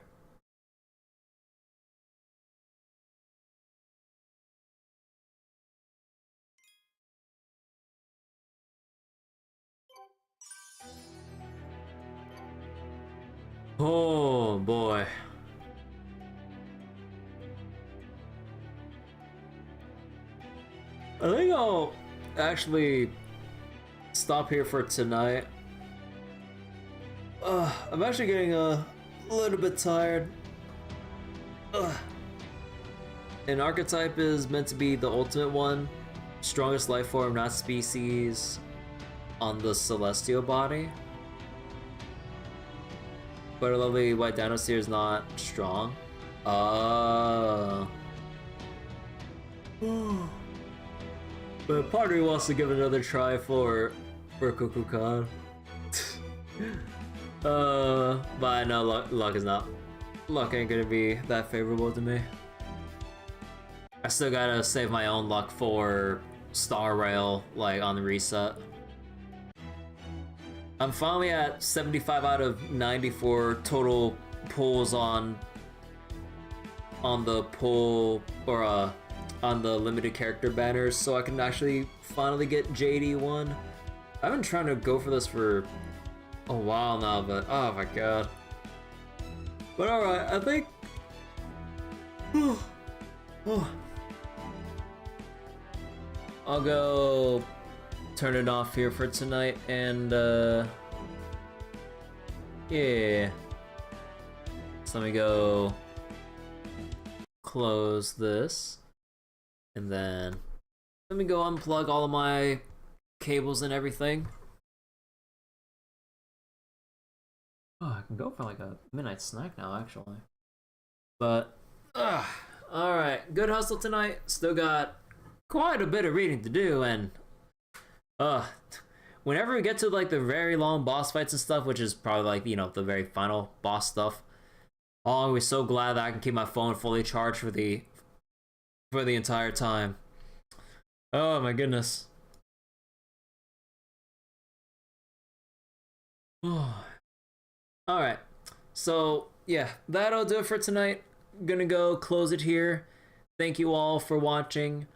Oh boy. I think I'll actually stop here for tonight. I'm actually getting a little bit tired. An archetype is meant to be the ultimate one, strongest life form, not species, on the celestial body. But a lovely white dinosaur is not strong. But part of me wants to give it another try for Kukulkan. But I know luck ain't gonna be that favorable to me. I still gotta save my own luck for Star Rail, like on the reset. I'm finally at 75 out of 94 total pulls on the pull or on the limited character banners, so I can actually finally get JD1. I've been trying to go for this for a while now, but oh my god. But alright, I think I'll go turn it off here for tonight, and yeah. So let me go close this, and then let me go unplug all of my cables and everything. Oh, I can go for like a midnight snack now, actually. But alright, good hustle tonight. Still got quite a bit of reading to do, and whenever we get to like the very long boss fights and stuff, which is probably like, you know, the very final boss stuff, I'll be so glad that I can keep my phone fully charged for the entire time. Oh my goodness. Alright, so yeah, that'll do it for tonight. I'm gonna go close it here. Thank you all for watching.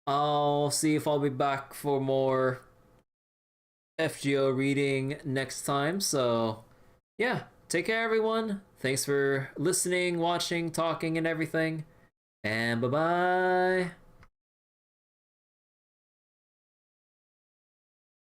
I'll see if I'll be back for more FGO reading next time. So yeah, take care everyone. Thanks for listening, watching, talking, and everything. And bye-bye.